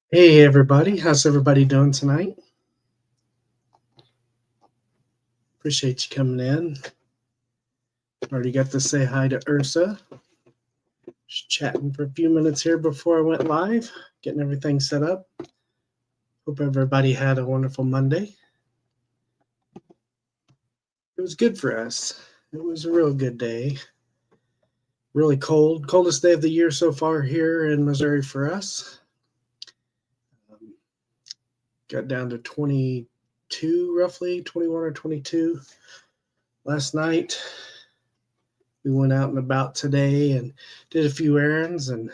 Hey everybody, how's everybody doing tonight? Appreciate you coming in. Already got to say hi to Ursa. Just chatting for a few minutes here before I went live, getting everything set up. Hope everybody had a wonderful Monday. It was good for us. It was a real good day. Really cold, coldest day of the year so far here in Missouri for us. Got down to 22 roughly, 21 or 22 last night. We went out and about today and did a few errands, and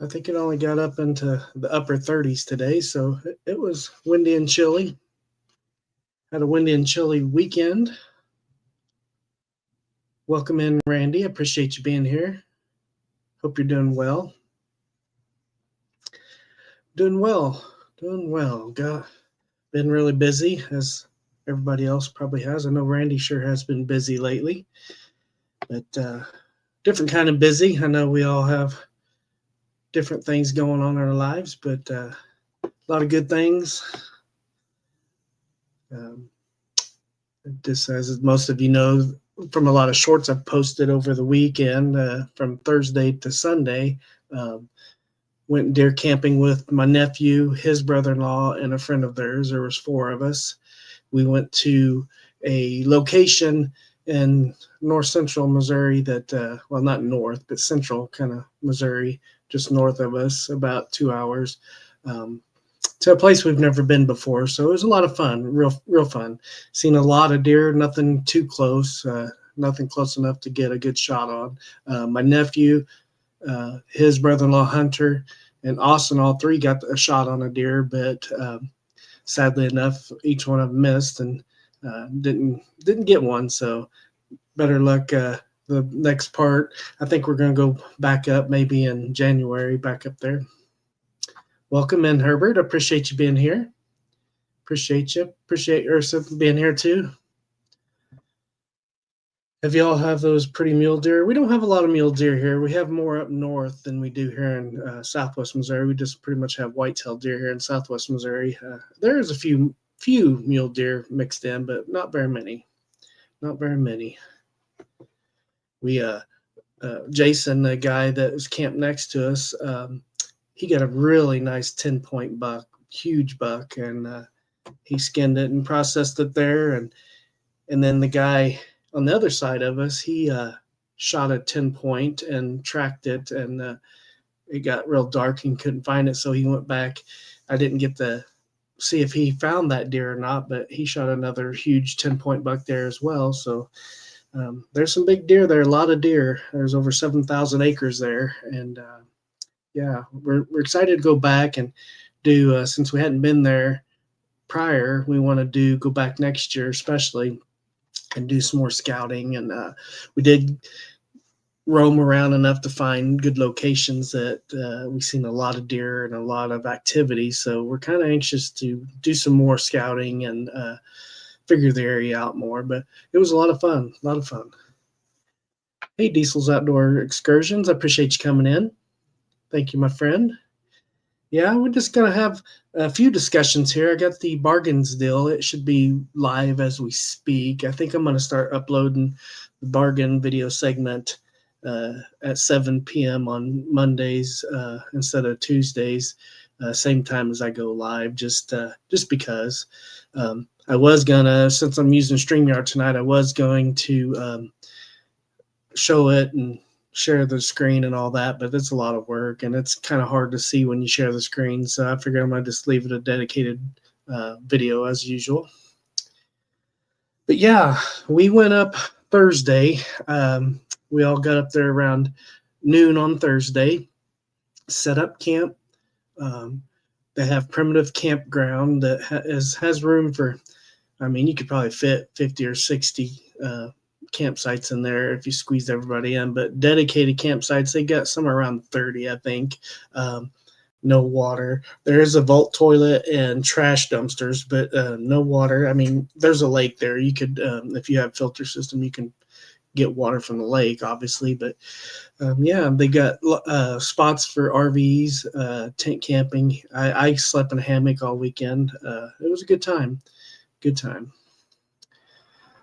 I think it only got up into the upper 30s today, so it was windy and chilly. Had a windy and chilly weekend. Welcome in, Randy. I appreciate you being here. Hope you're doing well. Doing well. Doing well. Been really busy, as everybody else probably has. I know Randy sure has been busy lately, but different kind of busy. I know we all have different things going on in our lives, but a lot of good things. Just as most of you know from a lot of shorts I've posted over the weekend, from Thursday to Sunday, went deer camping with my nephew, his brother-in-law, and a friend of theirs. There was four of us. We went to a location in north central Missouri that, well, not north, but central kind of Missouri, just north of us, about 2 hours. To a place we've never been before, so it was a lot of fun, real fun. Seen a lot of deer, nothing too close, nothing close enough to get a good shot on. My nephew, his brother-in-law Hunter, and Austin, all three got a shot on a deer, but sadly enough, each one of them missed and didn't get one. So better luck the next part. I think we're going to go back up maybe in January, back up there. Welcome in, Herbert. Appreciate you being here. Appreciate you. Appreciate Ursa being here too. Have you all have those pretty mule deer? We don't have a lot of mule deer here. We have more up north than we do here in southwest Missouri. We just pretty much have white-tailed deer here in southwest Missouri. There is a few mule deer mixed in, but not very many. Not very many. We Jason, the guy that was camped next to us, he got a really nice 10-point buck, huge buck, and he skinned it and processed it there. And then the guy on the other side of us, he shot a 10-point and tracked it, and it got real dark and couldn't find it, so he went back. I didn't get to see if he found that deer or not, but he shot another huge 10-point buck there as well. So there's some big deer there, a lot of deer. There's over 7,000 acres there, and yeah, we're excited to go back and do, since we hadn't been there prior, we want to go back next year especially and do some more scouting. And we did roam around enough to find good locations that we've seen a lot of deer and a lot of activity. So we're kind of anxious to do some more scouting and figure the area out more. But it was a lot of fun, a lot of fun. Hey, Diesel's Outdoor Excursions, I appreciate you coming in. Thank you, my friend. Yeah, we're just going to have a few discussions here. I got the bargains deal. It should be live as we speak. I think I'm going to start uploading the bargain video segment at 7 p.m. on Mondays instead of Tuesdays, same time as I go live, just because. I was going to, since I'm using StreamYard tonight, I was going to show it and share the screen and all that, but it's a lot of work and it's kind of hard to see when you share the screen. So I figured I'm going to just leave it a dedicated video as usual. But yeah, we went up Thursday. We all got up there around noon on Thursday, set up camp. They have primitive campground that has room for, I mean, you could probably fit 50 or 60 campsites in there if you squeeze everybody in, but dedicated campsites, they got somewhere around 30, I think. No water. There is a vault toilet and trash dumpsters, but no water. I mean, there's a lake there. You could, if you have filter system, you can get water from the lake, obviously. But yeah, they got spots for RVs, tent camping. I slept in a hammock all weekend. It was a good time. Good time.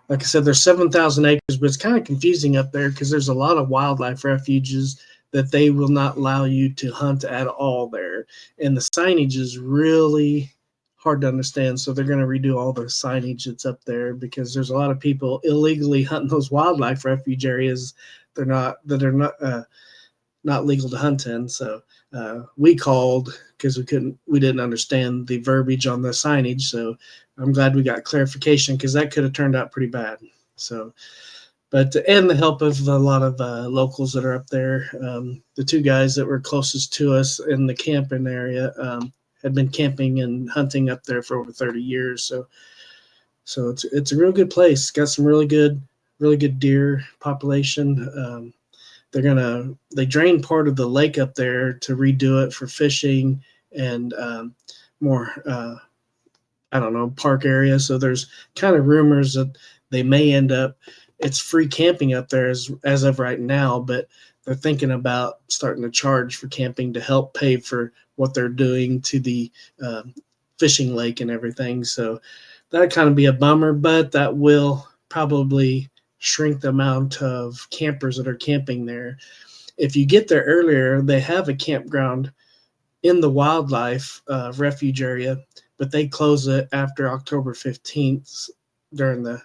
Like I said, there's 7,000 acres, but it's kind of confusing up there because there's a lot of wildlife refuges that they will not allow you to hunt at all there. And the signage is really hard to understand. So they're going to redo all the signage that's up there because there's a lot of people illegally hunting those wildlife refuge areas. They're not legal to hunt in. So we called because we didn't understand the verbiage on the signage. So I'm glad we got clarification because that could have turned out pretty bad. So, but and the help of a lot of locals that are up there. The two guys that were closest to us in the camping area had been camping and hunting up there for over 30 years. So it's a real good place. It's got some really good deer population. They drain part of the lake up there to redo it for fishing and more I don't know, park area. So there's kind of rumors that they may end up it's free camping up there as of right now, but they're thinking about starting to charge for camping to help pay for what they're doing to the fishing lake and everything. So that kind of be a bummer, but that will probably shrink the amount of campers that are camping there. If you get there earlier, they have a campground in the wildlife refuge area, but they close it after October 15th during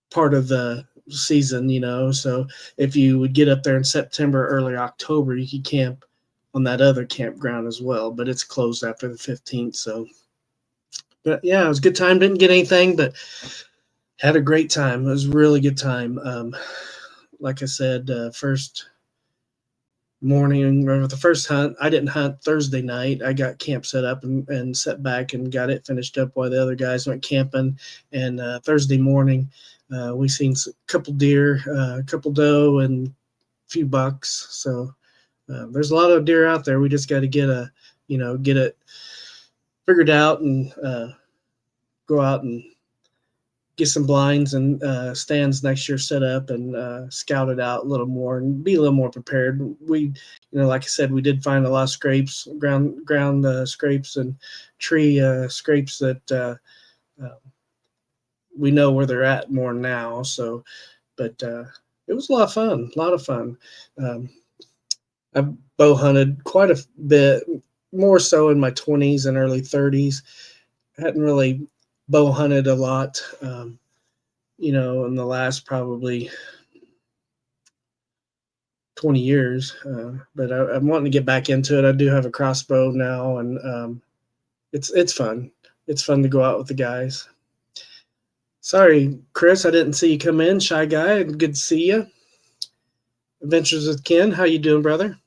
part of the season. So if you would get up there in September, early October, you could camp on that other campground as well, but it's closed after the 15th. So, but yeah, it was a good time. Didn't get anything, but had a great time. It was a really good time. Like I said, first morning or the first hunt, I didn't hunt Thursday night. I got camp set up and set back and got it finished up while the other guys went camping. And Thursday morning, we seen a couple deer, a couple doe, and a few bucks. So there's a lot of deer out there. We just got to get it figured out and go out and get some blinds and stands next year set up and scout it out a little more and be a little more prepared. We, like I said, we did find a lot of scrapes, ground scrapes and tree scrapes that we know where they're at more now. So, but it was a lot of fun. I bow hunted quite a bit, more so in my 20s and early 30s. I hadn't really bow hunted a lot, in the last probably 20 years. But I'm wanting to get back into it. I do have a crossbow now, and it's fun. It's fun to go out with the guys. Sorry, Chris, I didn't see you come in. Shy guy, good to see you. Adventures with Ken, how you doing, brother?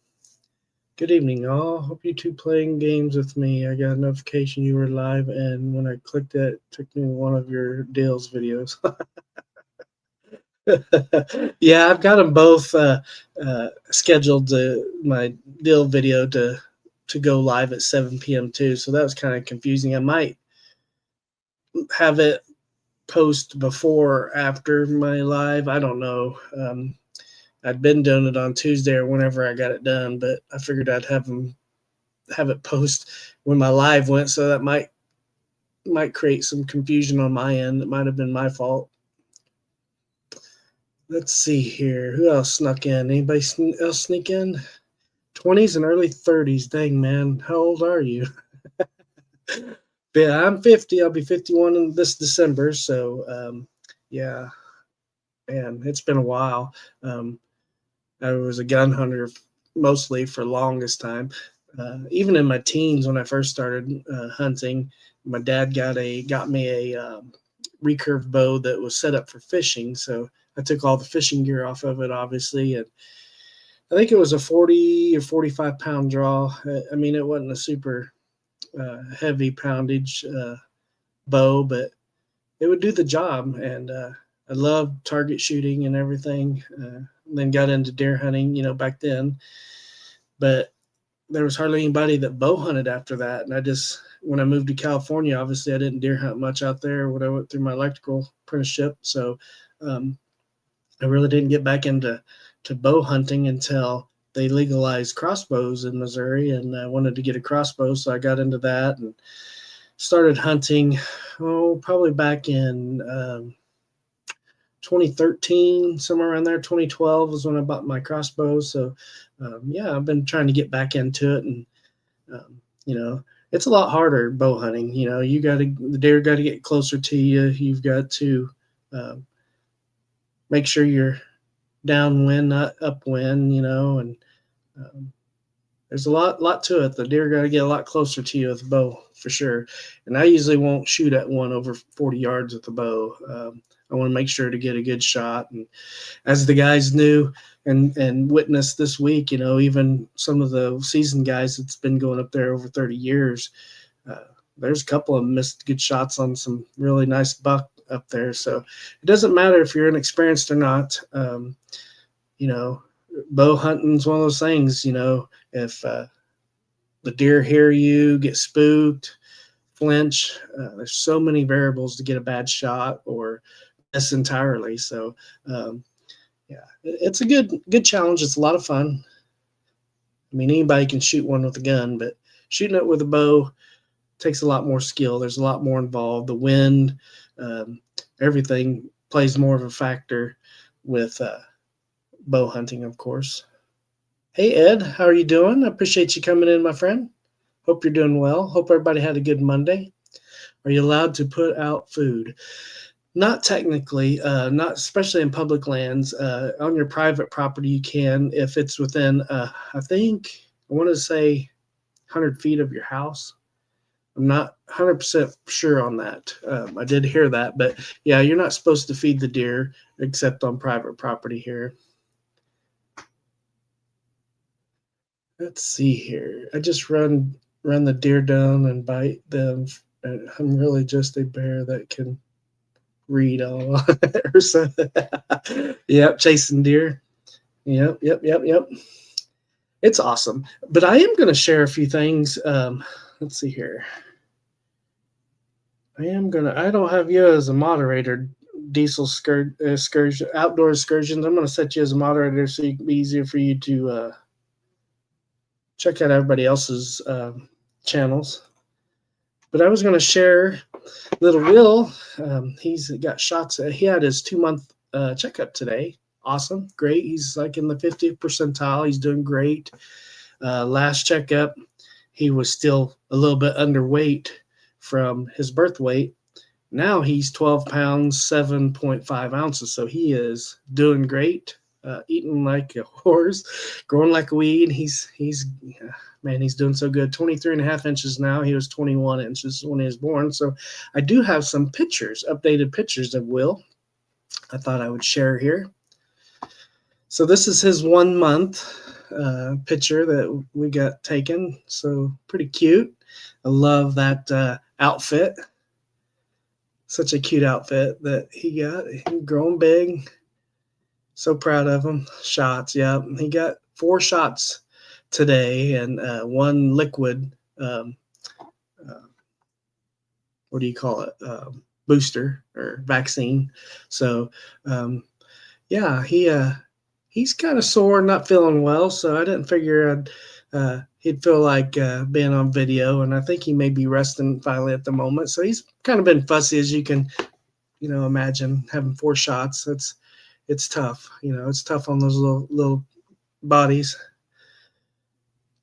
Good evening, all. Hope you two playing games with me. I got a notification you were live, and when I clicked it took me to one of your Dale's videos. Yeah, I've got them both scheduled my Dale video to go live at 7 p.m. too. So that was kind of confusing. I might have it post before or after my live. I don't know. I'd been doing it on Tuesday or whenever I got it done, but I figured I'd have it post when my live went, so that might create some confusion on my end. It might have been my fault. Let's see here. Who else snuck in? Anybody else sneak in? 20s and early 30s. Dang, man. How old are you? Yeah, I'm 50. I'll be 51 in this December. So, yeah, man, it's been a while. I was a gun hunter mostly for the longest time. Even in my teens, when I first started hunting, my dad got me a recurve bow that was set up for fishing. So I took all the fishing gear off of it, obviously, and I think it was a 40 or 45 pound draw. I mean, it wasn't a super heavy poundage bow, but it would do the job. And I loved target shooting and everything. Then got into deer hunting, back then. But there was hardly anybody that bow hunted after that. And when I moved to California, obviously I didn't deer hunt much out there when I went through my electrical apprenticeship. So Um, I really didn't get back into bow hunting until they legalized crossbows in Missouri, and I wanted to get a crossbow, so I got into that and started hunting. Oh, probably back in 2013, somewhere around there. 2012 was when I bought my crossbow. So, yeah, I've been trying to get back into it, and you know, it's a lot harder bow hunting. You know, the deer got to get closer to you. You've got to um, make sure you're downwind, not upwind. And um, there's a lot to it. The deer got to get a lot closer to you with the bow for sure. And I usually won't shoot at one over 40 yards with the bow. I want to make sure to get a good shot. And as the guys knew and witnessed this week, even some of the seasoned guys that's been going up there over 30 years, uh, there's a couple of missed good shots on some really nice buck up there. So it doesn't matter if you're inexperienced or not. You know, bow hunting is one of those things. If the deer hear you, get spooked, flinch, there's so many variables to get a bad shot or miss entirely. So, yeah, it's a good challenge. It's a lot of fun. I mean, anybody can shoot one with a gun, but shooting it with a bow takes a lot more skill. There's a lot more involved. The wind, um, everything plays more of a factor with bow hunting, of course. Hey, Ed, how are you doing? I appreciate you coming in, my friend. Hope you're doing well. Hope everybody had a good Monday. Are you allowed to put out food? Not technically, not especially in public lands. On your private property, you can if it's within, I think, I want to say 100 feet of your house. I'm not 100% sure on that. I did hear that, but yeah, you're not supposed to feed the deer except on private property here. Let's see here. I just run the deer down and bite them. And I'm really just a bear that can read all or something. Yep, chasing deer. Yep. It's awesome. But I am going to share a few things. Let's see here. I don't have you as a moderator, Diesel Excursion, Outdoor Excursions. I'm going to set you as a moderator so it can be easier for you to check out everybody else's channels. But I was going to share little Will. He's got shots. He had his 2-month checkup today. Awesome. Great. He's like in the 50th percentile. He's doing great. Last checkup, he was still a little bit underweight from his birth weight. Now he's 12 pounds, 7.5 ounces. So he is doing great, eating like a horse, growing like a weed. He's man, he's doing so good. 23 and a half inches now. He was 21 inches when he was born. So I do have some pictures, updated pictures of Will. I thought I would share here. So this is his 1 month picture that we got taken. So pretty cute. I love that outfit. Such a cute outfit that he got. He's grown big. So proud of him. Shots, yeah. He got 4 shots today and 1 liquid. What do you call it? Booster or vaccine. So, yeah, he's kind of sore, not feeling well. So I didn't figure he'd feel like being on video, and I think he may be resting finally at the moment. So he's kind of been fussy, as you can, imagine having 4 shots. It's tough. It's tough on those little bodies.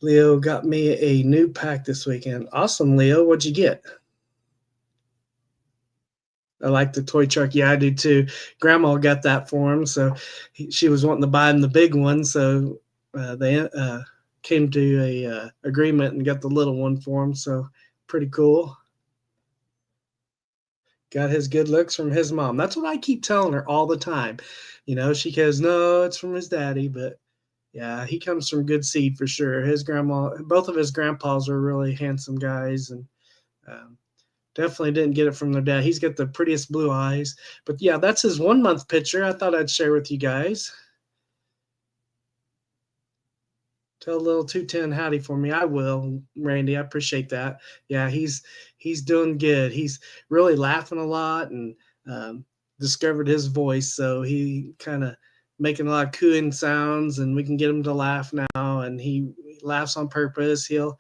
Leo got me a new pack this weekend. Awesome, Leo. What'd you get? I like the toy truck. Yeah, I do too. Grandma got that for him, so she was wanting to buy him the big one. So they came to a agreement and got the little one for him. So pretty cool. Got his good looks from his mom. That's what I keep telling her all the time. She goes, "No, it's from his daddy," but yeah, he comes from good seed for sure. His grandma, both of his grandpas are really handsome guys, and um, definitely didn't get it from their dad. He's got the prettiest blue eyes. But yeah, that's his 1 month picture. I thought I'd share with you guys. Tell a little 210 howdy for me. I will, Randy. I appreciate that. Yeah, he's doing good. He's really laughing a lot, and discovered his voice, so he kind of making a lot of cooing sounds, and we can get him to laugh now. And he laughs on purpose. He'll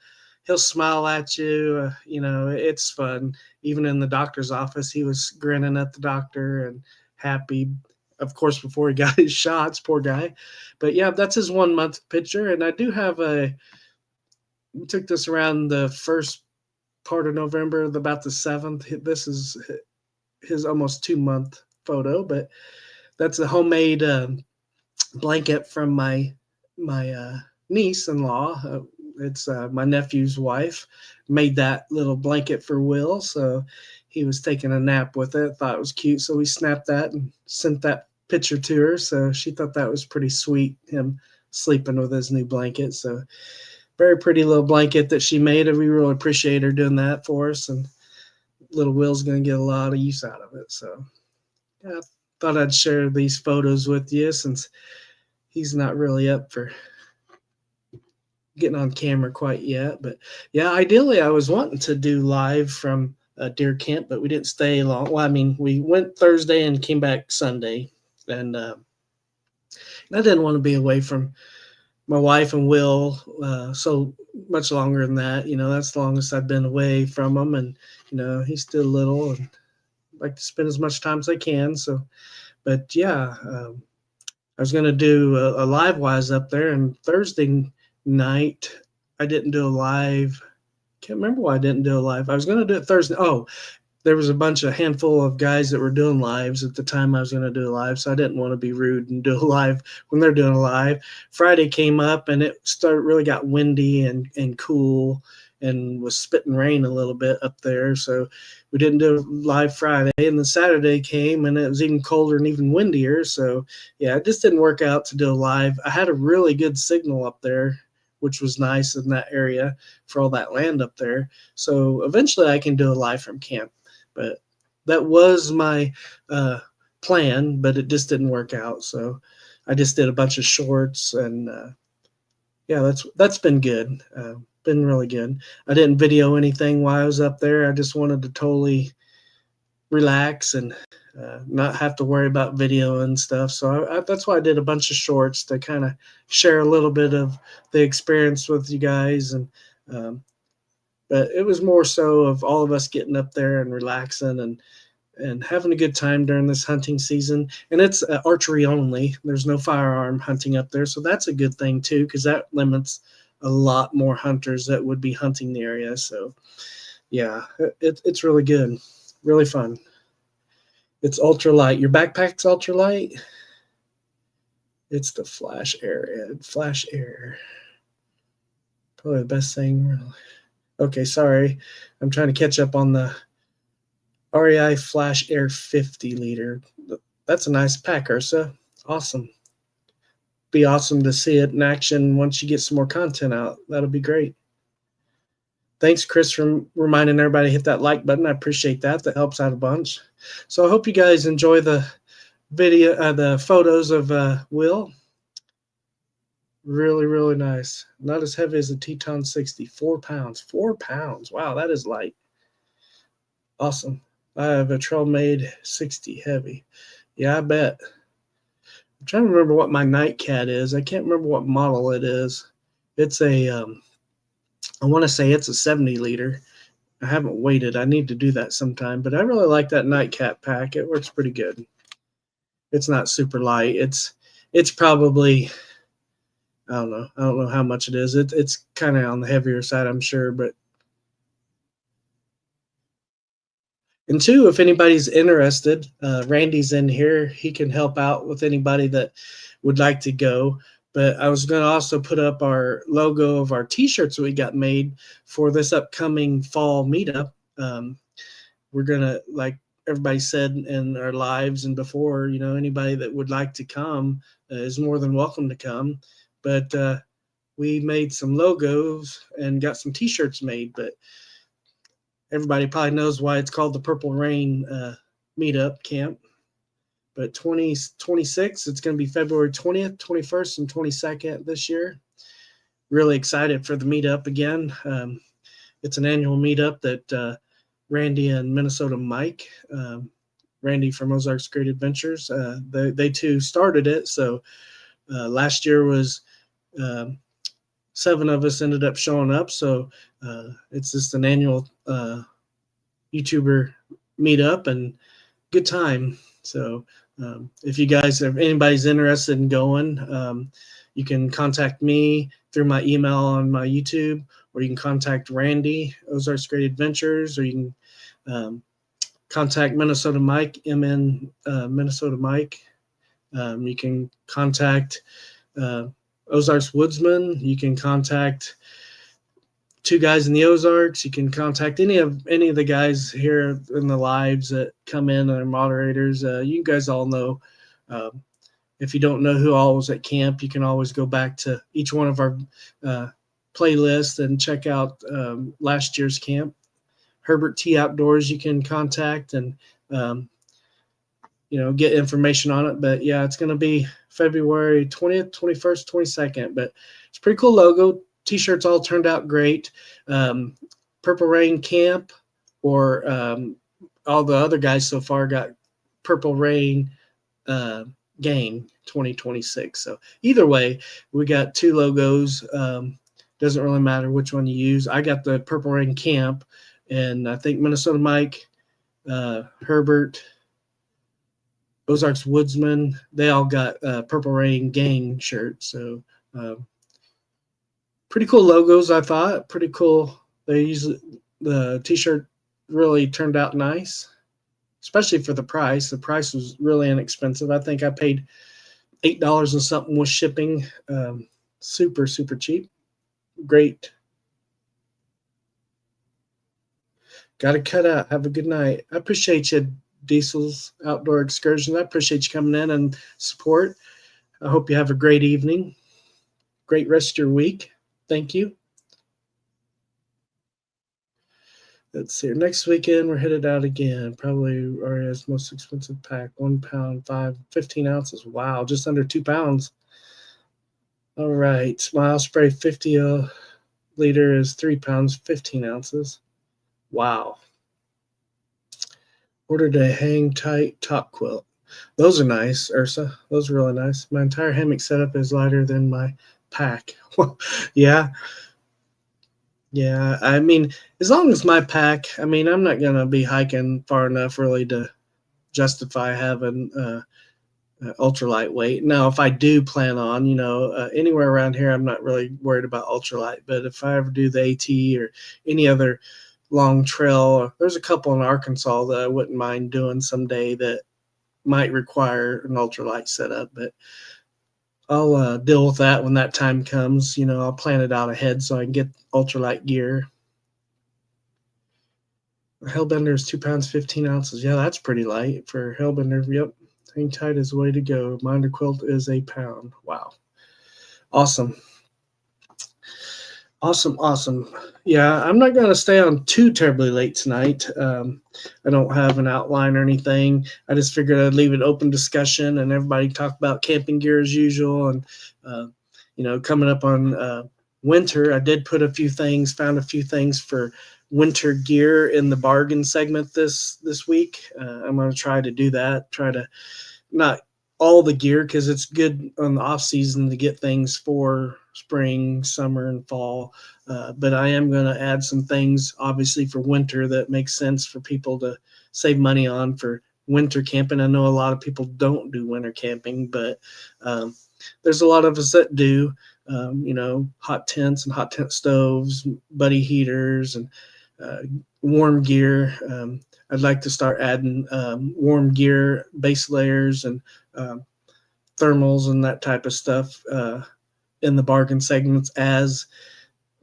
smile at you. It's fun. Even in the doctor's office, he was grinning at the doctor and happy. Of course, before he got his shots, poor guy. But yeah, that's his 1 month picture. And I do have we took this around the first part of November, about the 7th. This is his almost 2 month photo, but that's a homemade blanket from my niece-in-law. It's my nephew's wife made that little blanket for Will, so he was taking a nap with it. Thought it was cute, so we snapped that and sent that picture to her. So she thought that was pretty sweet, him sleeping with his new blanket. So very pretty little blanket that she made, and we really appreciate her doing that for us. And little Will's going to get a lot of use out of it. So yeah, I thought I'd share these photos with you since he's not really up for getting on camera quite yet. But yeah, ideally I was wanting to do live from deer camp, but we didn't stay long. Well, I mean, we went Thursday and came back Sunday, and I didn't want to be away from my wife and Will so much longer than that. That's the longest I've been away from him, and he's still little, and I like to spend as much time as I can. So, but yeah, I was going to do a live wise up there, and Thursday night I didn't do a live. Can't remember why I didn't do a live. I was going to do it Thursday. Oh, there was a handful of guys that were doing lives at the time I was going to do a live, so I didn't want to be rude and do a live when they're doing a live. Friday came up, and it really got windy and cool, and was spitting rain a little bit up there, so we didn't do a live Friday. And then Saturday came, and it was even colder and even windier, so yeah, it just didn't work out to do a live. I had a really good signal up there, which was nice in that area for all that land up there, so eventually I can do a live from camp. But that was my plan, but it just didn't work out. So I just did a bunch of shorts, and yeah, that's been good. Been really good. I didn't video anything while I was up there. I just wanted to totally relax and not have to worry about video and stuff. So that's why I did a bunch of shorts to kind of share a little bit of the experience with you guys. And but it was more so of all of us getting up there and relaxing and having a good time during this hunting season. And it's archery only. There's no firearm hunting up there, so that's a good thing too, because that limits a lot more hunters that would be hunting the area. So yeah, it's really good, really fun. It's ultralight. Your backpack's ultralight. It's the Flash Air, Ed. Flash Air. Probably the best thing, really. Okay, sorry. I'm trying to catch up on the REI Flash Air 50 liter. That's a nice pack, Ursa. Awesome. Be awesome to see it in action once you get some more content out. That'll be great. Thanks, Chris, for reminding everybody to hit that like button. I appreciate that. That helps out a bunch. So I hope you guys enjoy the video, the photos of Will. Really, really nice. Not as heavy as the Teton 60. 4 pounds. 4 pounds. Wow, that is light. Awesome. I have a Trailmade 60 heavy. Yeah, I bet. I'm trying to remember what my night cat is. I can't remember what model it is. It's a, I want to say it's a 70 liter. I haven't weighted. I need to do that sometime, but I really like that night cat pack. It works pretty good. It's not super light. It's probably, I don't know how much it is. It's kind of on the heavier side, I'm sure, but and two, if anybody's interested, Randy's in here. He can help out with anybody that would like to go. But I was going to also put up our logo of our T-shirts that we got made for this upcoming fall meetup. We're going to, like everybody said in our lives and before, anybody that would like to come is more than welcome to come. But we made some logos and got some T-shirts made, but everybody probably knows why it's called the Purple Rain meetup camp. But 2026, it's going to be February 20th, 21st, and 22nd this year. Really excited for the meetup again. It's an annual meetup that Randy and Minnesota Mike Randy from Ozarks Great Adventures. They too started it. So last year was 7 of us ended up showing up. So it's just an annual YouTuber meetup and good time. So if you guys, if anybody's interested in going, you can contact me through my email on my YouTube, or you can contact Randy, Ozarks Great Adventures, or you can contact Minnesota Mike, Minnesota Mike. You can contact Ozarks Woodsman. You can contact Two Guys in the Ozarks. You can contact any of the guys here in the lives that come in and are moderators. You guys all know. If you don't know who all was at camp, you can always go back to each one of our playlists and check out last year's camp. Herbert T Outdoors you can contact and get information on it. But yeah, it's going to be February 20th, 21st, 22nd. But it's a pretty cool logo. T-shirts all turned out great. Purple Rain Camp, or all the other guys so far got Purple Rain Gang 2026. So either way, we got 2 logos. Doesn't really matter which one you use. I got the Purple Rain Camp, and I think Minnesota Mike, Herbert, Ozarks Woodsman, they all got Purple Rain Gang shirts. So pretty cool logos, I thought. Pretty cool. The T-shirt really turned out nice, especially for the price. The price was really inexpensive. I think I paid $8 and something with shipping. Super, super cheap. Great. Got to cut out. Have a good night. I appreciate you, Diesel's Outdoor Excursions. I appreciate you coming in and support. I hope you have a great evening. Great rest of your week. Thank you. Let's see. Next weekend, we're headed out again. Probably Aria's most expensive pack. 1 pound, 15 ounces. Wow, just under 2 pounds. All right. Smile Spray 50 liter is 3 pounds, 15 ounces. Wow. Ordered a hang tight top quilt. Those are nice, Ursa. Those are really nice. My entire hammock setup is lighter than my pack. Yeah. Yeah. I mean, as long as my pack, I mean, I'm not going to be hiking far enough really to justify having ultra lightweight. Now, if I do plan on, anywhere around here, I'm not really worried about ultralight. But if I ever do the AT or any other long trail, there's a couple in Arkansas that I wouldn't mind doing someday that might require an ultralight setup. But I'll deal with that when that time comes. I'll plan it out ahead so I can get ultralight gear. Hellbender is 2 pounds, 15 ounces. Yeah, that's pretty light for Hellbender. Yep. Hang tight is the way to go. Minder quilt is 1 pound. Wow. Awesome. Awesome. Yeah, I'm not going to stay on too terribly late tonight. I don't have an outline or anything. I just figured I'd leave it open discussion and everybody talk about camping gear as usual. And, coming up on winter, I did found a few things for winter gear in the bargain segment this week. I'm going to try to do that, not all the gear, because it's good on the off season to get things for spring, summer, and fall. But I am going to add some things, obviously, for winter that makes sense for people to save money on for winter camping. I know a lot of people don't do winter camping, but there's a lot of us that do. Hot tents and hot tent stoves, buddy heaters, and warm gear. I'd like to start adding warm gear, base layers, and thermals and that type of stuff in the bargain segments as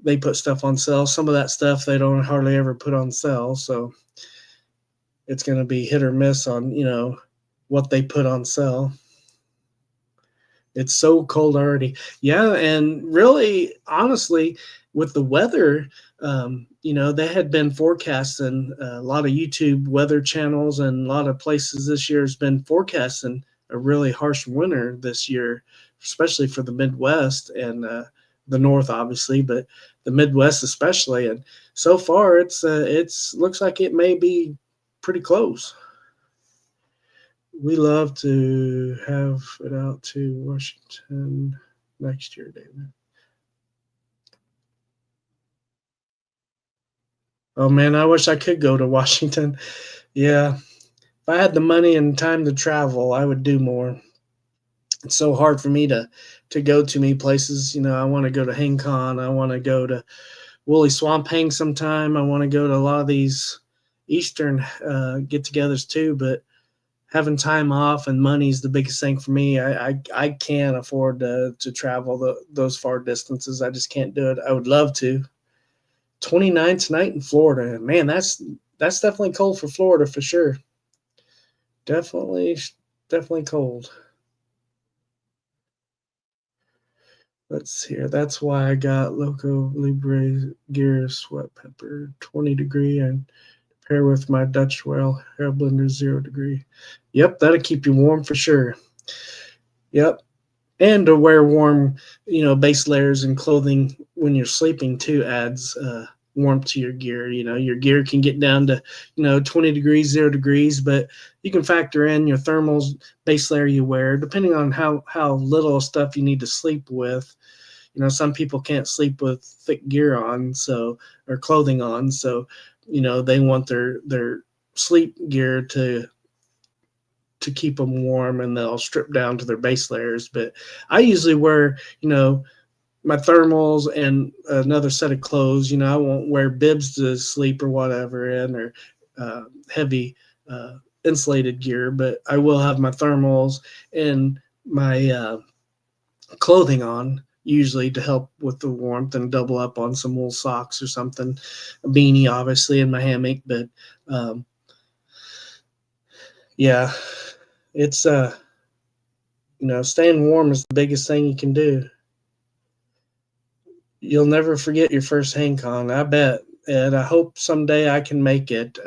they put stuff on sale. Some of that stuff they don't hardly ever put on sale, so it's going to be hit or miss on what they put on sale. It's so cold already. Yeah, and really, honestly, with the weather, they had been forecasting, a lot of YouTube weather channels and a lot of places this year has been forecasting a really harsh winter this year, especially for the Midwest and the North, obviously, but the Midwest especially. And so far, it's looks like it may be pretty close. We love to have it out to Washington next year, David. Oh man, I wish I could go to Washington. Yeah, if I had the money and time to travel, I would do more. It's so hard for me to go to many places. You know, I want to go to HangCon. I want to go to Woolly Swamp Hang sometime. I want to go to a lot of these Eastern get-togethers too. But having time off and money is the biggest thing for me. I can't afford to travel those far distances. I just can't do it. I would love to. 29 tonight in Florida. Man, that's definitely cold for Florida for sure. Definitely, definitely cold. Let's see here. That's why I got Loco Libre Gear Sweat Pepper 20 degree and pair with my Dutch Well Hair Blender 0 degree. Yep, that'll keep you warm for sure. Yep. And to wear warm, base layers and clothing when you're sleeping too adds warmth to your gear. Your gear can get down to 20 degrees, 0 degrees, but you can factor in your thermals, base layer you wear, depending on how little stuff you need to sleep with. Some people can't sleep with thick gear on, or clothing on, so they want their sleep gear to keep them warm, and they'll strip down to their base layers. But I usually wear, my thermals and another set of clothes. I won't wear bibs to sleep or whatever in, or heavy insulated gear, but I will have my thermals and my clothing on usually to help with the warmth, and double up on some wool socks or something, a beanie obviously in my hammock. But um, yeah, it's staying warm is the biggest thing you can do. You'll never forget your first hang con, I bet. And I hope someday I can make it.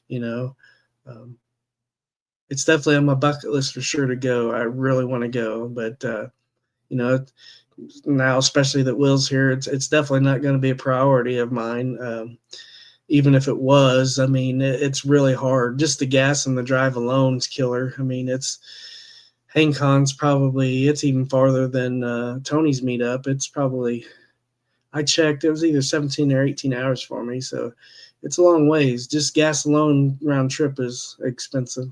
You know, um, it's definitely on my bucket list for sure to go. I really want to go, but you know, now especially that Will's here, it's definitely not going to be a priority of mine. Even if it was, I mean, it's really hard. Just the gas and the drive alone is killer. I mean, Hang Con's probably, it's even farther than Tony's meetup. It's probably, I checked, it was either 17 or 18 hours for me. So it's a long ways. Just gas alone round trip is expensive.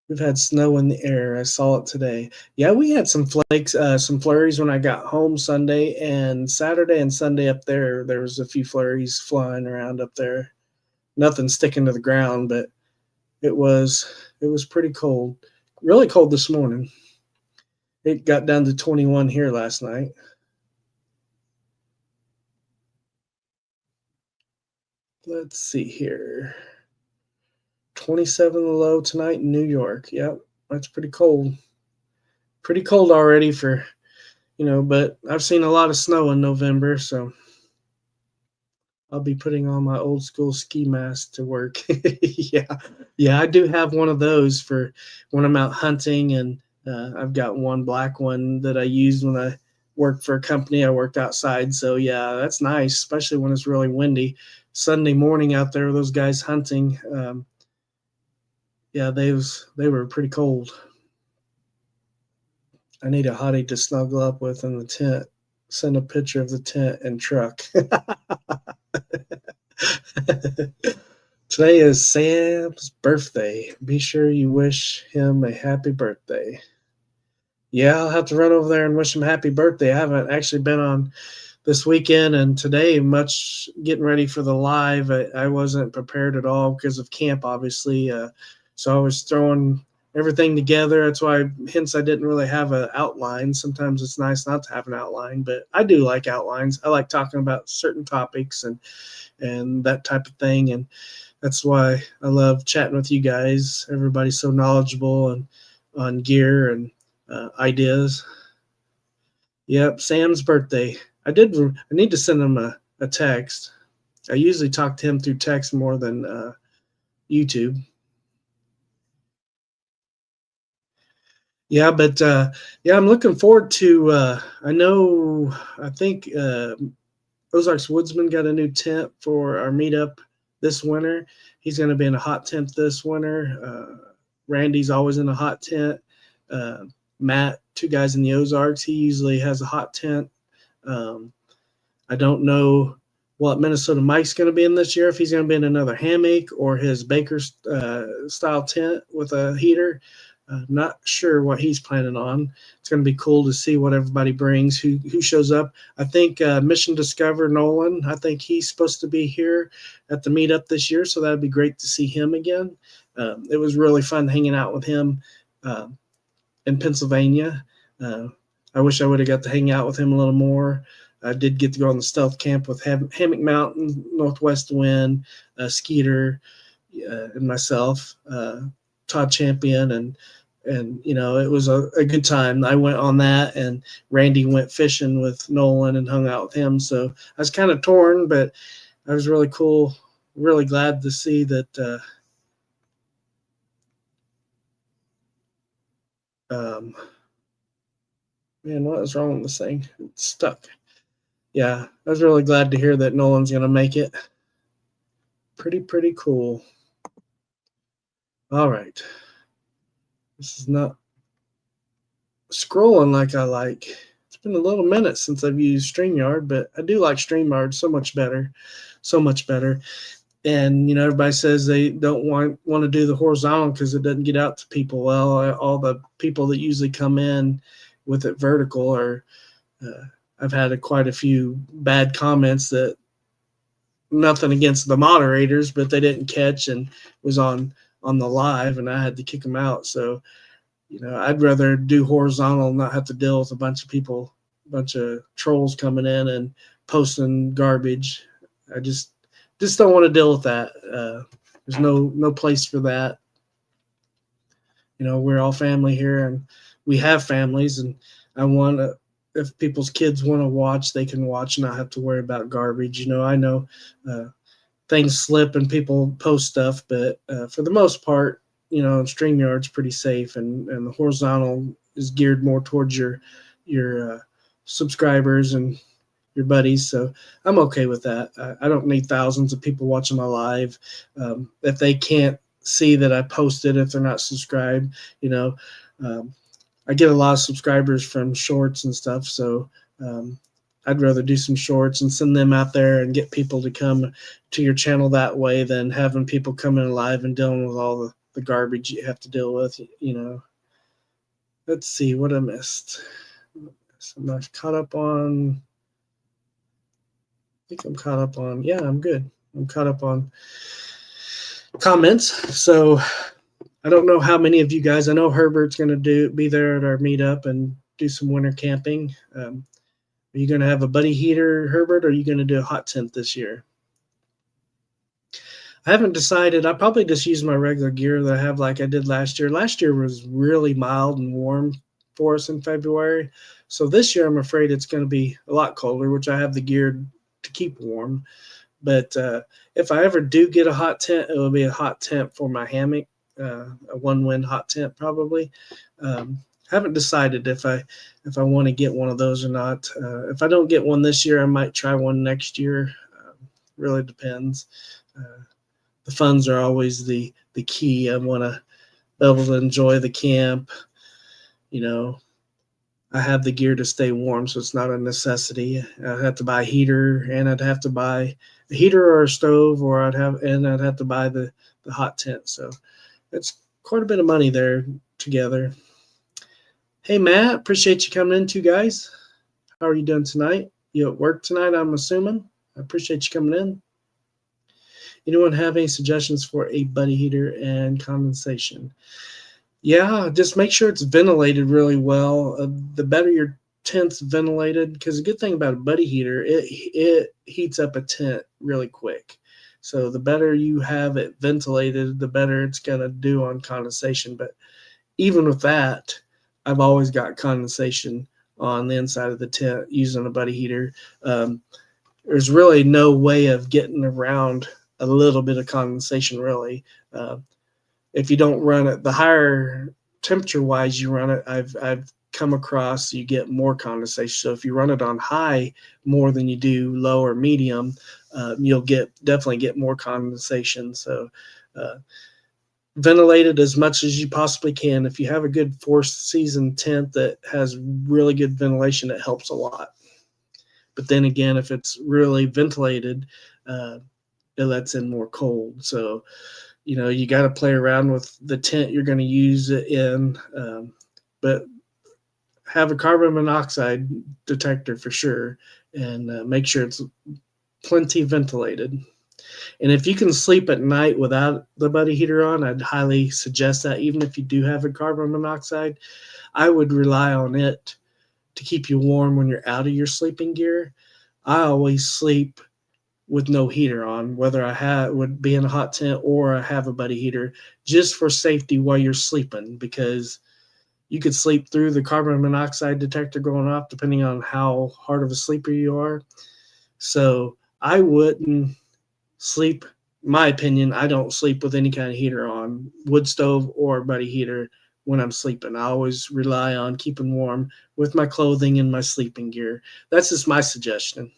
We've had snow in the air. I saw it today. Yeah, we had some flakes, some flurries when I got home Sunday, and Saturday and Sunday up there. There was a few flurries flying around up there. Nothing sticking to the ground, but it was it was pretty cold. Really cold this morning. It got down to 21 here last night. Let's see here. 27 low tonight in New York. Yep, that's pretty cold. Pretty cold already for, but I've seen a lot of snow in November, so I'll be putting on my old school ski mask to work. Yeah. Yeah, I do have one of those for when I'm out hunting, and I've got one black one that I used when I worked for a company. I worked outside, so yeah, that's nice, especially when it's really windy. Sunday morning out there, those guys hunting, yeah, they were pretty cold. I need a hottie to snuggle up with in the tent. Send a picture of the tent and truck. Today is Sam's birthday. Be sure you wish him a happy birthday. Yeah, I'll have to run over there and wish him happy birthday. I haven't actually been on this weekend and today much getting ready for the live. I wasn't prepared at all because of camp, obviously. So I was throwing everything together. That's why, hence, I didn't really have an outline. Sometimes it's nice not to have an outline, but I do like outlines. I like talking about certain topics and that type of thing. And that's why I love chatting with you guys. Everybody's so knowledgeable and on gear and ideas. Yep, Sam's birthday. I need to send him a text. I usually talk to him through text more than YouTube. Yeah, but yeah, I'm looking forward to. I think Ozarks Woodsman got a new tent for our meetup this winter. He's going to be in a hot tent this winter. Randy's always in a hot tent. Uh, Matt, two guys in the Ozarks, he usually has a hot tent. Um, I don't know what Minnesota Mike's going to be in this year, if he's going to be in another hammock or his Baker style tent with a heater. Not sure what he's planning on. It's going to be cool to see what everybody brings, who shows up. I think Mission Discover Nolan, I think he's supposed to be here at the meetup this year, so that'd be great to see him again. It was really fun hanging out with him in Pennsylvania. I wish I would have got to hang out with him a little more. I did get to go on the stealth camp with Hammock Mountain, Northwest Wind, Skeeter, and myself, Todd Champion, and it was a good time. I went on that, and Randy went fishing with Nolan and hung out with him. So I was kind of torn, but I was really cool. Really glad to see that. Man, what is wrong with this thing? It's stuck. Yeah, I was really glad to hear that Nolan's going to make it. Pretty cool. All right. This is not scrolling like I like. It's been a little minute since I've used StreamYard, but I do like StreamYard so much better. So much better. And, everybody says they don't want to do the horizontal because it doesn't get out to people. Well, all the people that usually come in with it vertical are I've had quite a few bad comments that nothing against the moderators, but they didn't catch and was on the live, and I had to kick them out. So, I'd rather do horizontal and not have to deal with a bunch of people, a bunch of trolls coming in and posting garbage. I just don't want to deal with that. There's no place for that. We're all family here, and we have families, and I want to, if people's kids want to watch, they can watch and not have to worry about garbage. I know things slip and people post stuff, but for the most part, StreamYard's pretty safe, and the horizontal is geared more towards your subscribers and your buddies. So I'm okay with that. I don't need thousands of people watching my live. If they can't see that I posted, if they're not subscribed, I get a lot of subscribers from shorts and stuff. So I'd rather do some shorts and send them out there and get people to come to your channel that way than having people coming live and dealing with all the garbage you have to deal with. Let's see what I missed. So I'm caught up on. I think I'm caught up on. Yeah, I'm good. I'm caught up on comments. So I don't know how many of you guys. I know Herbert's going to be there at our meetup and do some winter camping. Are you going to have a buddy heater, Herbert, or are you going to do a hot tent this year? I haven't decided. I probably just use my regular gear that I have like I did last year. Last year was really mild and warm for us in February. So this year I'm afraid it's going to be a lot colder, which I have the gear to keep warm. But if I ever do get a hot tent, it will be a hot tent for my hammock, a one-wind hot tent probably. Haven't decided if I want to get one of those or not. If I don't get one this year, I might try one next year. Really depends. The funds are always the key. I want to be able to enjoy the camp. I have the gear to stay warm, so it's not a necessity. I'd have to buy a heater, and I'd have to buy a heater or a stove, or I'd have to buy the hot tent. So it's quite a bit of money there together. Hey, Matt, appreciate you coming in too, guys. How are you doing tonight? You at work tonight, I'm assuming? I appreciate you coming in. Anyone have any suggestions for a buddy heater and condensation? Yeah, just make sure it's ventilated really well. The better your tent's ventilated, because the good thing about a buddy heater, it heats up a tent really quick. So the better you have it ventilated, the better it's going to do on condensation. But even with that, I've always got condensation on the inside of the tent using a buddy heater. There's really no way of getting around a little bit of condensation, really. If you don't run it, the higher temperature wise you run it, I've come across, you get more condensation. So if you run it on high more than you do low or medium, you'll definitely get more condensation. So uh, ventilate it as much as you possibly can. If you have a good four season tent that has really good ventilation, it helps a lot. But then again, if it's really ventilated, uh, it lets in more cold. So you got to play around with the tent you're going to use it in. But have a carbon monoxide detector for sure, and make sure it's plenty ventilated. And if you can sleep at night without the buddy heater on, I'd highly suggest that. Even if you do have a carbon monoxide, I would rely on it to keep you warm when you're out of your sleeping gear. I always sleep with no heater on, whether would be in a hot tent or I have a buddy heater, just for safety while you're sleeping, because you could sleep through the carbon monoxide detector going off depending on how hard of a sleeper you are. So I wouldn't sleep. My opinion, I don't sleep with any kind of heater on, wood stove or buddy heater, when I'm sleeping. I always rely on keeping warm with my clothing and my sleeping gear. That's just my suggestion.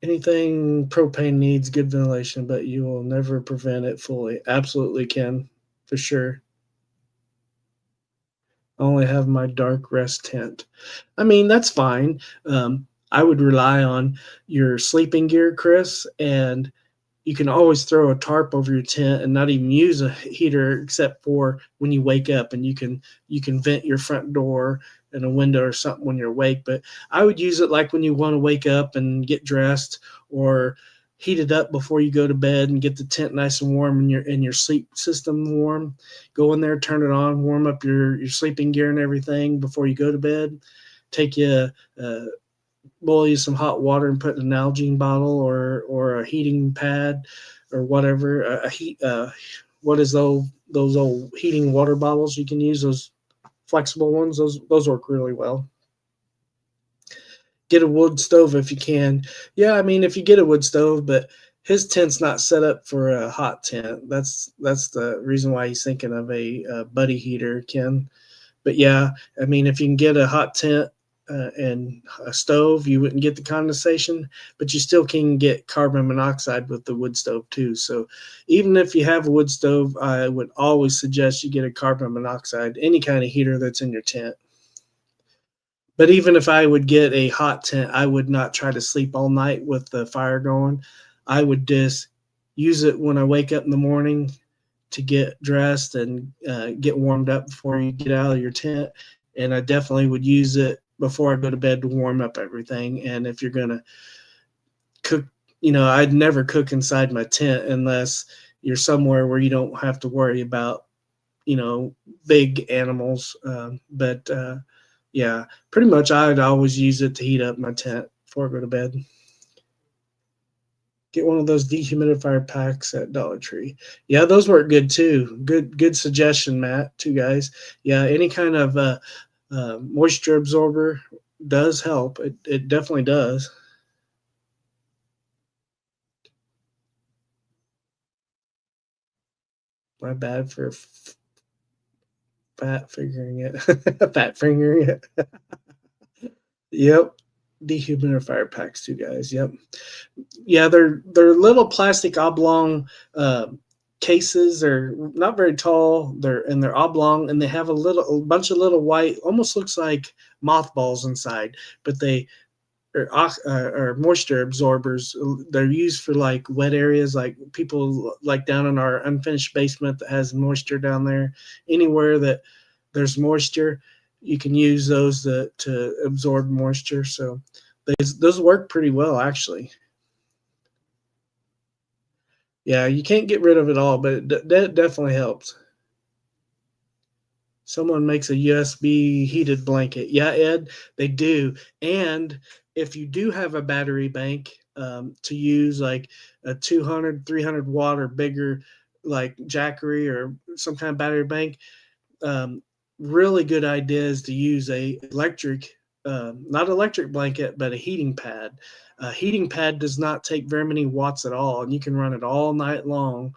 Anything propane needs good ventilation, but you will never prevent it fully. Absolutely can, for sure. I only have my dark rest tent. I mean, that's fine. I would rely on your sleeping gear, Chris, and you can always throw a tarp over your tent and not even use a heater except for when you wake up, and you can vent your front door and a window or something when you're awake. But I would use it like when you want to wake up and get dressed, or heat it up before you go to bed and get the tent nice and warm and your sleep system warm. Go in there, turn it on, warm up your sleeping gear and everything before you go to bed. Take you boil you some hot water and put in an Nalgene bottle or a heating pad or whatever. A heat what is those old heating water bottles you can use, those flexible ones? Those work really well. Get a wood stove if you can. Yeah, I mean, if you get a wood stove, but his tent's not set up for a hot tent. That's the reason why he's thinking of a buddy heater, Ken. But yeah, I mean, if you can get a hot tent and a stove, you wouldn't get the condensation, but you still can get carbon monoxide with the wood stove too. So even if you have a wood stove, I would always suggest you get a carbon monoxide, any kind of heater that's in your tent. But even if I would get a hot tent, I would not try to sleep all night with the fire going. I would just use it when I wake up in the morning to get dressed and get warmed up before you get out of your tent. And I definitely would use it before I go to bed to warm up everything. And if you're going to cook, I'd never cook inside my tent unless you're somewhere where you don't have to worry about, big animals. But yeah, pretty much I'd always use it to heat up my tent before I go to bed. Get one of those dehumidifier packs at Dollar Tree. Yeah, those work good too. Good suggestion, Matt. Two guys. Yeah, any kind of moisture absorber does help. It definitely does. My bad for fat fingering it. Fat fingering it. Yep. Dehumidifier packs, two guys. Yep. Yeah, they're little plastic oblong cases. They're not very tall. They're oblong, and they have a bunch of little white, almost looks like mothballs inside, but they are moisture absorbers. They're used for like wet areas, like people like down in our unfinished basement that has moisture down there. Anywhere that there's moisture, you can use those to absorb moisture. So those work pretty well, actually. Yeah, you can't get rid of it all, but that definitely helps. Someone makes a USB heated blanket. Yeah, Ed, they do. And if you do have a battery bank to use, like a 200, 300 watt or bigger, like Jackery or some kind of battery bank, um, really good idea is to use a electric, not electric blanket, but a heating pad. A heating pad does not take very many watts at all, and you can run it all night long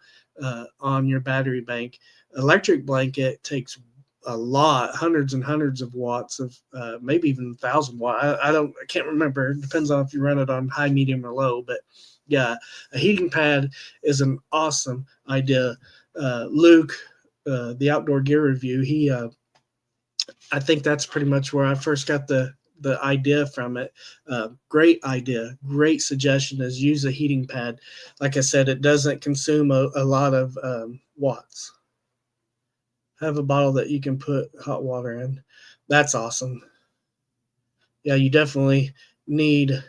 on your battery bank. Electric blanket takes a lot, hundreds and hundreds of watts of maybe even 1,000 watt. I can't remember. It depends on if you run it on high, medium, or low. But yeah, a heating pad is an awesome idea. Luke, the Outdoor Gear Review, I think that's pretty much where I first got the idea from it. Great idea, great suggestion is use a heating pad. Like I said, it doesn't consume a lot of watts. Have a bottle that you can put hot water in. That's awesome. Yeah, you definitely need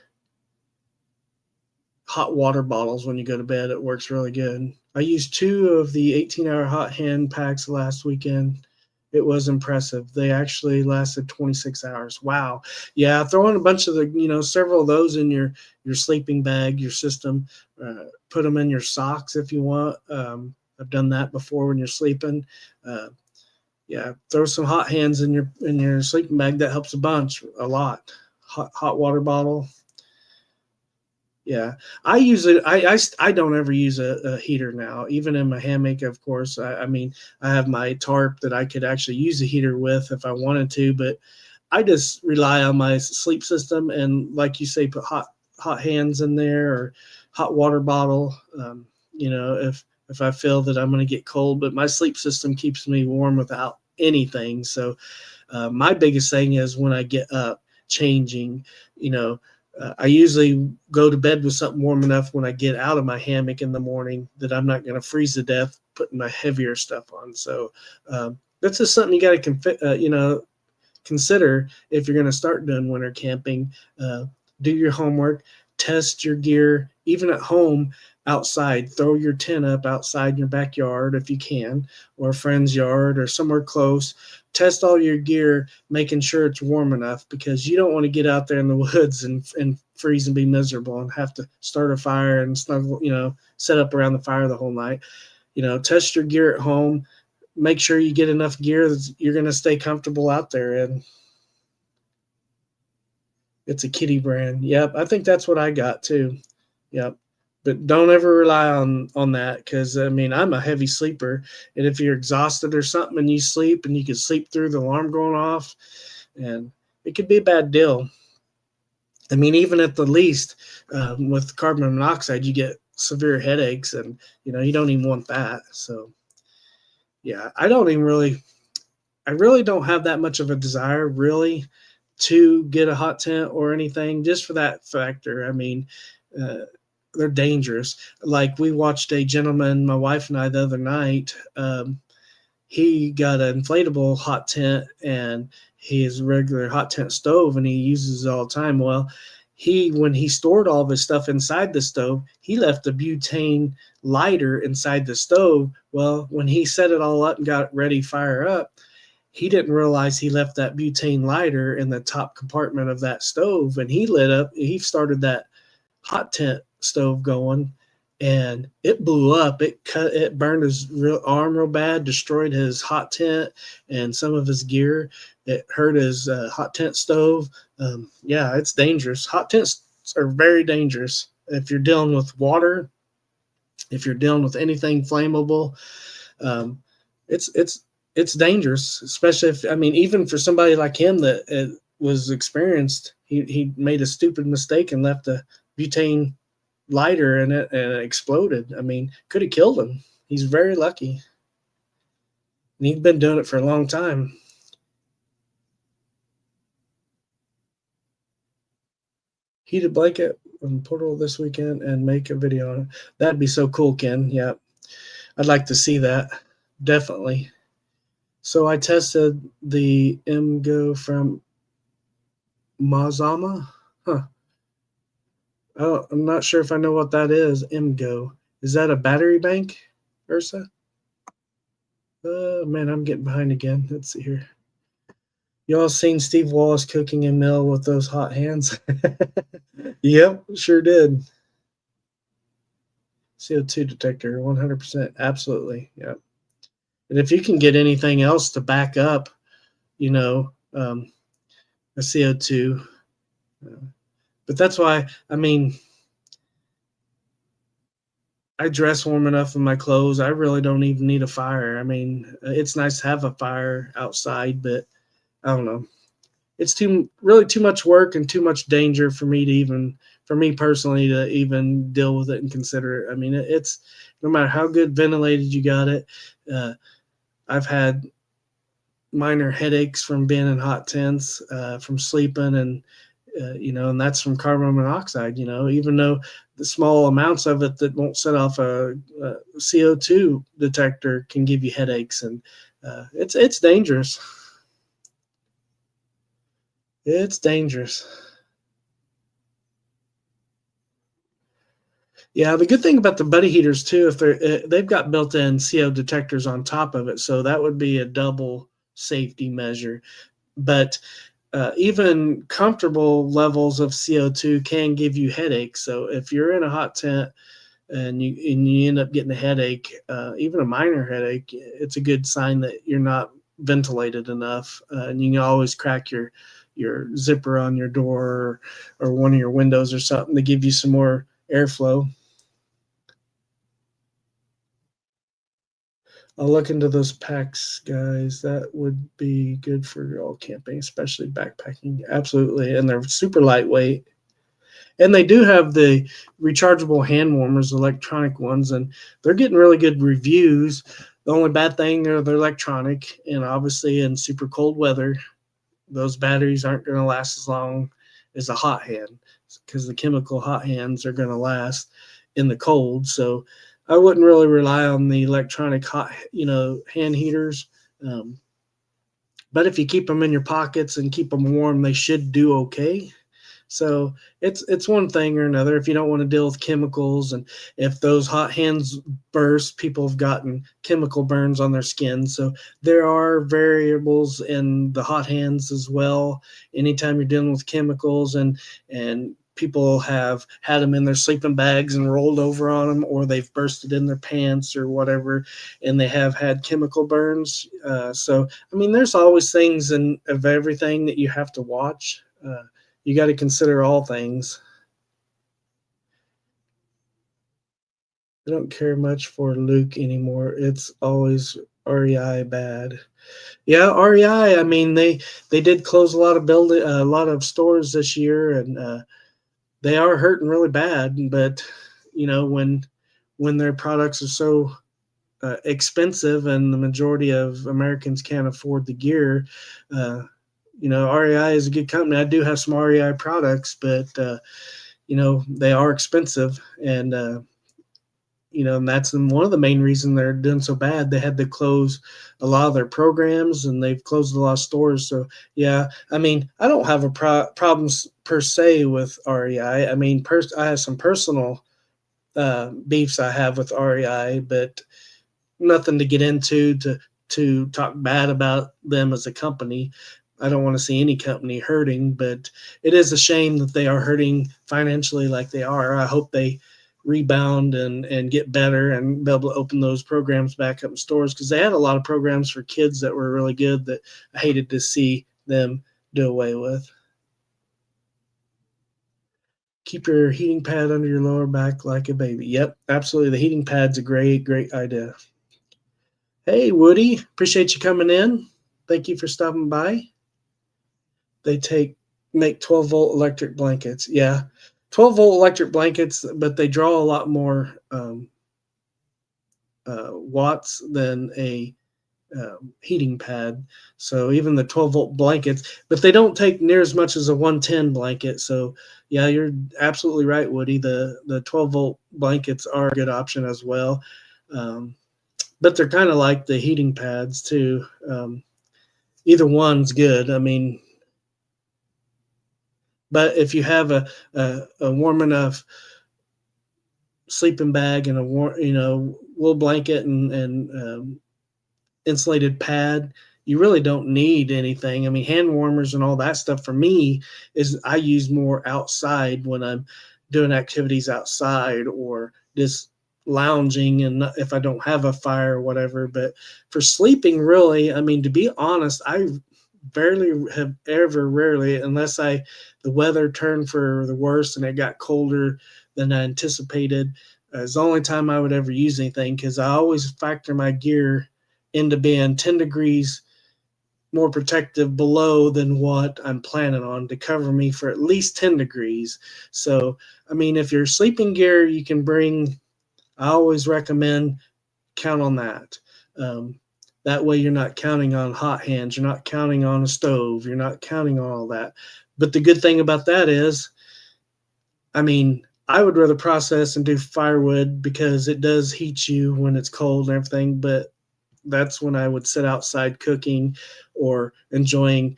hot water bottles when you go to bed. It works really good. I used two of the 18-hour hot hand packs last weekend. It was impressive. They actually lasted 26 hours. Wow. Yeah, throw in a bunch of several of those in your sleeping bag, your system. Put them in your socks if you want. I've done that before when you're sleeping. Uh, yeah, throw some hot hands in your sleeping bag. That helps a lot. Hot water bottle. Yeah, I use it. I don't ever use a heater now, even in my hammock. Of course, I mean I have my tarp that I could actually use a heater with if I wanted to, but I just rely on my sleep system and, like you say, put hot hands in there or hot water bottle. If I feel that I'm going to get cold, but my sleep system keeps me warm without anything. So my biggest thing is when I get up, changing, you know, I usually go to bed with something warm enough when I get out of my hammock in the morning that I'm not going to freeze to death putting my heavier stuff on. So that's just something you got to consider if you're going to start doing winter camping. Do your homework, test your gear, even at home, outside. Throw your tent up outside in your backyard if you can, or a friend's yard or somewhere close. Test all your gear, making sure it's warm enough, because you don't want to get out there in the woods and freeze and be miserable and have to start a fire and snuggle, set up around the fire the whole night. Test your gear at home. Make sure you get enough gear that you're going to stay comfortable out there. And it's a kitty brand. Yep, I think that's what I got too. Yep. But don't ever rely on that, because I mean I'm a heavy sleeper, and if you're exhausted or something and you sleep and you can sleep through the alarm going off, and it could be a bad deal. I mean, even at the least, with carbon monoxide, you get severe headaches, and you don't even want that. So yeah, I really don't have that much of a desire really to get a hot tent or anything, just for that factor. I mean, uh, they're dangerous. Like, we watched a gentleman, my wife and I, the other night. He got an inflatable hot tent and his regular hot tent stove, and he uses it all the time. Well, when he stored all of his stuff inside the stove, he left a butane lighter inside the stove. Well, when he set it all up and got ready to fire up, he didn't realize he left that butane lighter in the top compartment of that stove, and he started that hot tent stove going, and it blew up. It burned his arm real bad, destroyed his hot tent and some of his gear. It hurt his hot tent stove. Yeah, it's dangerous. Hot tents are very dangerous if you're dealing with water, if you're dealing with anything flammable. um, it's dangerous, especially if, I mean, even for somebody like him that was experienced, he made a stupid mistake and left a butane lighter in it and it exploded. I mean, could have killed him. He's very lucky. And he'd been doing it for a long time. Heat a blanket in Portal this weekend and make a video on it. That'd be so cool, Ken. Yeah, I'd like to see that. Definitely. So I tested the MGO from Mazama. Huh. I'm not sure if I know what that is. MGO. Is that a battery bank, Ursa? Man, I'm getting behind again. Let's see here. Y'all seen Steve Wallace cooking a meal with those hot hands? Yep, sure did. CO2 detector, 100%. Absolutely. Yep. And if you can get anything else to back up, you know, um, a CO2, but that's why, I mean, I dress warm enough in my clothes. I really don't even need a fire. I mean, it's nice to have a fire outside, but I don't know. It's too much work and too much danger for me to even for me personally to even deal with it and consider it. I mean, it's no matter how good ventilated you got it. Uh, I've had minor headaches from being in hot tents, from sleeping, and and that's from carbon monoxide. Even though the small amounts of it that won't set off a CO2 detector can give you headaches, and it's dangerous. It's dangerous. Yeah, the good thing about the buddy heaters too, if they've got built-in CO detectors on top of it, so that would be a double safety measure. But even comfortable levels of CO2 can give you headaches. So if you're in a hot tent and you end up getting a headache, even a minor headache, it's a good sign that you're not ventilated enough. And you can always crack your zipper on your door or one of your windows or something to give you some more airflow. I'll look into those packs, guys. That would be good for all camping, especially backpacking. Absolutely. And they're super lightweight. And they do have the rechargeable hand warmers, electronic ones, and they're getting really good reviews. The only bad thing, they're electronic, and obviously in super cold weather, those batteries aren't going to last as long as a hot hand because the chemical hot hands are going to last in the cold. So I wouldn't really rely on the electronic hot, hand heaters. Um, but if you keep them in your pockets and keep them warm, they should do okay. So it's one thing or another. If you don't want to deal with chemicals, and if those hot hands burst, people have gotten chemical burns on their skin. So there are variables in the hot hands as well. Anytime you're dealing with chemicals, and people have had them in their sleeping bags and rolled over on them, or they've bursted in their pants or whatever, and they have had chemical burns. So I mean, there's always things in of everything that you have to watch. You got to consider all things. I don't care much for Luke anymore. It's always REI bad. Yeah, REI. I mean, they did close a lot of a lot of stores this year, and they are hurting really bad. But when their products are so expensive, and the majority of Americans can't afford the gear, uh, REI is a good company. I do have some REI products, but they are expensive, and that's one of the main reasons they're doing so bad. They had to close a lot of their programs, and they've closed a lot of stores. So yeah, I mean, I don't have a problems per se with REI. I mean, I have some personal beefs I have with REI, but nothing to get into to talk bad about them as a company. I don't want to see any company hurting, but it is a shame that they are hurting financially like they are. I hope they rebound and get better and be able to open those programs back up in stores, because they had a lot of programs for kids that were really good that I hated to see them do away with. Keep your heating pad under your lower back like a baby. Yep, absolutely. The heating pad's a great idea. Hey, Woody, appreciate you coming in. Thank you for stopping by. They make 12-volt electric blankets. Yeah, 12-volt electric blankets, but they draw a lot more watts than a heating pad. So even the 12-volt blankets, but they don't take near as much as a 110 blanket. So yeah, you're absolutely right, Woody. The 12-volt blankets are a good option as well. Um, but they're kind of like the heating pads too. Either one's good. I mean, but if you have a warm enough sleeping bag and a warm, wool blanket and insulated pad, you really don't need anything. I mean, hand warmers and all that stuff for me is I use more outside when I'm doing activities outside or just lounging, and if I don't have a fire or whatever. But for sleeping, really, I mean, to be honest, I rarely, unless the weather turned for the worse and it got colder than I anticipated, It's the only time I would ever use anything because I always factor my gear into being 10 degrees more protective below than what I'm planning on to cover me for at least 10 degrees. So, I mean, if your sleeping gear you can bring, I always recommend count on that. Um, that way you're not counting on hot hands, you're not counting on a stove, you're not counting on all that. But the good thing about that is, I mean, I would rather process and do firewood because it does heat you when it's cold and everything, but that's when I would sit outside cooking or enjoying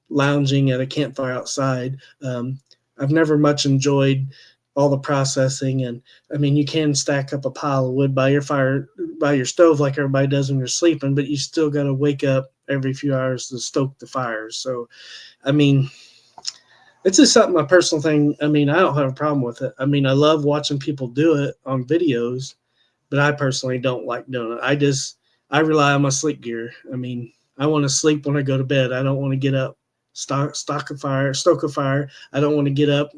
lounging at a campfire outside. I've never much enjoyed all the processing, and I mean, you can stack up a pile of wood by your fire, by your stove, like everybody does when you're sleeping, but you still got to wake up every few hours to stoke the fires. So, I mean, it's just something, a personal thing. I mean, I don't have a problem with it. I mean, I love watching people do it on videos, but I personally don't like doing it. I rely on my sleep gear. I mean, I want to sleep when I go to bed. I don't want to get up, stoke a fire. I don't want to get up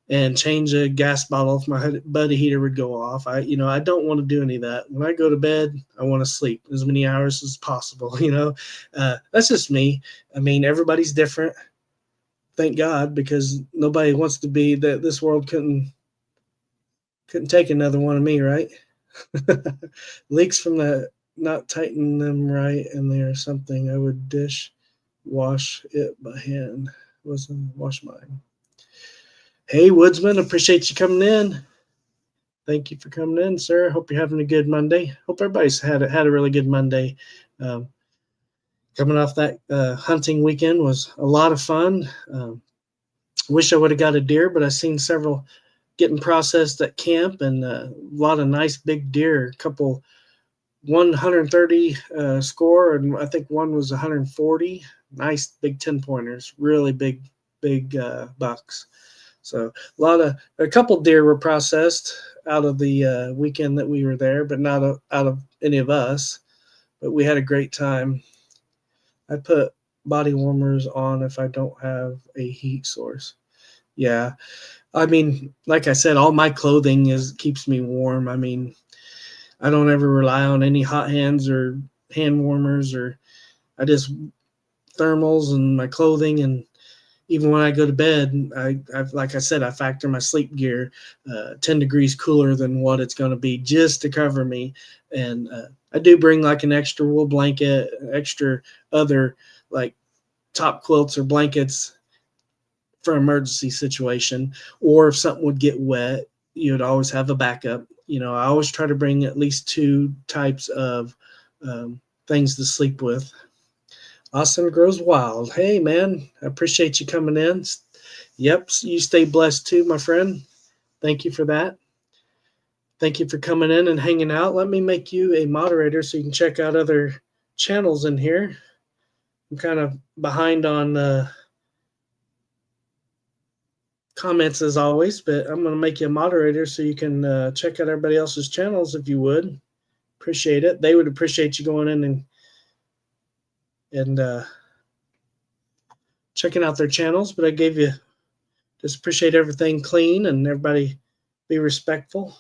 and change a gas bottle if my buddy heater would go off. I don't want to do any of that. When I go to bed, I want to sleep as many hours as possible. That's just me. I mean, everybody's different. Thank God, because nobody wants to be that. This world couldn't take another one of me, right? Leaks from the not tightening them right in there or something. I would wash it by hand. Wasn't wash mine. Hey, Woodsman, appreciate you coming in. Thank you for coming in, sir. Hope you're having a good Monday. Hope everybody's had a really good Monday. Um, Coming off that hunting weekend was a lot of fun. Wish I would have got a deer, but I've seen several getting processed at camp, and a lot of nice big deer. A couple 130 score, and I think one was 140. Nice big 10-pointers, really big bucks. So a couple deer were processed out of the weekend that we were there, but not out of any of us. But we had a great time. I put body warmers on if I don't have a heat source. Yeah, I mean, like I said, all my clothing keeps me warm. I mean, I don't ever rely on any hot hands or hand warmers, or I just thermals and my clothing. And even when I go to bed, like I said, I factor my sleep gear 10 degrees cooler than what it's going to be just to cover me. And I do bring like an extra wool blanket, extra other like top quilts or blankets for emergency situation, or if something would get wet, you'd always have a backup. I always try to bring at least two types of things to sleep with. Austin Grows Wild. Hey, man, I appreciate you coming in. Yep, you stay blessed too, my friend. Thank you for that. Thank you for coming in and hanging out. Let me make you a moderator so you can check out other channels in here. I'm kind of behind on comments as always, but I'm going to make you a moderator so you can check out everybody else's channels if you would. Appreciate it. They would appreciate you going in and checking out their channels, but I gave you just appreciate everything clean and everybody be respectful.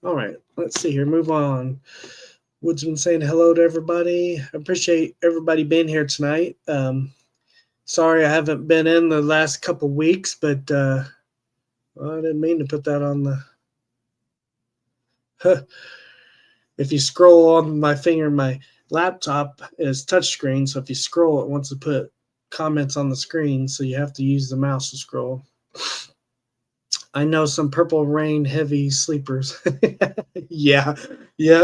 All right, let's see here. Move on. Woodsman saying hello to everybody. I appreciate everybody being here tonight. Sorry I haven't been in the last couple weeks, but I didn't mean to put that on the. If you scroll on my finger, my laptop is touchscreen, so if you scroll, it wants to put comments on the screen, so you have to use the mouse to scroll. I know some Purple Rain heavy sleepers. Yeah,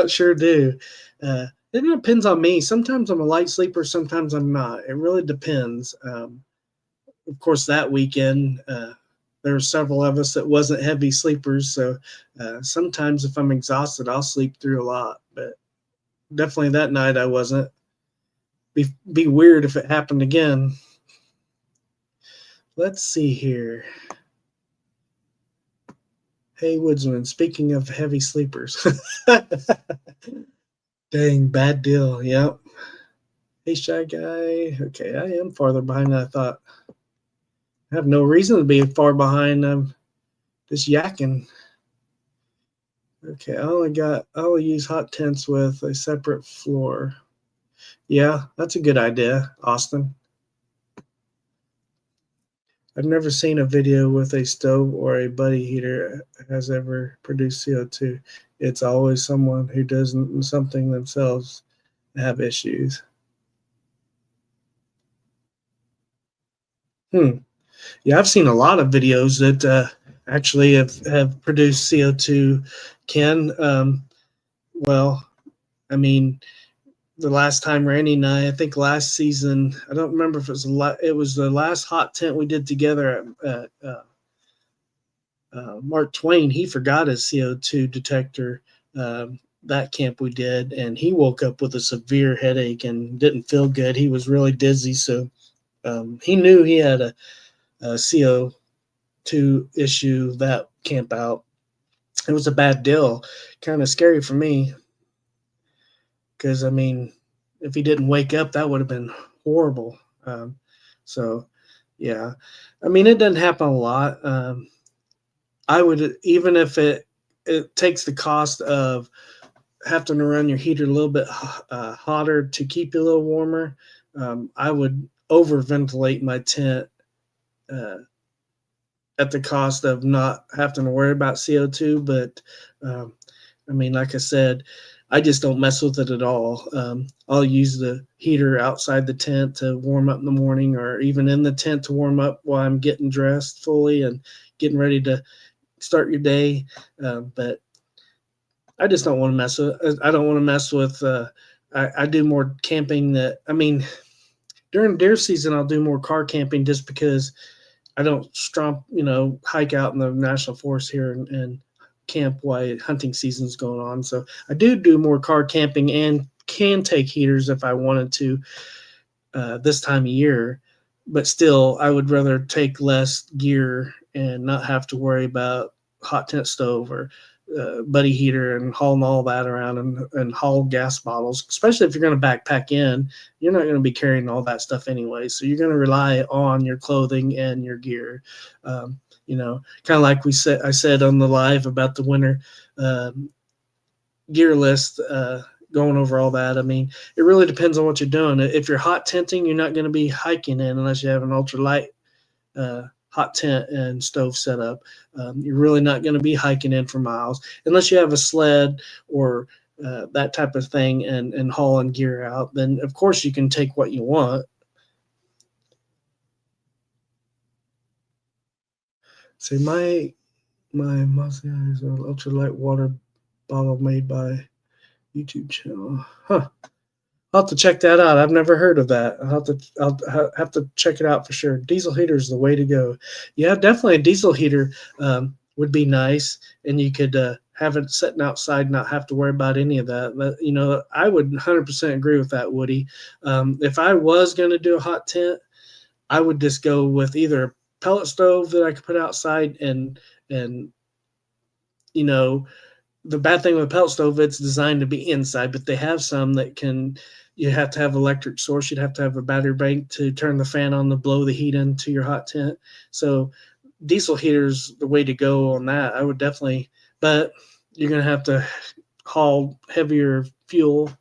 sure do. It depends on me. Sometimes I'm a light sleeper, sometimes I'm not. It really depends. Of course, that weekend, there were several of us that wasn't heavy sleepers, so sometimes if I'm exhausted, I'll sleep through a lot, but definitely that night I wasn't. Be weird if it happened again. Let's see here. Hey, Woodsman, speaking of heavy sleepers. Dang, bad deal. Yep. Hey, Shy Guy. Okay, I am farther behind than I thought. I have no reason to be far behind. I'm just yakking. Okay, I'll use hot tents with a separate floor. Yeah, that's a good idea, Austin. I've never seen a video with a stove or a buddy heater has ever produced CO2. It's always someone who doesn't something themselves have issues. Hmm. Yeah, I've seen a lot of videos that actually have produced CO2. Ken, well, I mean, the last time Randy and I think last season, I don't remember if it was it was the last hot tent we did together at Mark Twain. He forgot his CO2 detector. That camp we did, and he woke up with a severe headache and didn't feel good. He was really dizzy, so he knew he had a CO2 issue that camp out. It was a bad deal, kind of scary for me because I mean, if he didn't wake up, that would have been horrible. So, yeah, I mean, it doesn't happen a lot. I would even if it takes the cost of having to run your heater a little bit hotter to keep you a little warmer. I would over ventilate my tent uh, at the cost of not having to worry about CO2. But um, I mean, like I said, I just don't mess with it at all. I'll use the heater outside the tent to warm up in the morning, or even in the tent to warm up while I'm getting dressed fully and getting ready to start your day. But I just don't want to mess with. I don't want to mess with. I do more camping. That I mean, during deer season, I'll do more car camping just because I don't stromp, hike out in the national forest here and camp while hunting season's going on. So I do more car camping and can take heaters if I wanted to this time of year. But still, I would rather take less gear and not have to worry about hot tent stove or buddy heater and hauling all that around and haul gas bottles, especially if you're going to backpack in. You're not going to be carrying all that stuff anyway. So you're going to rely on your clothing and your gear. Kind of like I said on the live about the winter gear list, going over all that. I mean, it really depends on what you're doing. If you're hot tenting, you're not going to be hiking in unless you have an ultralight hot tent and stove setup. You're really not going to be hiking in for miles unless you have a sled or that type of thing and hauling gear out. Then of course you can take what you want. See, my Moscow is an ultralight water bottle made by YouTube channel. Huh. I'll have to check that out. I've never heard of that. I'll have to check it out for sure. Diesel heater is the way to go. Yeah, definitely a diesel heater would be nice, and you could have it sitting outside, not have to worry about any of that. But I would 100% agree with that, Woody. If I was going to do a hot tent, I would just go with either a pellet stove that I could put outside and you know the bad thing with a pellet stove, it's designed to be inside, but they have some that can. You have to have electric source. You'd have to have a battery bank to turn the fan on to blow the heat into your hot tent. So diesel heaters the way to go on that. I would definitely, but you're gonna have to haul heavier fuel.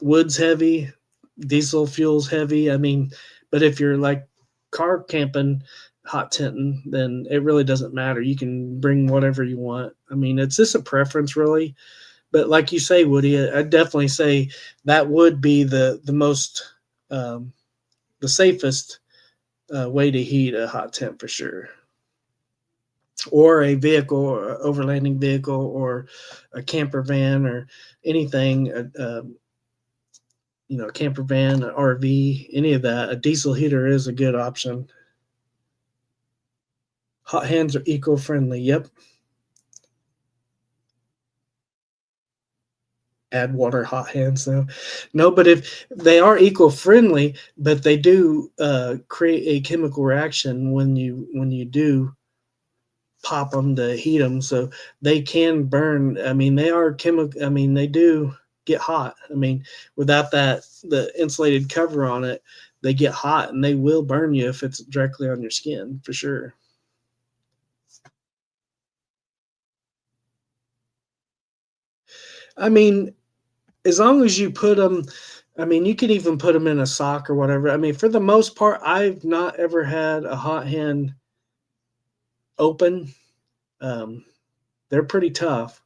Wood's heavy, diesel fuel's heavy. I mean, but if you're like car camping, hot tenting, then it really doesn't matter. You can bring whatever you want. I mean, it's just a preference, really. But like you say, Woody, I'd definitely say that would be the most um, the safest way to heat a hot tent for sure, or a vehicle, or overlanding vehicle, or a camper van, or anything. A camper van, an RV, any of that. A diesel heater is a good option. Hot hands are eco friendly. Yep. Add water, hot hands though. No, but if they are eco friendly, but they do create a chemical reaction when you do pop them to heat them, so they can burn. I mean, they are chemical. I mean, they do get hot. I mean, without the insulated cover on it, they get hot and they will burn you if it's directly on your skin for sure. I mean, as long as you put them, I mean, you can even put them in a sock or whatever. I mean, for the most part, I've not ever had a hot hand open. Um, they're pretty tough,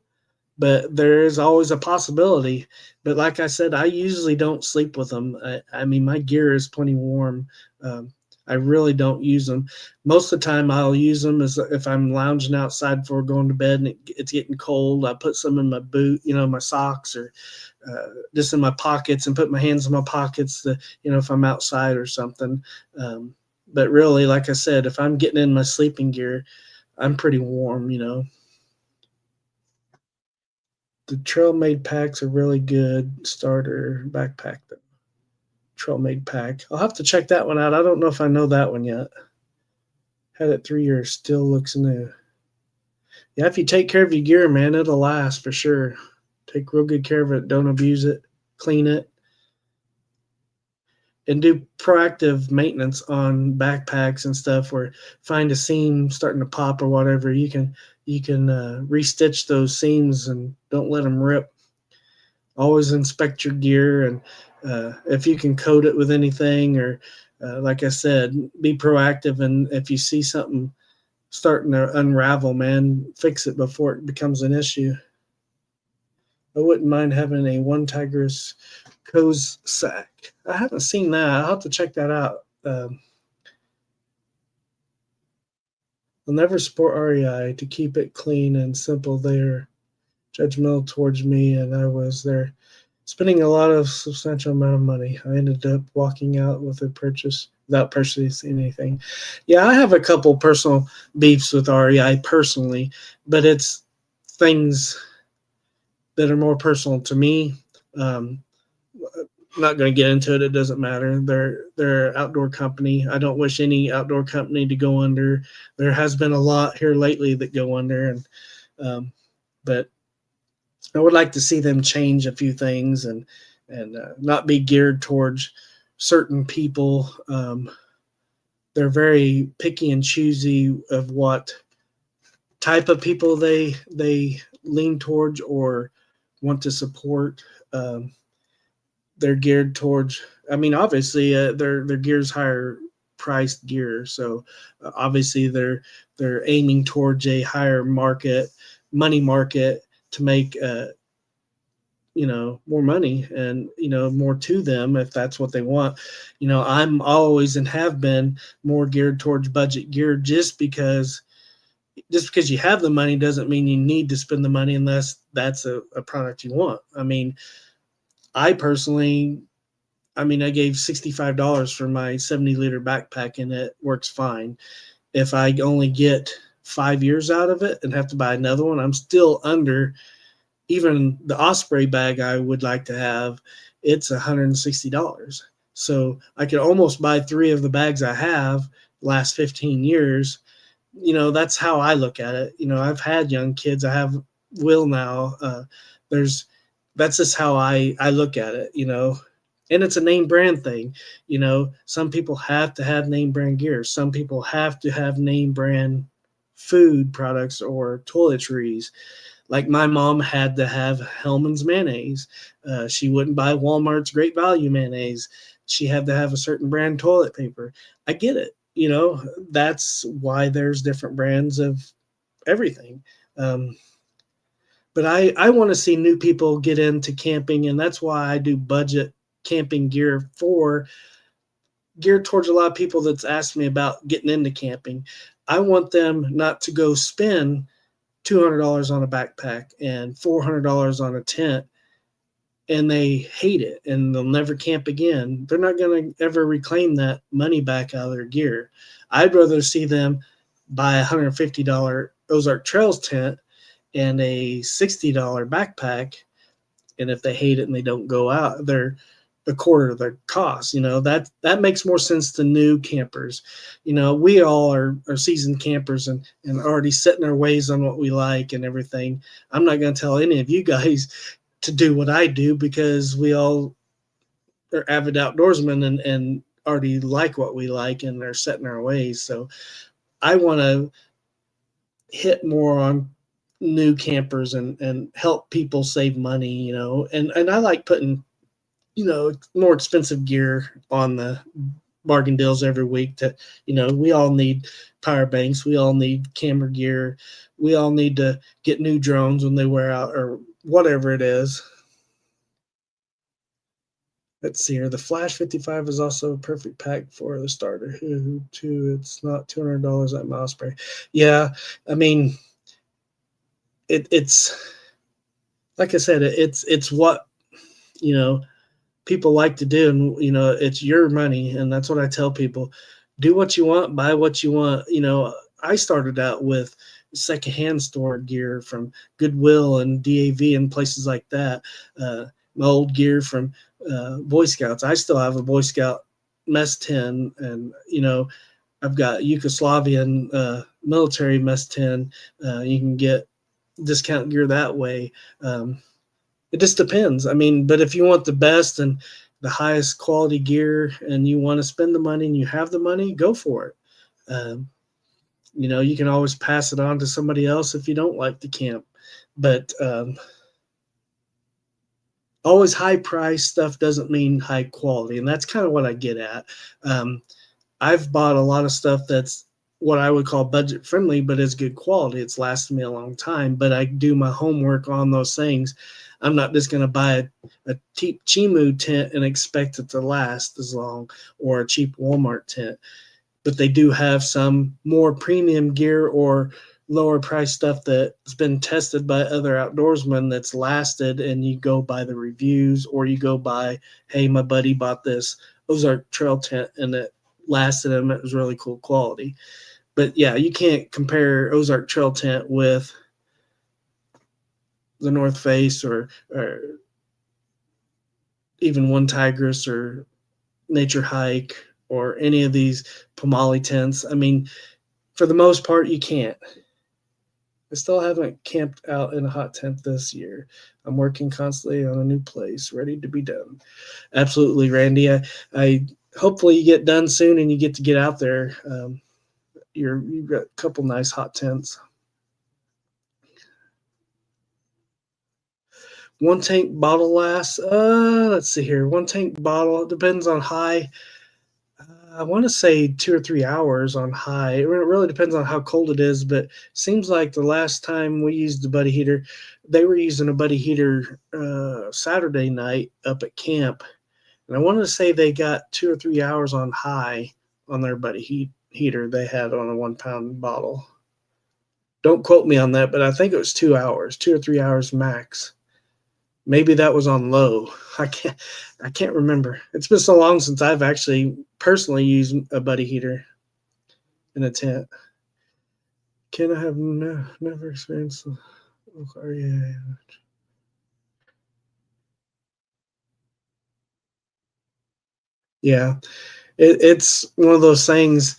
but there is always a possibility. But like I said, I usually don't sleep with them. I mean, my gear is plenty warm. Um, I really don't use them. Most of the time, I'll use them as if I'm lounging outside before going to bed and it's getting cold. I put some in my boot, my socks, or just in my pockets, and put my hands in my pockets to, if I'm outside or something. Um, but really, like I said, if I'm getting in my sleeping gear, I'm pretty warm. The trail made packs are really good starter backpack. The trail made pack. I'll have to check that one out. I don't know if I know that one yet. Had it 3 years, still looks new. Yeah, if you take care of your gear, man, it'll last for sure. Take real good care of it. Don't abuse it. Clean it, and do proactive maintenance on backpacks and stuff. Where find a seam starting to pop or whatever, you can restitch those seams and don't let them rip. Always inspect your gear, and if you can coat it with anything, or like I said, be proactive, and if you see something starting to unravel, man, fix it before it becomes an issue. I wouldn't mind having a one tigress Co's sack. I haven't seen that. I'll have to check that out. I'll never sport REI to keep it clean and simple. They're judgmental towards me, and I was there spending a lot of substantial amount of money. I ended up walking out with a purchase without purchasing anything. Yeah, I have a couple personal beefs with REI personally, but it's things that are more personal to me. Um, I'm not going to get into it. It doesn't matter. They're an outdoor company. I don't wish any outdoor company to go under. There has been a lot here lately that go under, and but I would like to see them change a few things, and not be geared towards certain people. They're very picky and choosy of what type of people they lean towards or want to support. They're geared towards. I mean, obviously, their gear's higher priced gear, so obviously they're aiming towards a higher money market to make more money, and more to them if that's what they want. I'm always and have been more geared towards budget gear, just because you have the money doesn't mean you need to spend the money unless that's a product you want. I mean, I personally, I gave $65 for my 70-liter backpack, and it works fine. If I only get 5 years out of it and have to buy another one, I'm still under. Even the Osprey bag I would like to have, it's $160. So I could almost buy three of the bags I have last 15 years. That's how I look at it. I've had young kids. I have Will now. There's That's just how I look at it. And it's a name brand thing. Some people have to have name brand gear. Some people have to have name brand food products or toiletries. Like my mom had to have Hellman's mayonnaise. She wouldn't buy Walmart's Great Value mayonnaise. She had to have a certain brand toilet paper. I get it. That's why there's different brands of everything. But I want to see new people get into camping, and that's why I do budget camping gear geared towards a lot of people that's asked me about getting into camping. I want them not to go spend $200 on a backpack and $400 on a tent, and they hate it and they'll never camp again. They're not going to ever reclaim that money back out of their gear. I'd rather see them buy a $150 Ozark Trails tent and a $60 backpack, and if they hate it and they don't go out, they're a quarter of their cost. That makes more sense to new campers. We all are seasoned campers, and already setting our ways on what we like and everything. I'm not going to tell any of you guys to do what I do, because we all are avid outdoorsmen and already like what we like and are setting our ways. So I want to hit more on new campers and help people save money, and I like putting, more expensive gear on the bargain deals every week. That, we all need power banks, we all need camera gear, we all need to get new drones when they wear out or whatever it is. Let's see here. The Flash 55 is also a perfect pack for the starter. Too, it's not $200 at Mouse Spray. Yeah, I mean, it's like I said, it's what you know people like to do, and it's your money, and that's what I tell people: do what you want, buy what you want. I started out with secondhand store gear from Goodwill and DAV and places like that. My old gear from Boy Scouts. I still have a Boy Scout mess tin, and I've got Yugoslavian military mess tin. You can get discount gear that way. It just depends. I mean, but if you want the best and the highest quality gear and you want to spend the money and you have the money, go for it. Um, you can always pass it on to somebody else if you don't like the camp. But always high price stuff doesn't mean high quality. And that's kind of what I get at. Um, I've bought a lot of stuff that's what I would call budget friendly, but it's good quality. It's lasted me a long time, but I do my homework on those things. I'm not just going to buy a cheap Chimu tent and expect it to last as long, or a cheap Walmart tent. But they do have some more premium gear or lower price stuff that's been tested by other outdoorsmen that's lasted, and you go by the reviews, or you go by, hey, my buddy bought this Ozark trail tent and it lasted him. It was really cool quality. But yeah, you can't compare Ozark trail tent with the North Face, or even One Tigress or Nature Hike or any of these Pomali tents. I mean, for the most part, you can't. I still haven't camped out in a hot tent this year. I'm working constantly on a new place, ready to be done. Absolutely, Randy. I hopefully you get done soon and you get to get out there. You've got a couple nice hot tents. One tank bottle lasts. Let's see here. One tank bottle. It depends on high. I want to say 2 or 3 hours on high. It really depends on how cold it is, but seems like the last time we used the buddy heater, they were using a buddy heater Saturday night up at camp, and I wanted to say they got 2 or 3 hours on high on their buddy heater they had on a 1 pound bottle. Don't quote me on that, but I think it was 2 hours, 2 or 3 hours max. Maybe that was on low. I can't remember. It's been so long since I've actually personally used a buddy heater in a tent. Can I have never experienced? Oh, yeah. Yeah, it's one of those things.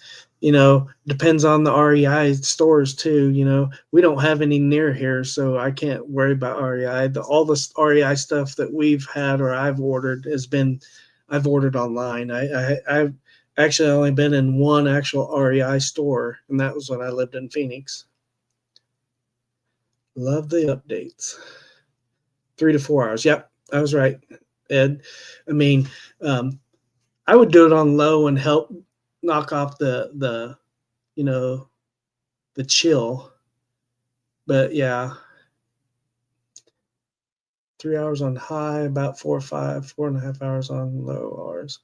Depends on the REI stores too. We don't have any near here, so I can't worry about REI. All the REI stuff that we've had or I've ordered I've ordered online. I've actually only been in one actual REI store, and that was when I lived in Phoenix. Love the updates. 3 to 4 hours. Yep, I was right, Ed. I mean, um, I would do it on low and help knock off the you know the chill. But yeah, 3 hours on high, about 4.5 hours on low hours.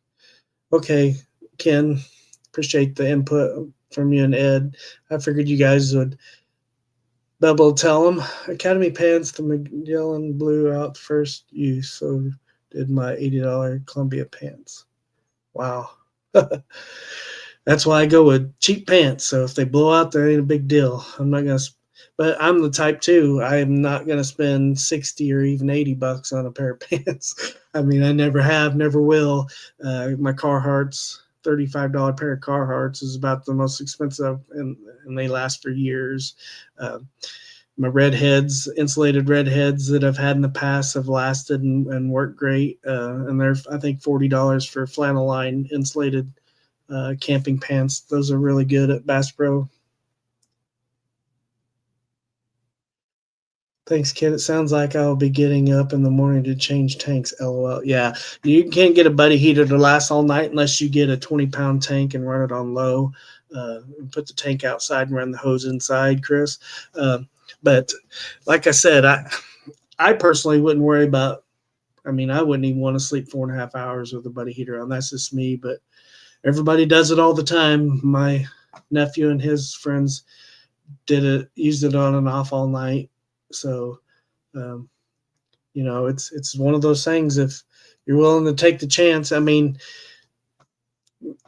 Okay, Ken, appreciate the input from you and Ed. I figured you guys would be able to tell them. Academy pants, the Magellan blew out first use, so did my $80 Columbia pants. Wow. That's why I go with cheap pants. So if they blow out, there ain't a big deal. I'm not gonna. But I'm the type too. I am not gonna spend 60 or even $80 on a pair of pants. I mean, I never have, never will. My Carhartts, $35 pair of Carhartts is about the most expensive, and they last for years. Uh, my redheads, insulated redheads that I've had in the past have lasted and worked great. And they're, I think, $40 for flannel line insulated camping pants. Those are really good at Bass Pro. Thanks, kid. It sounds like I'll be getting up in the morning to change tanks. LOL. Yeah, you can't get a buddy heater to last all night unless you get a 20-pound tank and run it on low. And put the tank outside and run the hose inside, Chris. But like I said, I personally wouldn't worry about. I mean, I wouldn't even want to sleep 4.5 hours with a buddy heater on. That's just me. But everybody does it all the time. My nephew and his friends did it, used it on and off all night. So, um, it's one of those things. If you're willing to take the chance, I mean,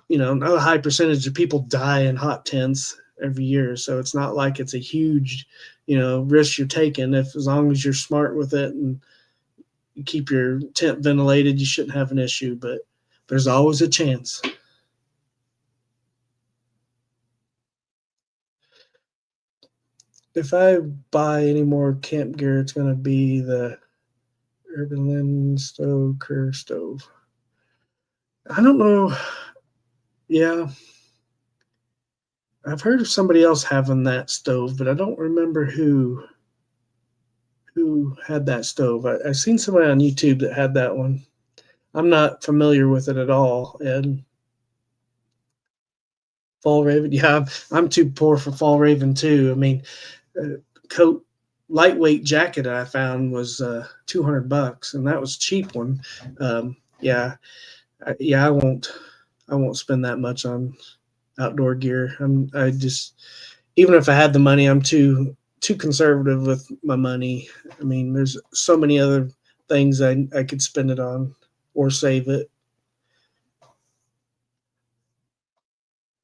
not a high percentage of people die in hot tents every year, so it's not like it's a huge, risk you're taking. If as long as you're smart with it and you keep your tent ventilated, you shouldn't have an issue. But there's always a chance. If I buy any more camp gear, it's going to be the Urban Linen Stove Kerr stove. I don't know. Yeah, I've heard of somebody else having that stove, but I don't remember who had that stove. I've seen somebody on YouTube that had that one. I'm not familiar with it at all. And Fall Raven, yeah, I'm too poor for Fall Raven too. I mean, coat lightweight jacket I found was $200, and that was a cheap one. Yeah, yeah, I won't spend that much on outdoor gear. I just, even if I had the money, I'm too conservative with my money. I mean, there's so many other things I could spend it on or save it.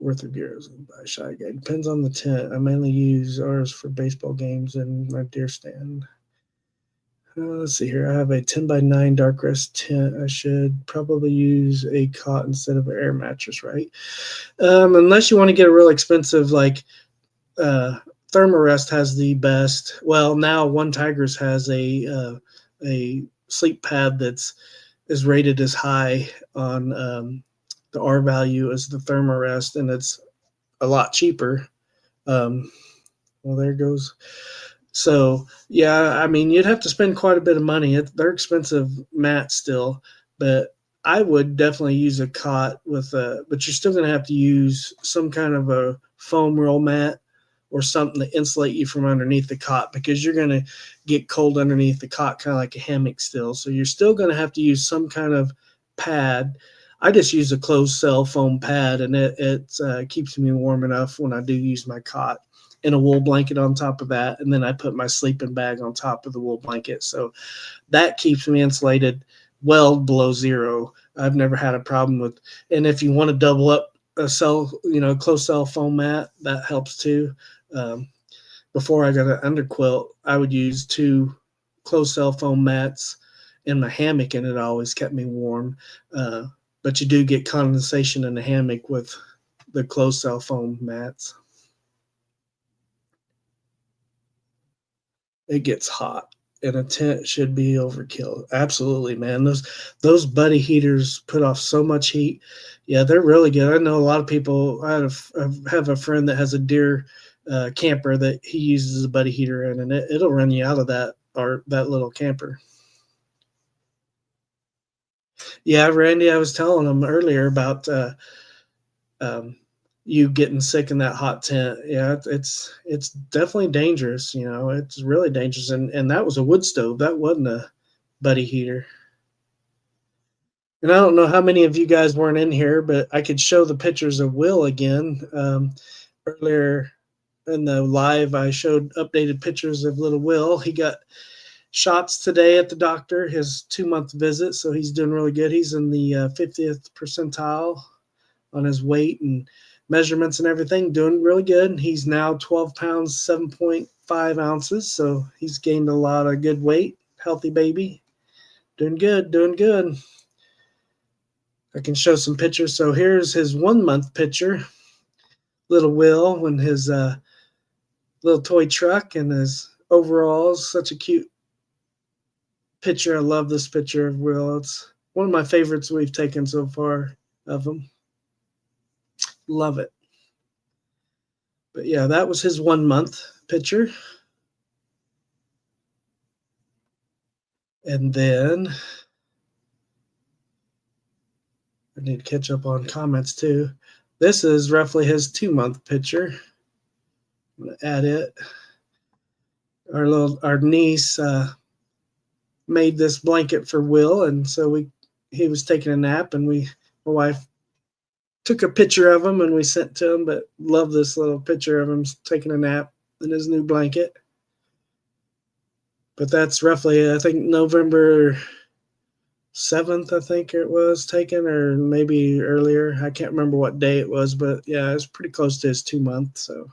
Worth of gear by Shy Guy. Depends on the tent. I mainly use ours for baseball games and my deer stand. Let's see here. I have a 10 by 9 dark rest tent. I should probably use a cot instead of an air mattress, right? Unless you want to get a real expensive, like Thermarest has the best. Well, now One Tigers has a sleep pad that's is rated as high on the R value as the Thermarest, and it's a lot cheaper. Um, well, there goes. So yeah, I mean, you'd have to spend quite a bit of money. They're expensive mats still, but I would definitely use a cot with a. But you're still going to have to use some kind of a foam roll mat or something to insulate you from underneath the cot, because you're going to get cold underneath the cot, kind of like a hammock still. So you're still going to have to use some kind of pad. I just use a closed cell foam pad, and it keeps me warm enough when I do use my cot, and a wool blanket on top of that. And then I put my sleeping bag on top of the wool blanket. So that keeps me insulated well below zero. I've never had a problem with, and if you want to double up a cell, closed cell foam mat, that helps too. Um, Before I got an underquilt, I would use two closed cell foam mats in my hammock, and it always kept me warm. But you do get condensation in the hammock with the closed cell foam mats. It gets hot, and a tent should be overkill. Absolutely, man. Those buddy heaters put off so much heat. Yeah, they're really good. I know a lot of people. I have a friend that has a deer camper that he uses a buddy heater in, and it'll run you out of that little camper. Yeah, Randy, I was telling him earlier about um, you getting sick in that hot tent. Yeah, it's definitely dangerous. It's really dangerous. And that was a wood stove. That wasn't a buddy heater. And I don't know how many of you guys weren't in here, but I could show the pictures of Will again. Earlier in the live, I showed updated pictures of little Will. He got shots today at the doctor, his 2-month visit, so he's doing really good. He's in the 50th percentile on his weight and measurements and everything, doing really good. He's now 12 pounds, 7.5 ounces. So he's gained a lot of good weight. Healthy baby. Doing good, doing good. I can show some pictures. So here's his 1-month picture. Little Will in his little toy truck and his overalls. Such a cute picture. I love this picture of Will. It's one of my favorites we've taken so far of him. Love it. But yeah, that was his 1-month picture. And then I need to catch up on comments too. This is roughly his 2 month picture. I'm gonna add it. Our niece made this blanket for Will, and so he was taking a nap, and my wife took a picture of him and we sent to him. But love this little picture of him taking a nap in his new blanket. But that's roughly, I think, November 7th, I think it was taken, or maybe earlier. I can't remember what day it was, but yeah, it's pretty close to his 2 months. So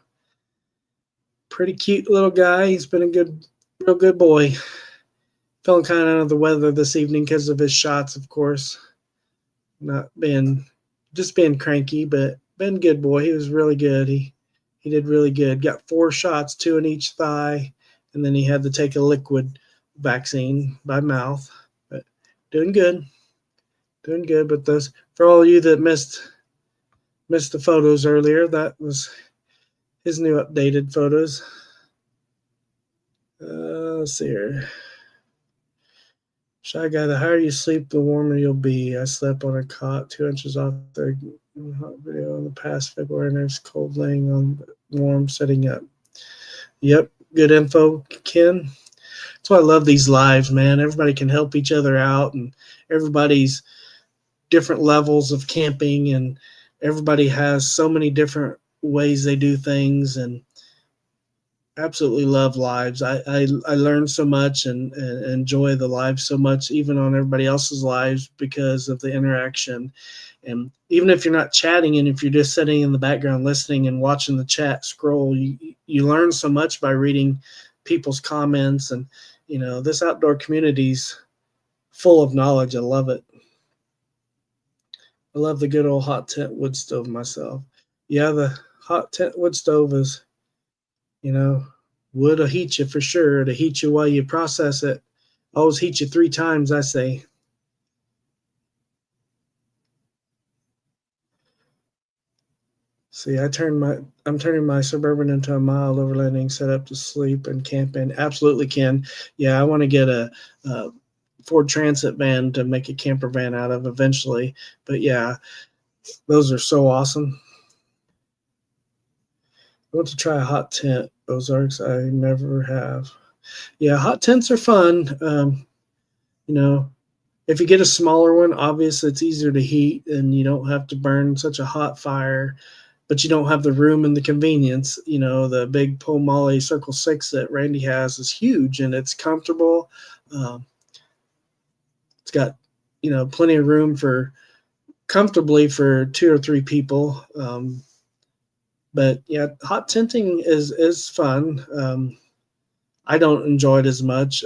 pretty cute little guy. He's been a real good boy. Feeling kind of under the weather this evening because of his shots, of course. Not being just being cranky, but been a good boy. He was really good. He did really good. Got 4 shots, 2 in each thigh, and then he had to take a liquid vaccine by mouth. But doing good. Doing good. But those, for all of you that missed the photos earlier, that was his new updated photos. Let's see here. Shy guy, the higher you sleep, the warmer you'll be. I slept on a cot 2 inches off the hot video in the past February, and it's cold laying on warm setting up. Yep, good info, Ken. That's why I love these lives, man. Everybody can help each other out, and everybody's different levels of camping, and everybody has so many different ways they do things, and absolutely love lives. I learn so much and enjoy the lives so much, even on everybody else's lives, because of the interaction. And even if you're not chatting, and if you're just sitting in the background listening and watching the chat scroll, you learn so much by reading people's comments. And this outdoor community's full of knowledge. I love it. I love the good old hot tent wood stove myself. Yeah, the hot tent wood stove is, wood'll heat you for sure. To heat you while you process it. Always heat you 3 times, I say. See, I'm turning my Suburban into a mild overlanding setup to sleep and camp in. Absolutely can. Yeah, I want to get a Ford Transit van to make a camper van out of eventually. But yeah, those are so awesome. I want to try a hot tent, Ozarks. I never have. Yeah, hot tents are fun. You know, if you get a smaller one, obviously it's easier to heat and you don't have to burn such a hot fire, but you don't have the room and the convenience. The big Pomali Circle 6 that Randy has is huge and it's comfortable. It's got, plenty of room comfortably for 2 or 3 people. But yeah, hot tenting is fun. I don't enjoy it as much.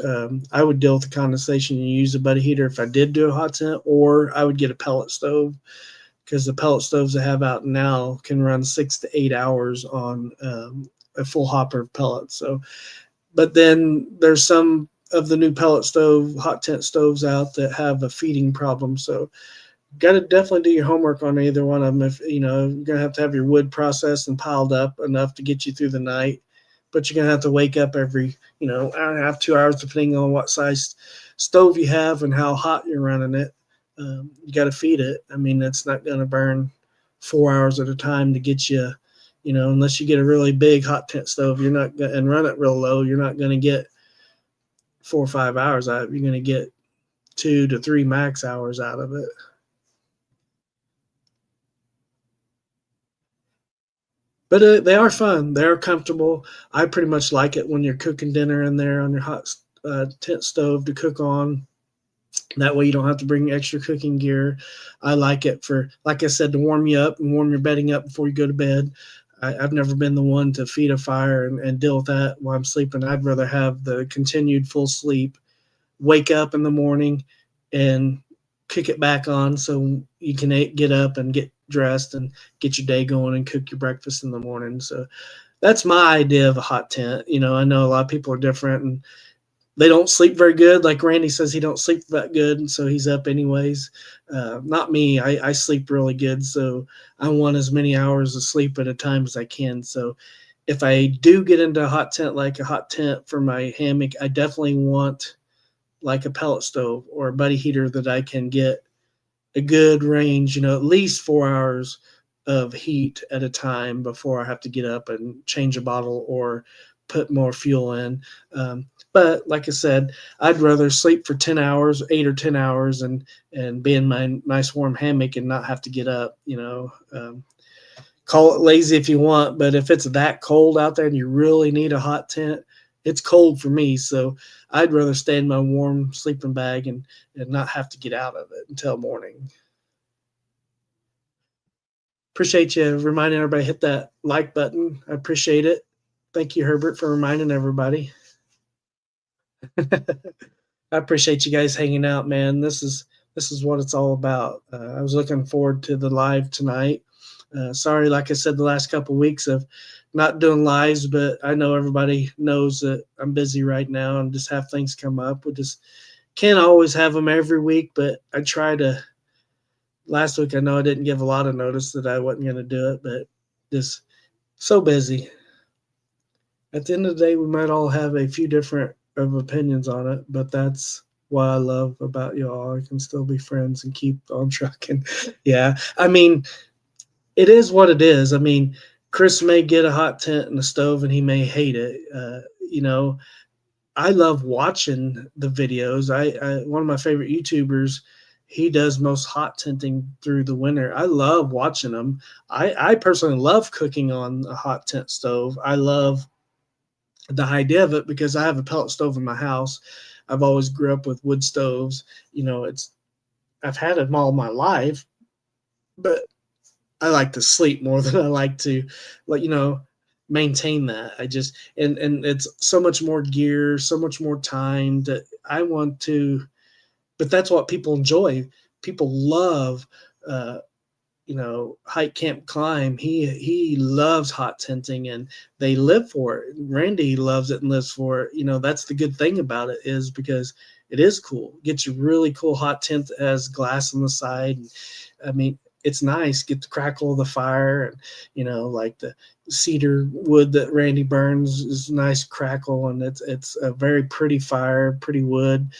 I would deal with the condensation and use a buddy heater if I did do a hot tent, or I would get a pellet stove, because the pellet stoves I have out now can run 6 to 8 hours on a full hopper of pellets. So, but then there's some of the new hot tent stoves out that have a feeding problem. So got to definitely do your homework on either one of them. If you're gonna have your wood processed and piled up enough to get you through the night, but you're gonna have to wake up every hour and a half, 2 hours, depending on what size stove you have and how hot you're running it. You got to feed it. I mean, it's not gonna burn 4 hours at a time to get you. Unless you get a really big hot tent stove, you're not gonna, and run it real low. You're not gonna get 4 or 5 hours out of it. You're gonna get 2 to 3 max hours out of it. But they are fun. They are comfortable. I pretty much like it when you're cooking dinner in there on your hot tent stove to cook on. That way you don't have to bring extra cooking gear. I like it for, like I said, to warm you up and warm your bedding up before you go to bed. I've never been the one to feed a fire and deal with that while I'm sleeping. I'd rather have the continued full sleep, wake up in the morning and kick it back on so you can get up and get dressed and get your day going and cook your breakfast in the morning. So that's my idea of a hot tent. I know a lot of people are different and they don't sleep very good. Like Randy says, he don't sleep that good, and so he's up anyways. Not me. I sleep really good, so I want as many hours of sleep at a time as I can. So if I do get into a hot tent, like a hot tent for my hammock, I definitely want like a pellet stove or a buddy heater that I can get a good range, at least 4 hours of heat at a time before I have to get up and change a bottle or put more fuel in. But like I said, I'd rather sleep for 10 hours, 8 or 10 hours, and be in my nice warm hammock and not have to get up. Call it lazy if you want, but if it's that cold out there and you really need a hot tent, it's cold for me. So I'd rather stay in my warm sleeping bag and not have to get out of it until morning. Appreciate you reminding everybody hit that like button. I appreciate it. Thank you, Herbert, for reminding everybody. I appreciate you guys hanging out, man. This is what it's all about. I was looking forward to the live tonight. Sorry, like I said, the last couple of weeks of not doing lives, but I know everybody knows that I'm busy right now and just have things come up. We just can't always have them every week, but I try to. Last week, I know I didn't give a lot of notice that I wasn't going to do it, but just so busy. At the end of the day, we might all have a few different of opinions on it, but that's what I love about y'all. I can still be friends and keep on trucking. Yeah, I mean, it is what it is. I mean, Chris may get a hot tent and a stove, and he may hate it. I love watching the videos. I one of my favorite YouTubers, he does most hot tenting through the winter. I love watching them. I personally love cooking on a hot tent stove. I love the idea of it because I have a pellet stove in my house. I've always grew up with wood stoves. I've had them all my life, but I like to sleep more than I like to, maintain that. I just and it's so much more gear, so much more time that I want to. But that's what people enjoy. People love, hike, camp, climb. He loves hot tenting and they live for it. Randy loves it and lives for it. That's the good thing about it is because it is cool. Gets you really cool hot tent that has glass on the side. I mean, it's nice. Get the crackle of the fire and like the cedar wood that Randy burns is nice crackle and it's a very pretty fire, pretty wood.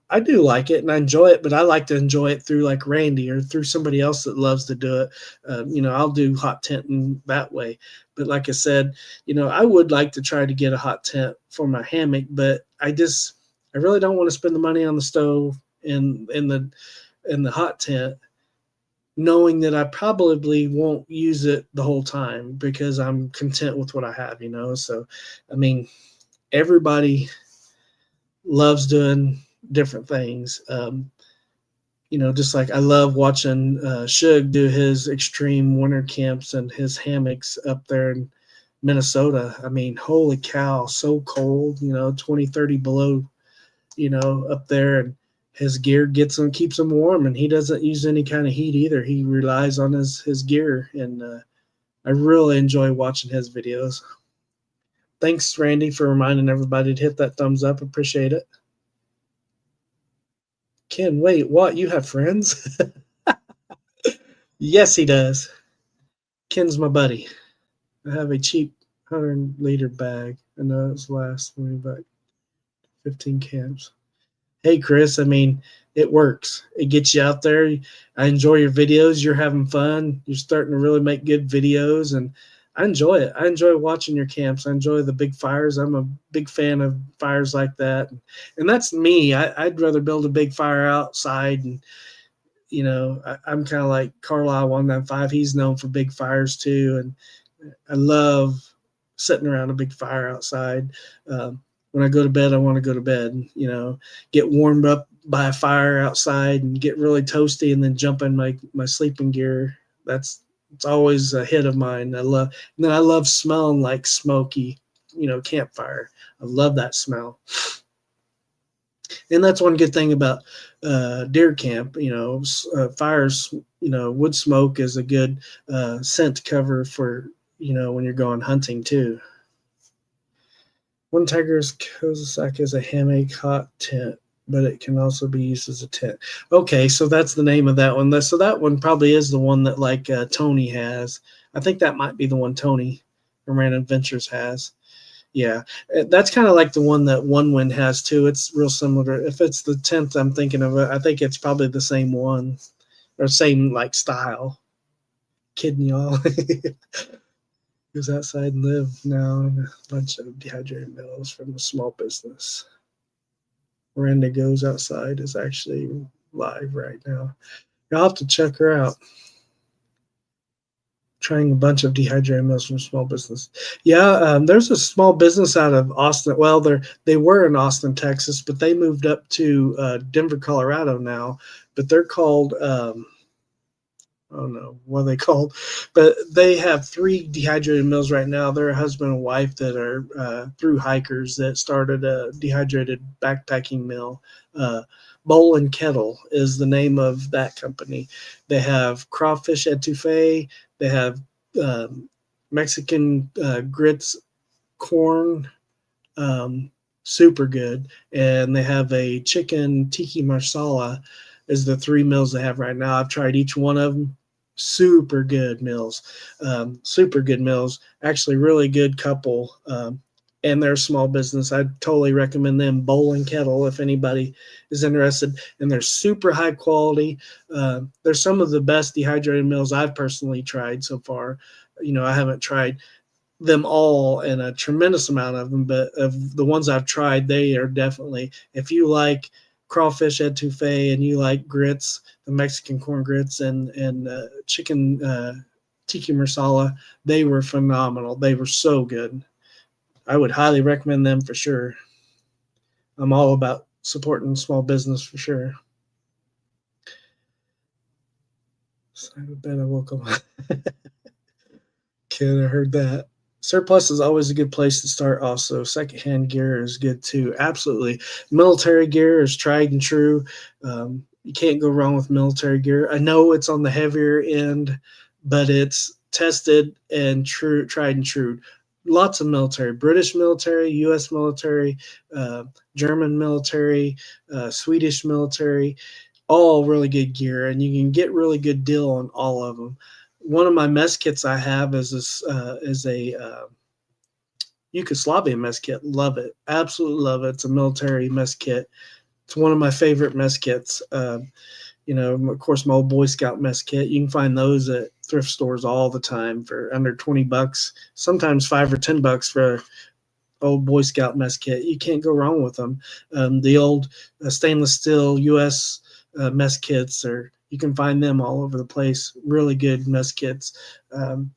I do like it and I enjoy it, but I like to enjoy it through like Randy or through somebody else that loves to do it. I'll do hot tenting that way. But like I said, I would like to try to get a hot tent for my hammock, but I really don't want to spend the money on the stove and the hot tent, knowing that I probably won't use it the whole time because I'm content with what I have, So, I mean, everybody loves doing different things. Just like I love watching Suge do his extreme winter camps and his hammocks up there in Minnesota. I mean, holy cow, so cold, 20, 30 below, up there. And his gear keeps him warm, and he doesn't use any kind of heat either. He relies on his gear, and I really enjoy watching his videos. Thanks, Randy, for reminding everybody to hit that thumbs up. Appreciate it. Ken, wait, what? You have friends? Yes, he does. Ken's my buddy. I have a cheap 100-liter bag. I know it's last me about 15 camps. Hey, Chris, I mean, it works. It gets you out there. I enjoy your videos. You're having fun. You're starting to really make good videos, and I enjoy it. I enjoy watching your camps. I enjoy the big fires. I'm a big fan of fires like that. And that's me. I'd rather build a big fire outside. And, I'm kind of like Carlisle 195. He's known for big fires too. And I love sitting around a big fire outside. When I go to bed, I want to go to bed, get warmed up by a fire outside and get really toasty and then jump in my sleeping gear. It's always a hit of mine. I love smelling like smoky, campfire. I love that smell. And that's one good thing about deer camp, fires, wood smoke is a good scent cover for, when you're going hunting too. One tiger's Kozak is a hammock hot tent, but it can also be used as a tent. Okay, so that's the name of that one. So that one probably is the one that Tony has. I think that might be the one Tony from Random Adventures has. Yeah, that's kind of like the one that One Wind has too. It's real similar. If it's the 10th, I'm thinking of it. I think it's probably the same one or same like style. Kidding y'all. Goes outside and live now in a bunch of dehydrated meals from a small business. Miranda Goes Outside is actually live right now. You'll have to check her out. Trying a bunch of dehydrated meals from small business. Yeah, there's a small business out of Austin. Well, they were in Austin, Texas, but they moved up to Denver, Colorado now. But they're called I don't know what they called, but they have three dehydrated meals right now. They're a husband and wife that are through hikers that started a dehydrated backpacking mill. Bowl and Kettle is the name of that company. They have crawfish etouffee. They have um, Mexican grits, corn, um, super good, and they have a chicken tiki marsala. Is the three meals they have right now. I've tried each one of them. Super good meals, super good meals. Actually, really good couple, and they're a small business. I totally recommend them. Bowl and Kettle, if anybody is interested, and they're super high quality. They're some of the best dehydrated meals I've personally tried so far. I haven't tried them all and a tremendous amount of them, but of the ones I've tried, they are definitely, if you like crawfish etouffee and you like grits, the Mexican corn grits and chicken tiki marsala, they were phenomenal. They were so good. I would highly recommend them for sure. I'm all about supporting small business for sure. So I bet I woke up. Kid, I heard that. Surplus is always a good place to start. Also, secondhand gear is good too. Absolutely, military gear is tried and true. You can't go wrong with military gear. I know it's on the heavier end, but it's tested and true, tried and true. Lots of military, British military, U.S. military, uh, German military, Swedish military, all really good gear, and you can get really good deal on all of them. One of my mess kits I have is a Yugoslavian mess kit. Love it, absolutely love it. It's a military mess kit. It's one of my favorite mess kits. Of course, my old Boy Scout mess kit. You can find those at thrift stores all the time for under $20. Sometimes $5 or $10 for old Boy Scout mess kit. You can't go wrong with them. The old stainless steel U.S. Mess kits, or you can find them all over the place. Really good mess kits. Um,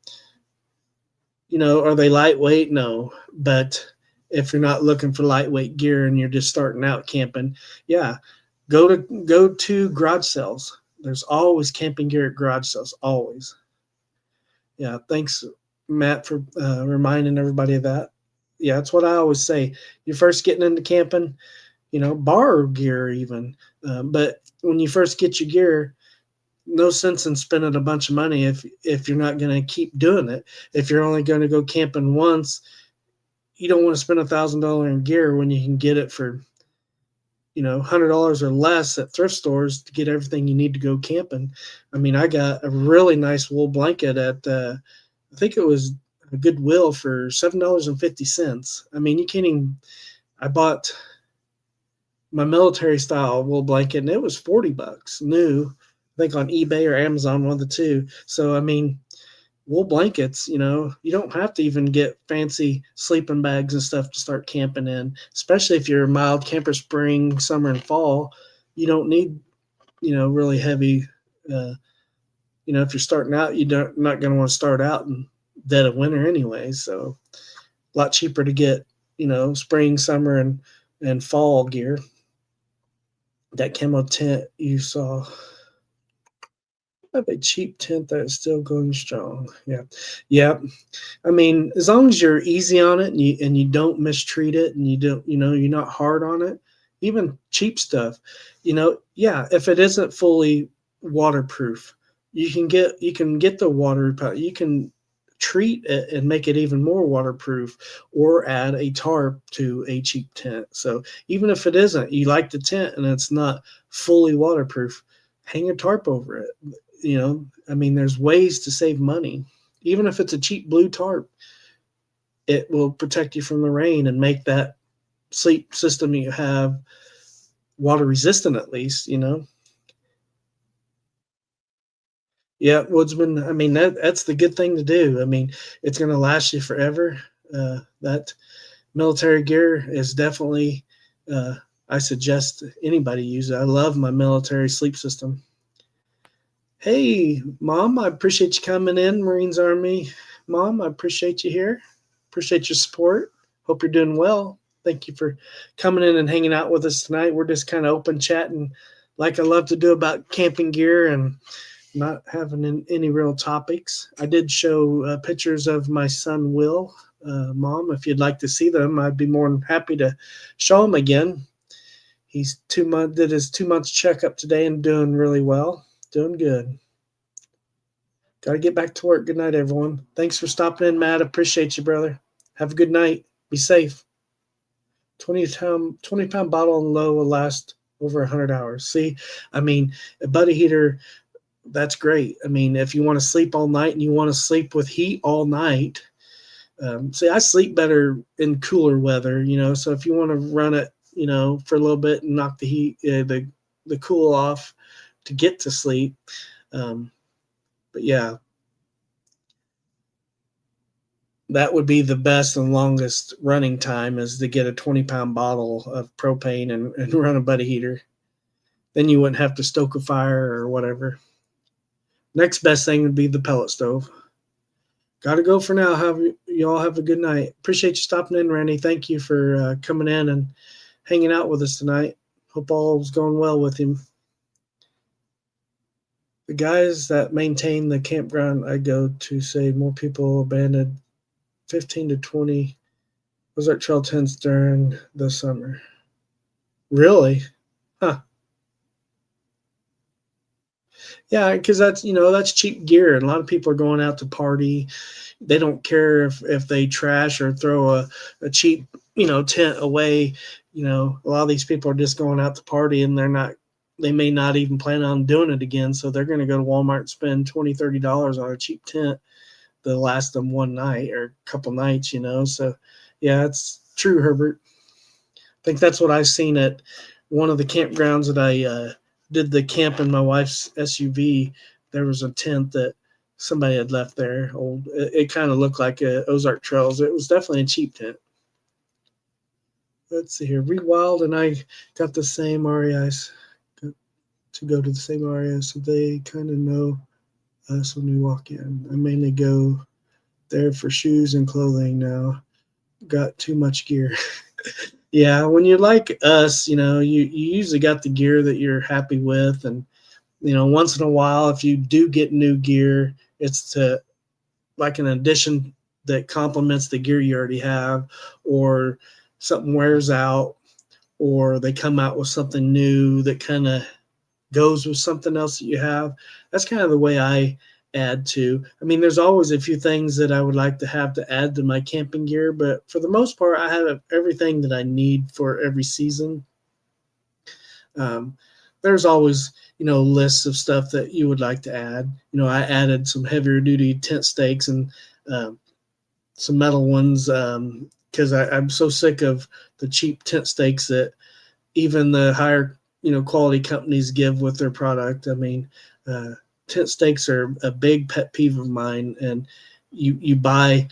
are they lightweight? No, but if you're not looking for lightweight gear and you're just starting out camping, yeah, go to garage sales. There's always camping gear at garage sales. Always. Yeah. Thanks, Matt, for reminding everybody of that. Yeah, that's what I always say. You're first getting into camping, borrow gear even. But when you first get your gear, no sense in spending a bunch of money if you're not going to keep doing it. If you're only going to go camping once, you don't want to spend $1,000 in gear when you can get it for $100 or less at thrift stores to get everything you need to go camping. I mean, I got a really nice wool blanket at I think it was a Goodwill for $7.50. I mean, you can't even. I bought my military style wool blanket and it was $40 new. I think on eBay or Amazon, one of the two. So I mean, wool blankets, you don't have to even get fancy sleeping bags and stuff to start camping in, especially if you're a mild camper spring, summer, and fall. You don't need, really heavy. Uh, if you're starting out, not going to want to start out in dead of winter anyway. So a lot cheaper to get, spring, summer, and fall gear. That camo tent you saw. I have a cheap tent that is still going strong. Yeah. Yeah. I mean, as long as you're easy on it and you don't mistreat it and you don't, you're not hard on it, even cheap stuff, yeah, if it isn't fully waterproof, you can get the water, you can treat it and make it even more waterproof or add a tarp to a cheap tent. So even if it isn't, you like the tent and it's not fully waterproof, hang a tarp over it. I mean, there's ways to save money even if it's a cheap blue tarp. it will protect you from the rain and make that sleep system you have water resistant, at least, you know. Yeah, woodsman. I mean, that's the good thing to do. I mean, it's going to last you forever. That military gear is definitely. Uh, I suggest anybody use it. I love my military sleep system. Hey, Mom, I appreciate you coming in, Marines Army. Mom, I appreciate you here. Appreciate your support. Hope you're doing well. Thank you for coming in and hanging out with us tonight. We're just kind of open chatting like I love to do about camping gear and not having any real topics. I did show pictures of my son, Will. Mom, if you'd like to see them, I'd be more than happy to show them again. He's 2 months, did his 2 months checkup today and doing really well. Doing good. Got to get back to work. Good night, everyone. Thanks for stopping in, Matt. Appreciate you, brother. Have a good night. Be safe. 20 pound bottle and low will last over 100 hours. See, I mean, a buddy heater, that's great. I mean, if you want to sleep all night and you want to sleep with heat all night, see, I sleep better in cooler weather, you know. So if you want to run it, you know, for a little bit and knock the heat, the cool off to get to sleep. But yeah, that would be the best and longest running time is to get a 20-pound bottle of propane and run a buddy heater. Then you wouldn't have to stoke a fire or whatever. Next best thing would be the pellet stove. Got to go for now. You all have a good night. Appreciate you stopping in, Randy. Thank you for coming in and hanging out with us tonight. Hope all's going well with him. The guys that maintain the campground I go to say more people abandoned 15 to 20 Ozark Trail tents during the summer. Really? Huh. Yeah, because that's cheap gear, and a lot of people are going out to party. They don't care if they trash or throw a cheap tent away. A lot of these people are just going out to party, and they may not even plan on doing it again. So they're going to go to Walmart and spend $20-$30 on a cheap tent that'll last them one night or a couple nights. So yeah, it's true, Herbert. I think that's what I've seen at one of the campgrounds that I did the camp in my wife's SUV. There was a tent that somebody had left there. Old. It kind of looked like Ozark Trails. It was definitely a cheap tent. Let's see here. Rewild and I got the same REIs to go to the same REIs, so they kind of know us when we walk in. I mainly go there for shoes and clothing now. Got too much gear. Yeah, when you're like us, you usually got the gear that you're happy with. And, once in a while, if you do get new gear, it's to like an addition that complements the gear you already have, or something wears out, or they come out with something new that kind of goes with something else that you have. That's kind of the way I add to. I mean, there's always a few things that I would like to have to add to my camping gear, but for the most part, I have everything that I need for every season. There's always, lists of stuff that you would like to add. I added some heavier duty tent stakes and some metal ones because I'm so sick of the cheap tent stakes that even the higher, quality companies give with their product. I mean, tent stakes are a big pet peeve of mine, and you buy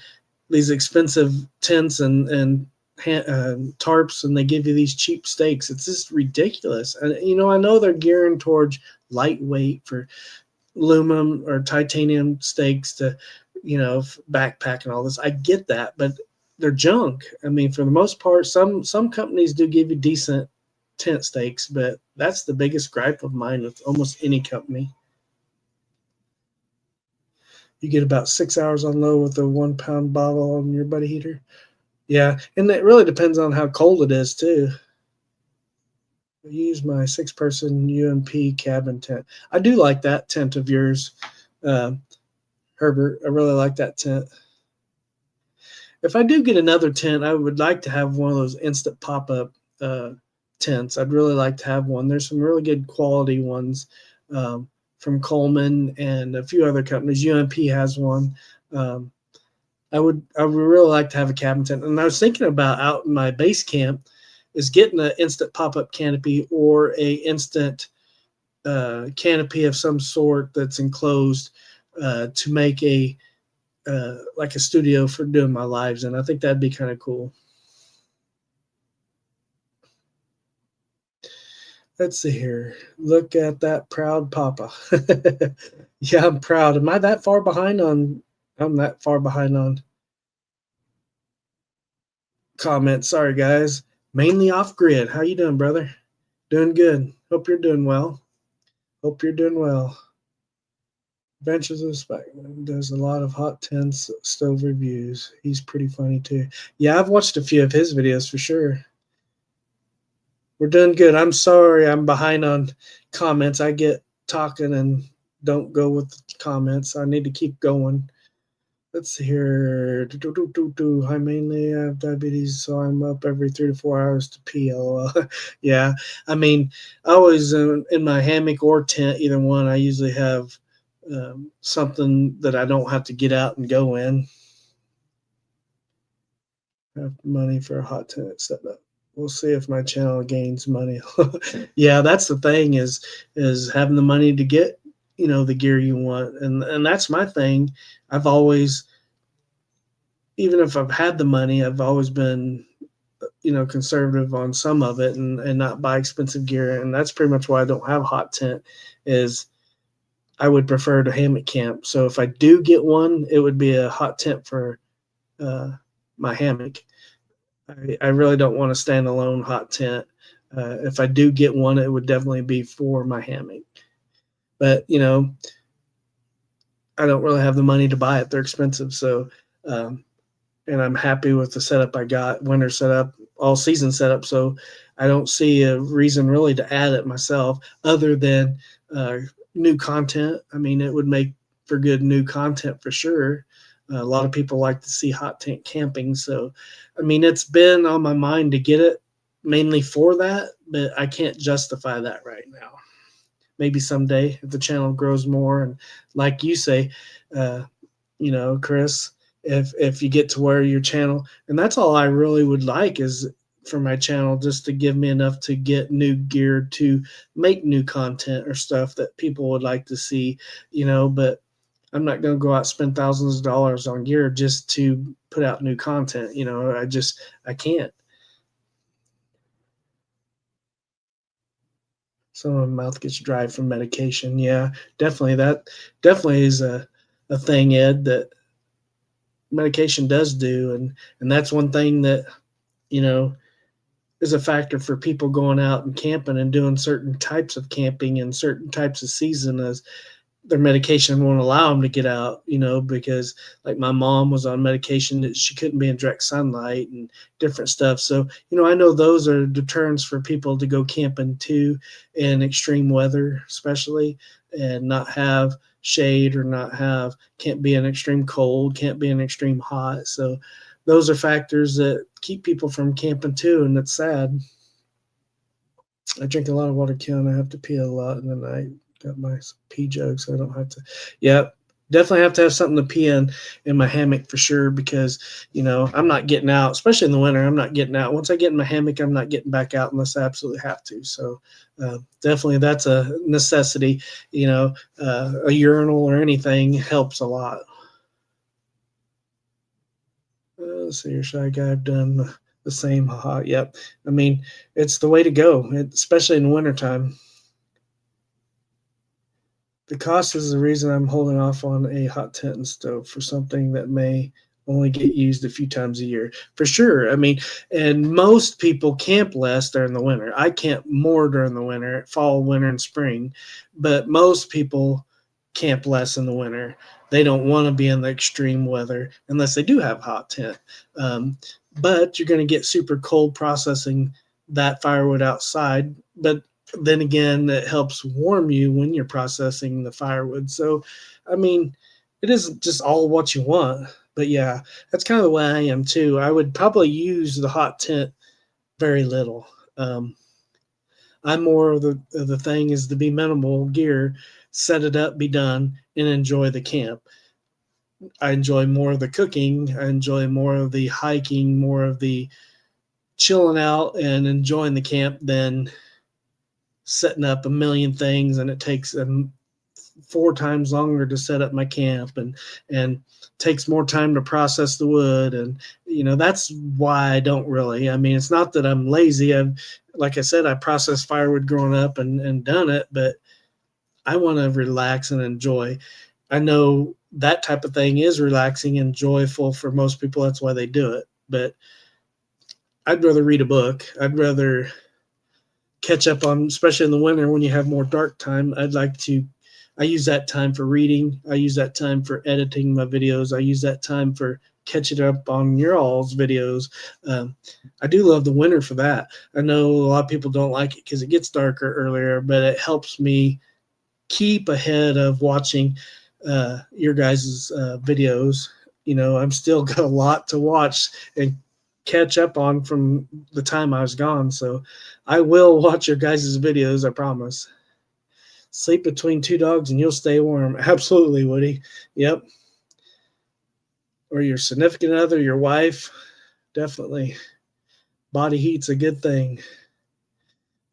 these expensive tents and tarps, and they give you these cheap stakes. It's just ridiculous. And I know they're gearing towards lightweight for aluminum or titanium stakes to backpack and all this. I get that, but they're junk. I mean, for the most part, some companies do give you decent tent stakes, but that's the biggest gripe of mine with almost any company. You get about 6 hours on low with a 1 pound bottle on your buddy heater. Yeah, and it really depends on how cold it is too. I use my 6-person UMP cabin tent. I do like that tent of yours, Herbert. I really like that tent. If I do get another tent, I would like to have one of those instant pop-up tents. I'd really like to have one. There's some really good quality ones from Coleman and a few other companies. UMP has one. I would really like to have a cabin tent. And I was thinking about out in my base camp is getting an instant pop up canopy or a instant canopy of some sort that's enclosed to make a like a studio for doing my lives, and I think that'd be kind of cool. Let's see here. Look at that proud papa. Yeah, I'm proud. Am I that far behind on? I'm that far behind on comments. Sorry, guys. Mainly off grid. How you doing, brother? Doing good. Hope you're doing well. Hope you're doing well. Adventures of Spider-Man does a lot of hot tents stove reviews. He's pretty funny too. Yeah, I've watched a few of his videos for sure. We're doing good. I'm sorry I'm behind on comments. I get talking and don't go with the comments. I need to keep going. Let's see here. I mainly have diabetes, so I'm up every 3 to 4 hours to pee. LOL. Yeah, I mean, I always in my hammock or tent, either one. I usually have something that I don't have to get out and go in. Have money for a hot tent setup. We'll see if my channel gains money. Yeah, that's the thing is having the money to get the gear you want, and that's my thing. I've always, even if I've had the money, I've always been conservative on some of it and not buy expensive gear, and that's pretty much why I don't have a hot tent. Is I would prefer to hammock camp. So if I do get one, it would be a hot tent for uh, my hammock. I really don't want a standalone hot tent. If I do get one, it would definitely be for my hammock. But I don't really have the money to buy it; they're expensive. So, and I'm happy with the setup I got, winter setup, all season setup. So, I don't see a reason really to add it myself, other than new content. I mean, it would make for good new content for sure. A lot of people like to see hot tent camping. So, I mean, it's been on my mind to get it mainly for that, but I can't justify that right now. Maybe someday if the channel grows more. And like you say, uh, Chris, if you get to where your channel, and that's all I really would like is for my channel just to give me enough to get new gear to make new content or stuff that people would like to see, but I'm not going to go out and spend thousands of dollars on gear just to put out new content. I can't. So my mouth gets dry from medication. Yeah, definitely. That definitely is a thing, Ed, that medication does do. And that's one thing that, you know, is a factor for people going out and camping and doing certain types of camping and certain types of season is their medication won't allow them to get out, because like my mom was on medication that she couldn't be in direct sunlight and different stuff. So, I know those are deterrents for people to go camping too in extreme weather, especially, and not have shade or can't be in extreme cold, can't be in extreme hot. So, those are factors that keep people from camping too. And it's sad. I drink a lot of water, Ken. I have to pee a lot in the night. Got my pee jug, so I don't have to. Yeah, definitely have to have something to pee in my hammock for sure because I'm not getting out, especially in the winter. I'm not getting out. Once I get in my hammock, I'm not getting back out unless I absolutely have to. So definitely, that's a necessity. A urinal or anything helps a lot. Let's see, your shy guy. I've done the same. Haha. Yep. I mean, it's the way to go, especially in the wintertime. The cost is the reason I'm holding off on a hot tent and stove for something that may only get used a few times a year. For sure. I mean, and most people camp less during the winter. I camp more during the winter, fall, winter, and spring, but most people camp less in the winter. They don't want to be in the extreme weather unless they do have a hot tent. But you're going to get super cold processing that firewood outside. But then again, it helps warm you when you're processing the firewood. So, I mean, it isn't just all what you want. But yeah, that's kind of the way I am too. I would probably use the hot tent very little. I'm more of the thing is to be minimal gear, set it up, be done, and enjoy the camp. I enjoy more of the cooking. I enjoy more of the hiking, more of the chilling out and enjoying the camp than setting up a million things, and it takes 4 times longer to set up my camp, and takes more time to process the wood. And that's why I don't really, I mean, it's not that I'm lazy. I've, like I said, I processed firewood growing up and done it, but I want to relax and enjoy. I know that type of thing is relaxing and joyful for most people. That's why they do it. But I'd rather read a book. I'd rather catch up on, especially in the winter when you have more dark time. I use that time for reading. I use that time for editing my videos. I use that time for catching up on your all's videos. I do love the winter for that. I know a lot of people don't like it because it gets darker earlier, but it helps me keep ahead of watching your guys' videos. I'm still got a lot to watch and catch up on from the time I was gone. So I will watch your guys' videos, I promise. Sleep between two dogs and you'll stay warm. Absolutely, Woody. Yep. Or your significant other, your wife. Definitely. Body heat's a good thing.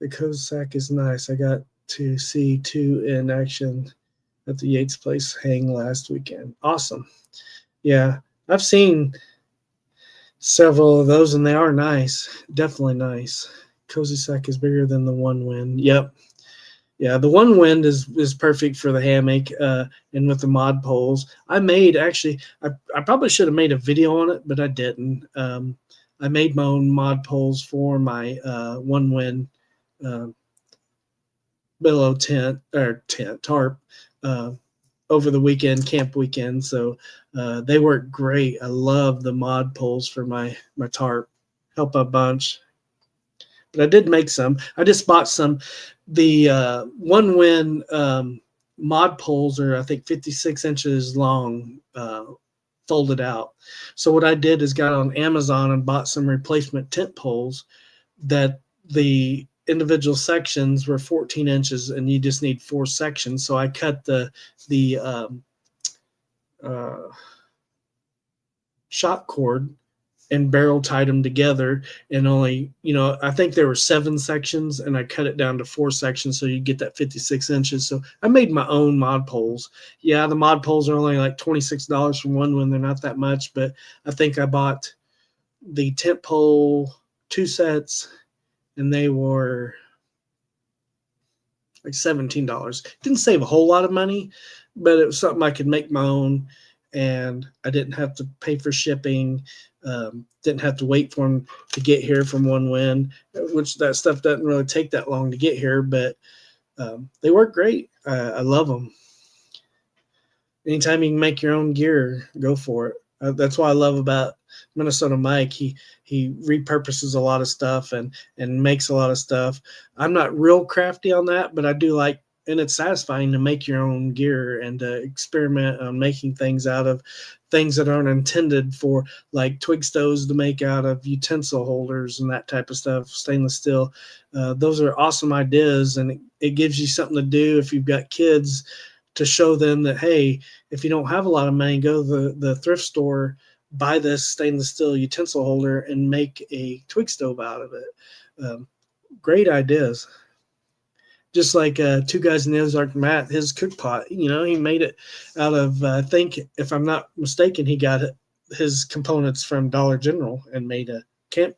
The Cossack is nice. I got to see two in action at the Yates Place hang last weekend. Awesome. Yeah, I've seen several of those, and they are nice. Definitely nice. Cozy Sack is bigger than the One Wind. Yep. Yeah, the One Wind is perfect for the hammock and with the mod poles. I probably should have made a video on it, but I didn't. I made my own mod poles for my One Wind uh, billow tarp over the weekend, camp weekend. So they work great. I love the mod poles for my tarp. Help a bunch. But I did make some. I just bought some. The One Wind mod poles are, I think, 56 inches long, folded out. So what I did is got on Amazon and bought some replacement tent poles that the individual sections were 14 inches, and you just need 4 sections. So I cut the uh, shock cord and barrel tied them together, and only, I think there were 7 sections, and I cut it down to 4 sections so you get that 56 inches. So I made my own mod poles. Yeah, the mod poles are only like $26 from One Wind. They're not that much, but I think I bought the tent pole 2 sets, and they were like $17. Didn't save a whole lot of money, but it was something I could make my own, and I didn't have to pay for shipping. Didn't have to wait for them to get here from One Wind, which that stuff doesn't really take that long to get here, but they work great. I love them. Anytime you can make your own gear, go for it. That's what I love about Minnesota Mike. He repurposes a lot of stuff and makes a lot of stuff. I'm not real crafty on that, but I do like, and it's satisfying to make your own gear and to experiment on making things out of things that aren't intended for, like twig stoves to make out of utensil holders and that type of stuff, stainless steel. Those are awesome ideas, and it gives you something to do if you've got kids, to show them that, hey, if you don't have a lot of money, go to the thrift store, buy this stainless steel utensil holder, and make a twig stove out of it. Great ideas. Just like Two Guys in the Ozark, Matt, his cook pot, he made it out of, I think, if I'm not mistaken, he got his components from Dollar General and made a camp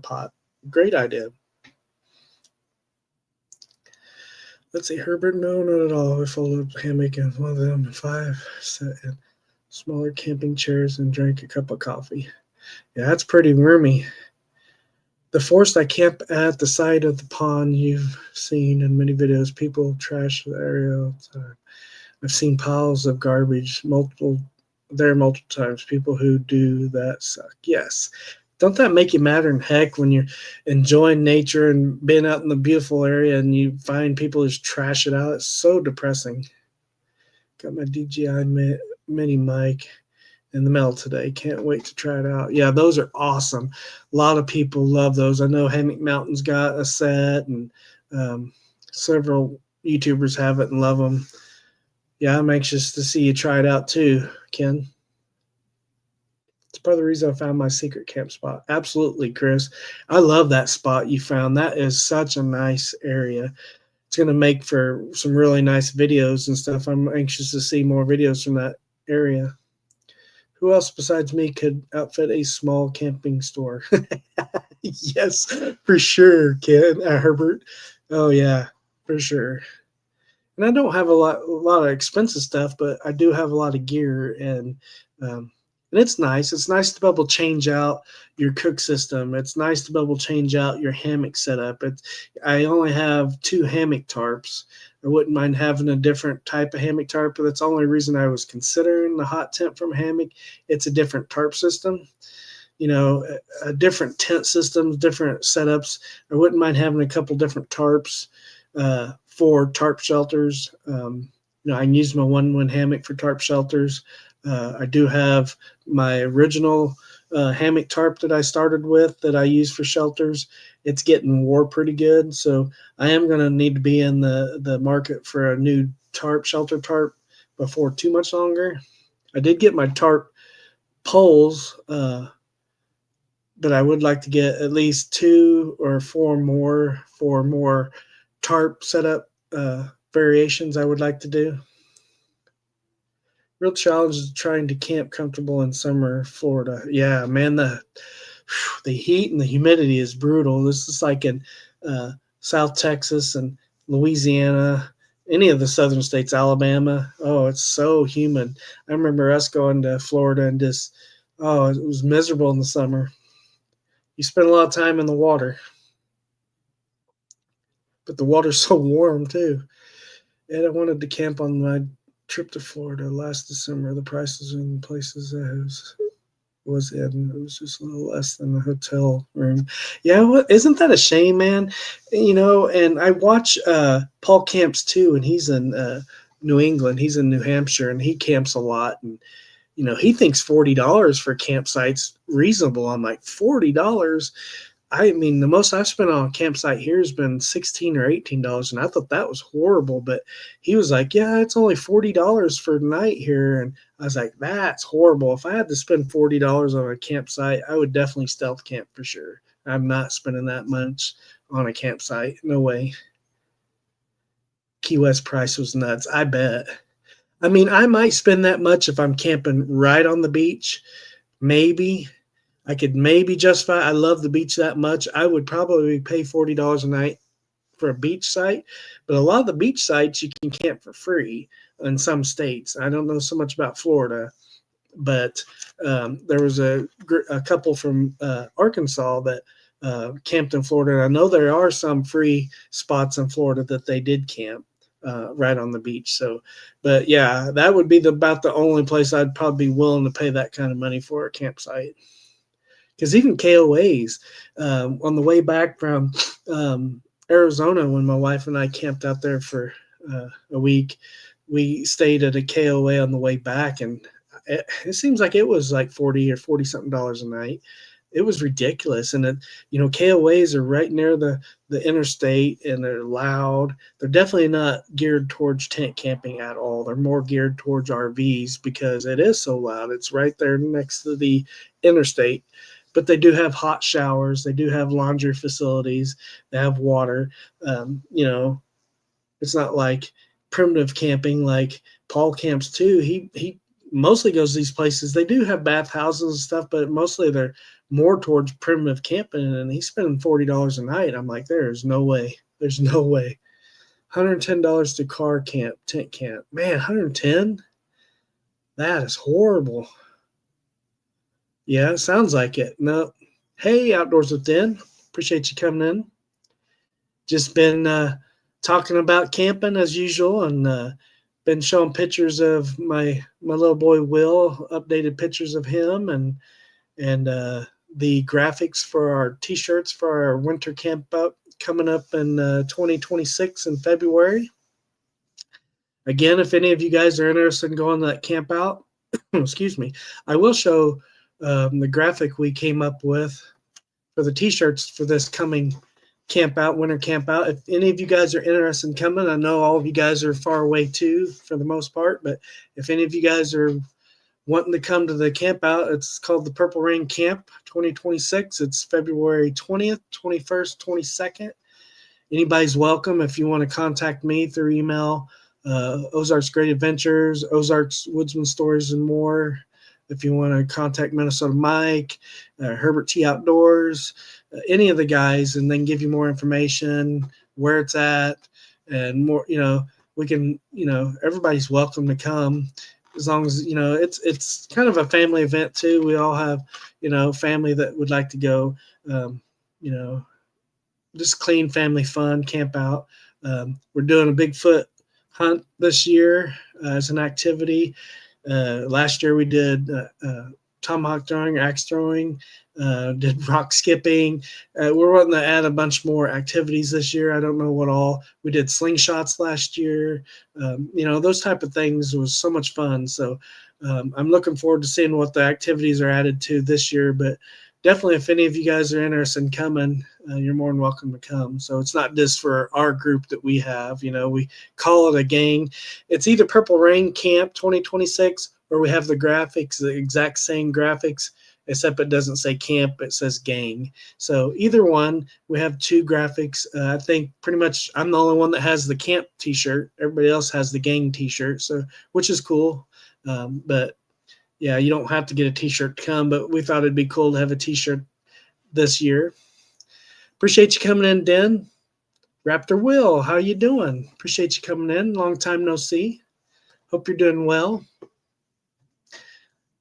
pot. Great idea. Let's see, Herbert, no, not at all. We folded up hammock and one of them 5, sat in smaller camping chairs and drank a cup of coffee. Yeah, that's pretty roomy. The forest I camp at the side of the pond, you've seen in many videos, people trash the area all the time. I've seen piles of garbage multiple times. People who do that suck. Yes. Don't that make you madder than heck when you're enjoying nature and being out in the beautiful area and you find people just trash it out? It's so depressing. Got my DJI mini mic in the mail today. Can't wait to try it out. Yeah, those are awesome. A lot of people love those. I know Hammock Mountain's got a set, and several YouTubers have it and love them. Yeah, I'm anxious to see you try it out too, Ken. part of the reason I found my secret camp spot. Absolutely, Chris. I love that spot you found. That is such a nice area. It's going to make for some really nice videos and stuff. I'm anxious to see more videos from that area. Who else besides me could outfit a small camping store? Yes, for sure, Ken, Herbert. Oh yeah, for sure. And I don't have a lot of expensive stuff, but I do have a lot of gear, um, and it's nice. It's nice to be able to change out your cook system. It's nice to be able to change out your hammock setup. I only have two hammock tarps. I wouldn't mind having a different type of hammock tarp, but that's the only reason I was considering the hot tent from hammock. It's a different tarp system, a different tent systems, different setups. I wouldn't mind having a couple different tarps for tarp shelters. I can use my one hammock for tarp shelters. I do have my original hammock tarp that I started with that I use for shelters. It's getting wore pretty good, so I am going to need to be in the market for a new shelter tarp before too much longer. I did get my tarp poles, but I would like to get at least 2 or 4 more for more tarp setup variations I would like to do. Real challenge is trying to camp comfortable in summer Florida. Yeah, man, the heat and the humidity is brutal. This is like in South Texas and Louisiana, any of the southern states, Alabama. Oh, it's so humid. I remember us going to Florida and it was miserable in the summer. You spend a lot of time in the water, but the water's so warm too. And I wanted to camp on my trip to Florida last December. The prices in places I was in, it was just a little less than a hotel room. Yeah, isn't that a shame, man? And I watch Paul camps too, and he's in New England. He's in New Hampshire, and he camps a lot. And he thinks $40 for campsites reasonable. I'm like, $40. I mean, the most I've spent on a campsite here has been $16 or $18, and I thought that was horrible. But he was like, "Yeah, it's only $40 for the night here," and I was like, "That's horrible. If I had to spend $40 on a campsite, I would definitely stealth camp for sure. I'm not spending that much on a campsite. No way." Key West price was nuts. I bet. I mean, I might spend that much if I'm camping right on the beach, maybe. I could maybe justify. I love the beach that much. I would probably pay $40 a night for a beach site, but a lot of the beach sites you can camp for free in some states. I don't know so much about Florida, but there was a couple from Arkansas that camped in Florida. And I know there are some free spots in Florida that they did camp right on the beach. So, but yeah, that would be about the only place I'd probably be willing to pay that kind of money for a campsite. Because even KOAs, on the way back from Arizona, when my wife and I camped out there for a week, we stayed at a KOA on the way back, and it seems like it was like 40 or 40 something dollars a night. It was ridiculous. And KOAs are right near the interstate, and they're loud. They're definitely not geared towards tent camping at all. They're more geared towards RVs because it is so loud. It's right there next to the interstate. But they do have hot showers. They do have laundry facilities. They have water. It's not like primitive camping like Paul camps too. He mostly goes to these places. They do have bathhouses and stuff, but mostly they're more towards primitive camping. And he's spending $40 a night. I'm like, there's no way. There's no way. $110 to tent camp. Man, 110? That is horrible. Yeah, sounds like it. No. Hey, Outdoors Within. Appreciate you coming in. Just been talking about camping as usual, and been showing pictures of my little boy Will, updated pictures of him, and the graphics for our T-shirts for our winter camp up coming up in 2026 in February. Again, if any of you guys are interested in going to that camp out, excuse me, I will show the graphic we came up with for the T-shirts for this coming winter camp out. If any of you guys are interested in coming, I know all of you guys are far away too for the most part, but if any of you guys are wanting to come to the camp out, it's called the Purple Rain Camp 2026. It's February 20th, 21st, 22nd. Anybody's welcome. If you want to contact me through email, Ozarks Great Adventures, Ozarks Woodsman Stories, and more. If you want to contact Minnesota Mike, Herbert T Outdoors, any of the guys, and then give you more information, where it's at, and more, we can, everybody's welcome to come, as long as, it's kind of a family event too. We all have, family that would like to go, you know, just clean family fun, camp out. We're doing a Bigfoot hunt this year as an activity. Last year we did tomahawk throwing, axe throwing, did rock skipping. We're wanting to add a bunch more activities this year. I don't know what all. We did slingshots last year. Those type of things was so much fun. So I'm looking forward to seeing what the activities are added to this year. But definitely, if any of you guys are interested in coming, you're more than welcome to come. So it's not just for our group that we have. We call it a gang. It's either Purple Rain Camp 2026 or we have the graphics, the exact same graphics, except it doesn't say camp, it says gang. So either one, we have two graphics. I think pretty much I'm the only one that has the camp t-shirt. Everybody else has the gang t-shirt, so which is cool. But yeah, you don't have to get a t-shirt to come, but we thought it'd be cool to have a t-shirt this year. Appreciate you coming in, Den. Raptor Will, how you doing? Appreciate you coming in. Long time no see. Hope you're doing well.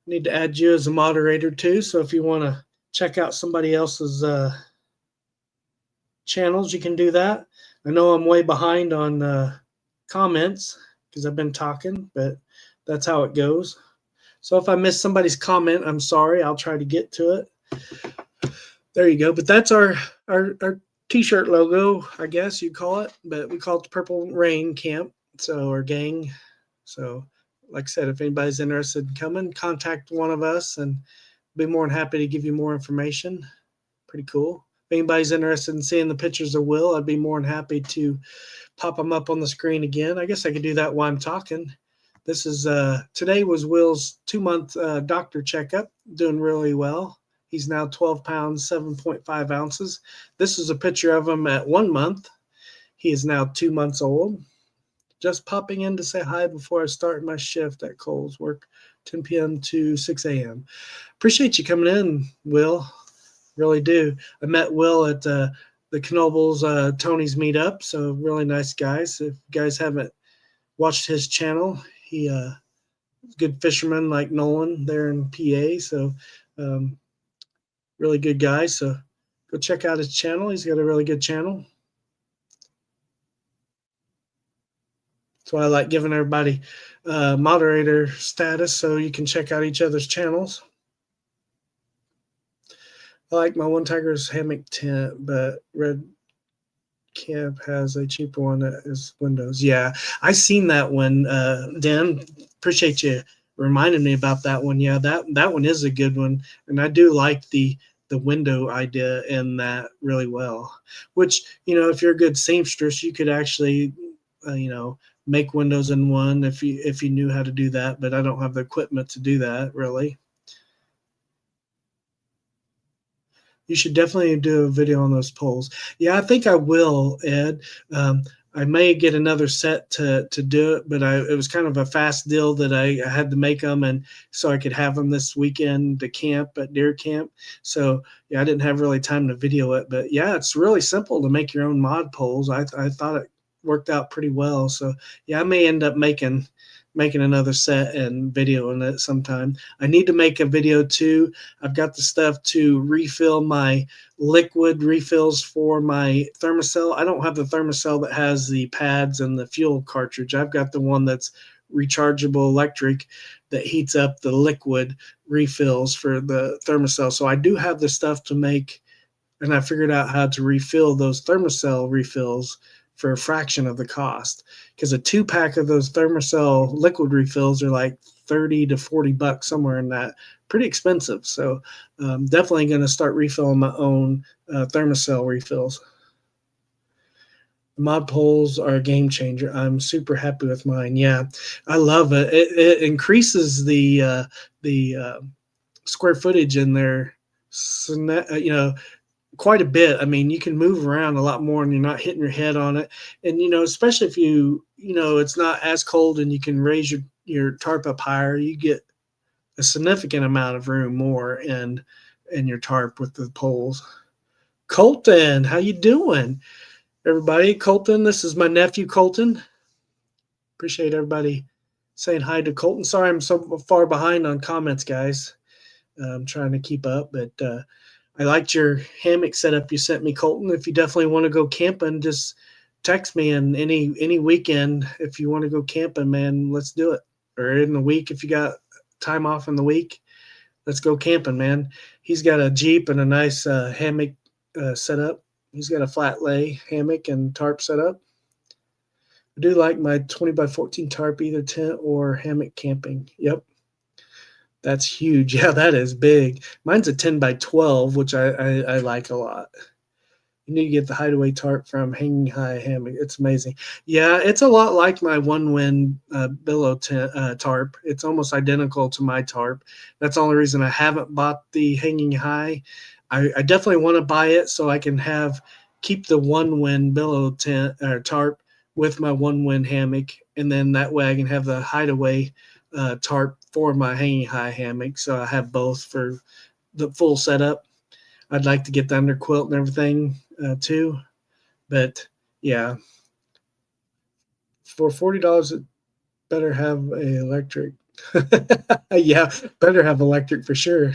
Need to add you as a moderator too, so if you want to check out somebody else's channels, you can do that. I know I'm way behind on comments because I've been talking, but that's how it goes. So if I miss somebody's comment, I'm sorry. I'll try to get to it. There you go. But that's our t-shirt logo, I guess you call it. But we call it the Purple Rain Camp, so our gang. So like I said, if anybody's interested in coming, contact one of us and be more than happy to give you more information. Pretty cool. If anybody's interested in seeing the pictures of Will, I'd be more than happy to pop them up on the screen again. I guess I could do that while I'm talking. This is today was Will's 2-month doctor checkup, doing really well. He's now 12 pounds, 7.5 ounces. This is a picture of him at 1 month. He is now 2 months old. Just popping in to say hi before I start my shift at Kohl's, work 10 p.m. to 6 a.m. Appreciate you coming in, Will. Really do. I met Will at the Knoebels Tony's meetup, so really nice guys. If you guys haven't watched his channel, he good fisherman like Nolan there in PA, so really good guy. So go check out his channel. He's got a really good channel. So I like giving everybody moderator status so you can check out each other's channels. I like my One Tiger's hammock tent, but Red Camp has a cheaper one that is windows. Yeah, I seen that one. Dan, appreciate you reminding me about that one. Yeah, that one is a good one, and I do like the window idea in that really well. Which, if you're a good seamstress, you could actually make windows in one if you knew how to do that. But I don't have the equipment to do that really. You should definitely do a video on those poles. Yeah, I think I will, Ed. I may get another set to do it, but it was kind of a fast deal that I had to make them, and so I could have them this weekend to camp at deer camp. So yeah, I didn't have really time to video it, but yeah, it's really simple to make your own mod poles. I thought it worked out pretty well. So yeah, I may end up making another set and videoing it sometime. I need to make a video too. I've got the stuff to refill my liquid refills for my thermocell. I don't have the thermocell that has the pads and the fuel cartridge. I've got the one that's rechargeable electric that heats up the liquid refills for the thermocell. So I do have the stuff to make, and I figured out how to refill those thermocell refills for a fraction of the cost, because a 2-pack of those thermocell liquid refills are like $30 to $40, somewhere in that. Pretty expensive. So definitely going to start refilling my own thermocell refills. Mod poles are a game changer. I'm super happy with mine. Yeah, I love it. It increases the square footage in there, quite a bit. I mean, you can move around a lot more, and you're not hitting your head on it. And especially if it's not as cold, and you can raise your tarp up higher, you get a significant amount of room more in your tarp with the poles. Colton, how you doing, everybody? Colton, this is my nephew Colton. Appreciate everybody saying hi to Colton. Sorry I'm so far behind on comments, guys. I'm trying to keep up, but I liked your hammock setup you sent me, Colton. If you definitely want to go camping, just text me. And any weekend, if you want to go camping, man, let's do it. Or in the week, if you got time off in the week, let's go camping, man. He's got a Jeep and a nice hammock setup. He's got a flat lay hammock and tarp setup. I do like my 20 by 14 tarp, either tent or hammock camping. Yep. That's huge. Yeah, that is big. Mine's a 10 by 12, which I like a lot. You need to get the hideaway tarp from Hanging High Hammock. It's amazing. Yeah, it's a lot like my One Wind billow tarp. It's almost identical to my tarp. That's the only reason I haven't bought the Hanging High. I definitely want to buy it so I can keep the One Wind billow tarp with my One Wind hammock, and then that way I can have the hideaway tarp for my Hanging High hammock. So I have both for the full setup. I'd like to get the under quilt and everything too, but yeah, for $40, it better have a electric. Yeah, better have electric for sure.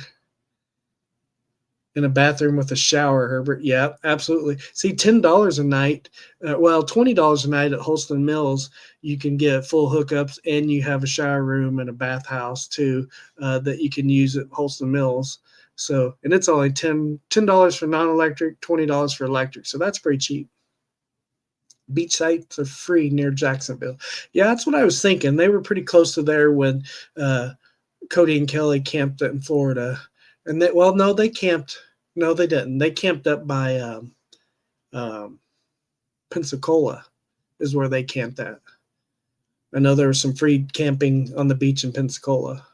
In a bathroom with a shower, Herbert. Yeah, absolutely. See, $10 a night, well, $20 a night at Holston Mills, you can get full hookups, and you have a shower room and a bathhouse too that you can use at Holston Mills. So, and it's only $10 for non-electric, $20 for electric. So that's pretty cheap. Beach sites are free near Jacksonville. Yeah, that's what I was thinking. They were pretty close to there when uh, Cody and Kelly camped in Florida. And well, no, they camped. No, they didn't. They camped up by um, Pensacola, is where they camped at. I know there was some free camping on the beach in Pensacola.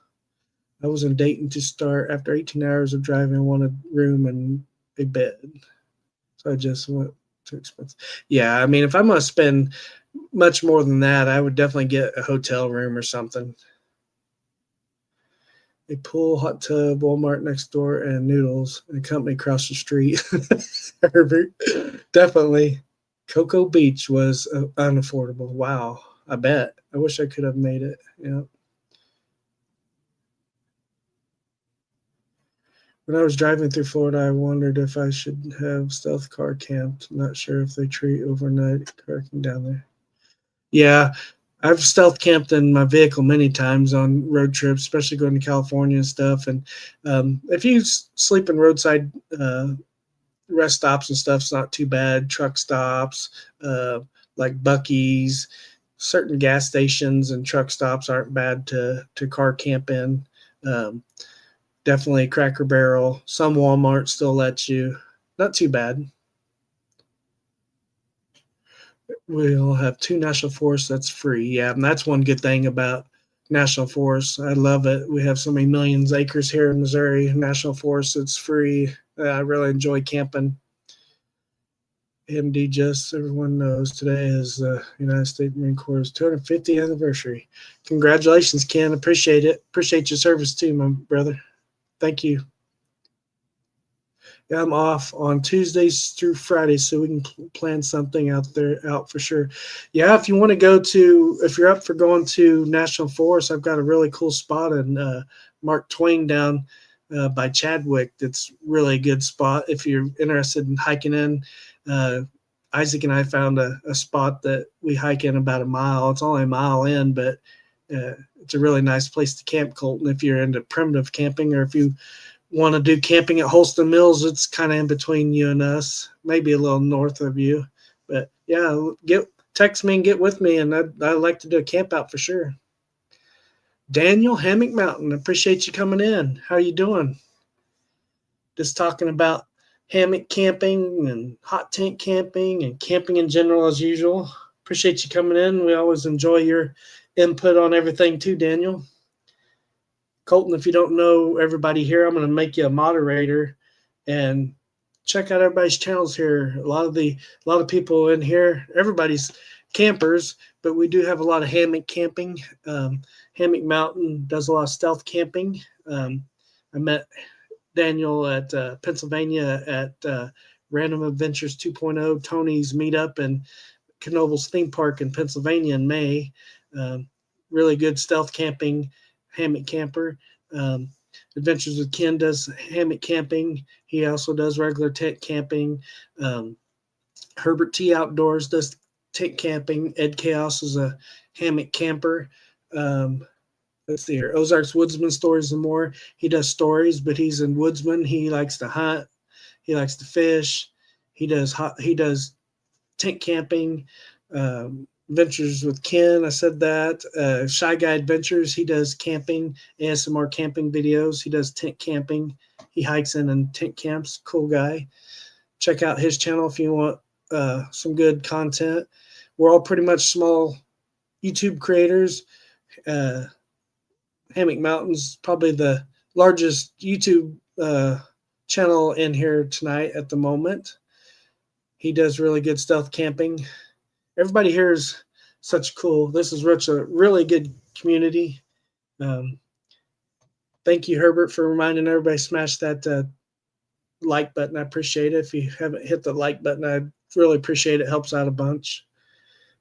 I was in Dayton to start. After 18 hours of driving, I wanted room and a bed. So I just went too expensive. Yeah, I mean, if I'm going to spend much more than that, I would definitely get a hotel room or something. A pool, hot tub, Walmart next door, and noodles, and a company across the street. Herbert, definitely. Cocoa Beach was unaffordable. Wow, I bet. I wish I could have made it. Yeah. When I was driving through Florida, I wondered if I should have stealth car camped. Not sure if they treat overnight parking down there. Yeah, I've stealth camped in my vehicle many times on road trips, especially going to California and stuff. And if you sleep in roadside rest stops and stuff, it's not too bad. Truck stops, like Buc-ee's, certain gas stations and truck stops aren't bad to car camp in. Um, Definitely Cracker Barrel. Some Walmart still lets you. Not too bad. We'll have two national forests that's free. Yeah, and that's one good thing about national forests. I love it. We have so many millions of acres here in Missouri. National forest, it's free. I really enjoy camping. MD, just everyone knows today is the United States Marine Corps' 250th anniversary. Congratulations, Ken. Appreciate it. Appreciate your service too, my brother. Thank you. Yeah, I'm off on Tuesdays through Fridays, so we can plan something out for sure. Yeah, if you want to if you're up for going to National Forest, I've got a really cool spot in Mark Twain down by Chadwick. That's really a good spot if you're interested in hiking in. Isaac and I found a spot that we hike in about a mile. It's only a mile in, but it's a really nice place to camp, Colton, if you're into primitive camping, or if you want to do camping at Holston Mills. It's kind of in between you and us, maybe a little north of you. But yeah, text me and get with me, and I'd like to do a camp out for sure. Daniel, Hammock Mountain, appreciate you coming in. How you doing? Just talking about hammock camping and hot tent camping and camping in general as usual. Appreciate you coming in. We always enjoy your input on everything too, Daniel. Colton, if you don't know everybody here, I'm going to make you a moderator and check out everybody's channels here. A lot of people in here, everybody's campers, but we do have a lot of hammock camping. Hammock Mountain does a lot of stealth camping. I met Daniel at Pennsylvania at Random Adventures 2.0, Tony's meetup, and Knoebel's theme park in Pennsylvania in May. Really good stealth camping hammock camper. Adventures with Ken does hammock camping. He also does regular tent camping. Herbert T Outdoors does tent camping. Ed Chaos is a hammock camper. Let's see here. Ozark's Woodsman Stories and More. He does stories, but he's in woodsman. He likes to hunt. He likes to fish. He does tent camping. Adventures with Ken, I said that. Shy Guy Adventures, he does camping, ASMR camping videos. He does tent camping. He hikes in and tent camps. Cool guy. Check out his channel if you want some good content. We're all pretty much small YouTube creators. Hammock Mountain's probably the largest YouTube channel in here tonight at the moment. He does really good stealth camping. Everybody here is such cool. This is a really good community. Thank you, Herbert, for reminding everybody to smash that like button. I appreciate it. If you haven't hit the like button, I really appreciate it. It helps out a bunch.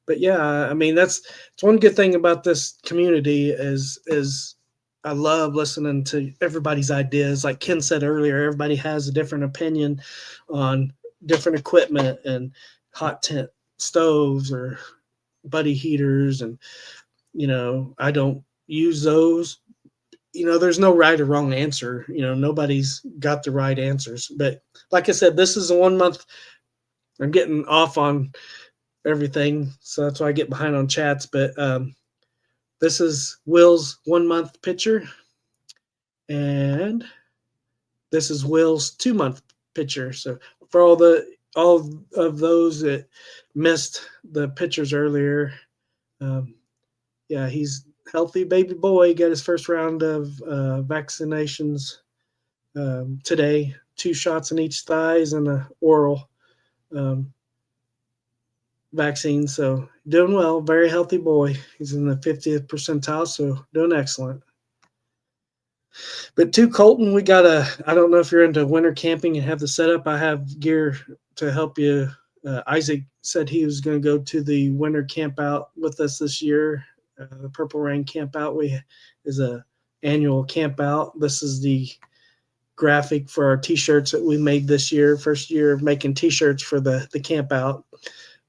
But yeah, I mean, it's one good thing about this community is I love listening to everybody's ideas. Like Ken said earlier, everybody has a different opinion on different equipment and hot tent stoves or buddy heaters, and I don't use those. There's no right or wrong answer. Nobody's got the right answers. But like I said, this is a 1 month. I'm getting off on everything, so that's why I get behind on chats. But this is Will's 1 month picture, and this is Will's 2 month picture. So for all of those that missed the pictures earlier, yeah, he's healthy baby boy. Got his first round of vaccinations today. 2 shots in each thighs and a oral vaccine. So doing well. Very healthy boy. He's in the 50th percentile, so doing excellent. But to Colton, I don't know if you're into winter camping and have the setup. I have gear to help you. Isaac said he was going to go to the winter camp out with us this year. The Purple Rain camp out is a annual camp out. This is the graphic for our t-shirts that we made this year. First year of making t-shirts for the camp out.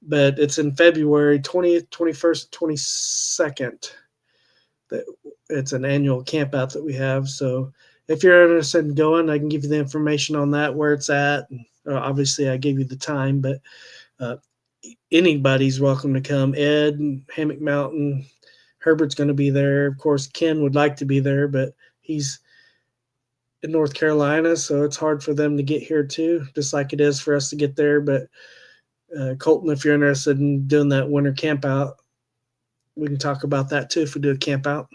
But it's in February 20th, 21st, 22nd. It's an annual camp out that we have. So if you're interested in going, I can give you the information on that, where it's at. Obviously, I gave you the time, but anybody's welcome to come. Ed, Hammock Mountain, Herbert's going to be there. Of course, Ken would like to be there, but he's in North Carolina, so it's hard for them to get here too, just like it is for us to get there. But Colton, if you're interested in doing that winter camp out, we can talk about that too if we do a camp out.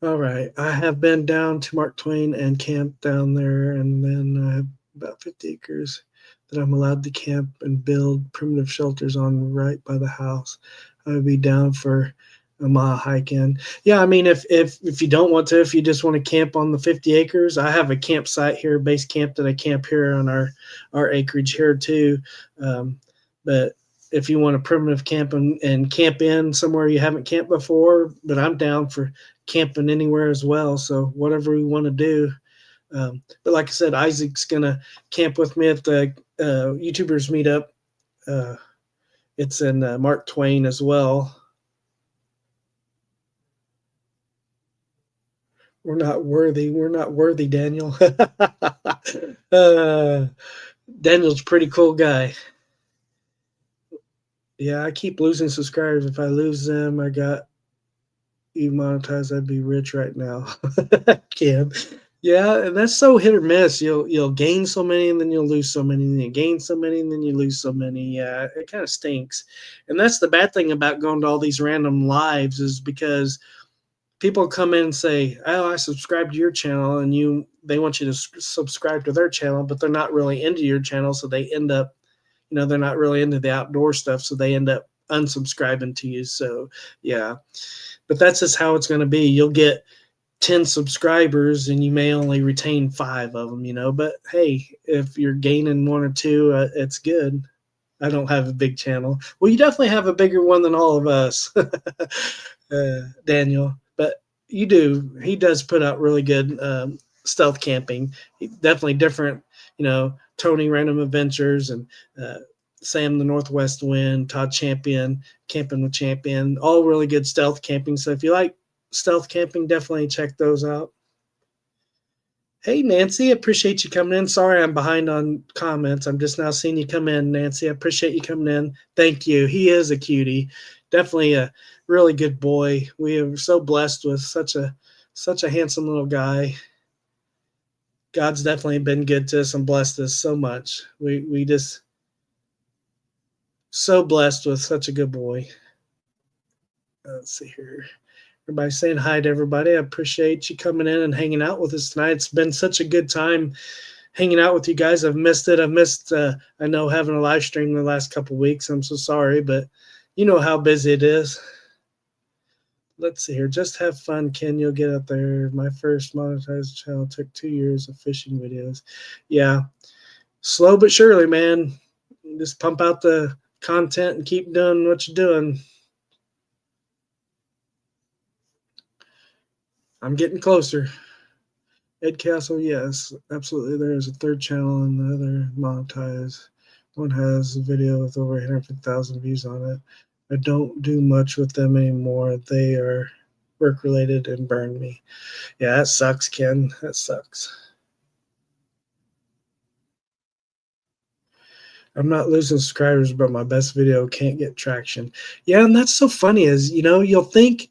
All right. I have been down to Mark Twain and camped down there, and then I have about 50 acres that I'm allowed to camp and build primitive shelters on right by the house. I would be down for a mile hike in. Yeah, I mean, if you don't want to, if you just want to camp on the 50 acres, I have a campsite here, base camp that I camp here on our acreage here too. But if you want a primitive camp and camp in somewhere you haven't camped before, but I'm down for camping anywhere as well. So whatever we want to do. But like I said, Isaac's going to camp with me at the YouTubers meetup. It's in Mark Twain as well. We're not worthy, Daniel. Daniel's a pretty cool guy. Yeah, I keep losing subscribers. If I lose them, I got you monetized, I'd be rich right now. Cam. Yeah, and that's so hit or miss. You'll gain so many and then you'll lose so many, and then you gain so many and then you lose so many. Yeah, it kind of stinks. And that's the bad thing about going to all these random lives is because people come in and say, "Oh, I subscribe to your channel," and they want you to subscribe to their channel, but they're not really into your channel, so they end up, they're not really into the outdoor stuff, so they end up unsubscribing to you. So yeah, but that's just how it's going to be. You'll get 10 subscribers and you may only retain 5 of them. But hey, if you're gaining one or two, it's good. I don't have a big channel. Well, you definitely have a bigger one than all of us, Daniel. But you do. He does put out really good stealth camping. Definitely different, Tony Random Adventures and uh, Sam the Northwest Wind, Todd Champion, Camping with Champion, all really good stealth camping. So if you like stealth camping, definitely check those out. Hey, Nancy, appreciate you coming in. Sorry I'm behind on comments. I'm just now seeing you come in, Nancy. I appreciate you coming in. Thank you. He is a cutie. Definitely a really good boy. We are so blessed with such a handsome little guy. God's definitely been good to us and blessed us so much. We just so blessed with such a good boy. Let's see here. Everybody saying hi to everybody. I appreciate you coming in and hanging out with us tonight. It's been such a good time hanging out with you guys. I've missed it. I've missed, I know, having a live stream the last couple of weeks. I'm so sorry, but you know how busy it is. Let's see here. Just have fun, Ken. You'll get up there. My first monetized channel took 2 years of fishing videos. Yeah, slow but surely, man. Just pump out the content and keep doing what you're doing. I'm getting closer. Ed Castle, yes, absolutely. There is a third channel and the other monetized. One has a video with over 150,000 views on it. I don't do much with them anymore. They are work related and burn me. Yeah, that sucks, Ken. That sucks. I'm not losing subscribers, but my best video can't get traction. Yeah, and that's so funny is, you'll think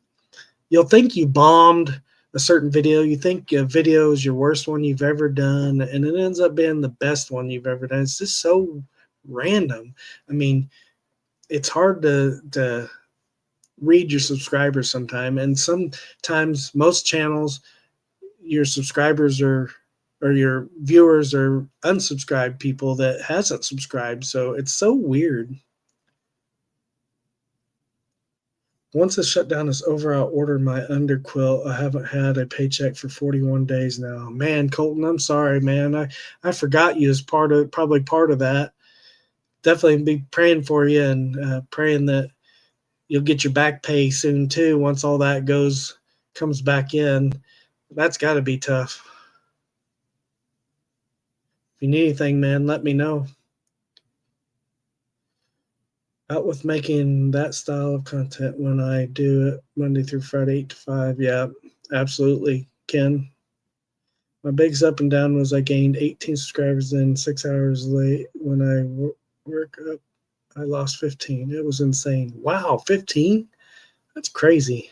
you bombed a certain video. You think a video is your worst one you've ever done, and it ends up being the best one you've ever done. It's just so random. I mean, it's hard to read your subscribers sometime, and sometimes most channels, your subscribers are or your viewers are unsubscribed people that hasn't subscribed. So it's so weird. Once the shutdown is over, I'll order my underquilt. I haven't had a paycheck for 41 days now. Man, Colton, I'm sorry, man. I forgot you as probably part of that. Definitely be praying for you and praying that you'll get your back pay soon too. Once all that comes back in, that's got to be tough. If you need anything, man, let me know. Out with making that style of content when I do it Monday through Friday, 8 to 5. Yeah, absolutely, Ken. My biggest up and down was I gained 18 subscribers, then 6 hours late when I work up, I lost 15. It was insane. Wow, 15? That's crazy.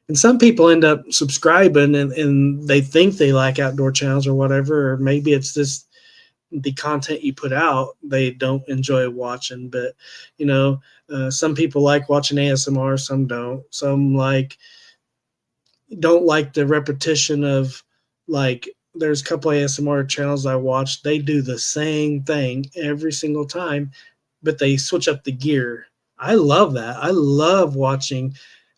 And some people end up subscribing and they think they like outdoor channels or whatever, or maybe it's just the content you put out they don't enjoy watching. But some people like watching ASMR, some don't. Some don't like the repetition of, like, there's a couple of ASMR channels I watch. They do the same thing every single time, but they switch up the gear. I love that. I love watching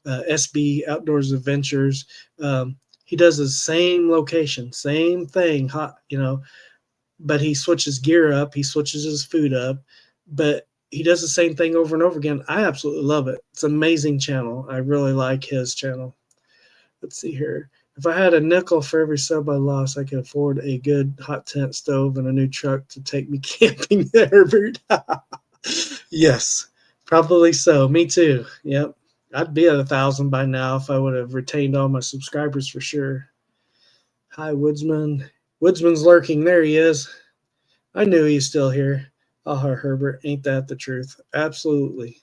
SB Outdoors Adventures. He does the same location, same thing, hot, but he switches gear up, he switches his food up, but he does the same thing over and over again. I absolutely love it. It's an amazing channel. I really like his channel. Let's see here. If I had a nickel for every sub I lost, I could afford a good hot tent stove and a new truck to take me camping, Herbert. Yes, probably so. Me too. Yep. I'd be at 1,000 by now if I would have retained all my subscribers for sure. Hi, Woodsman. Woodsman's lurking. There he is. I knew he's still here. Oh, Herbert, ain't that the truth? Absolutely.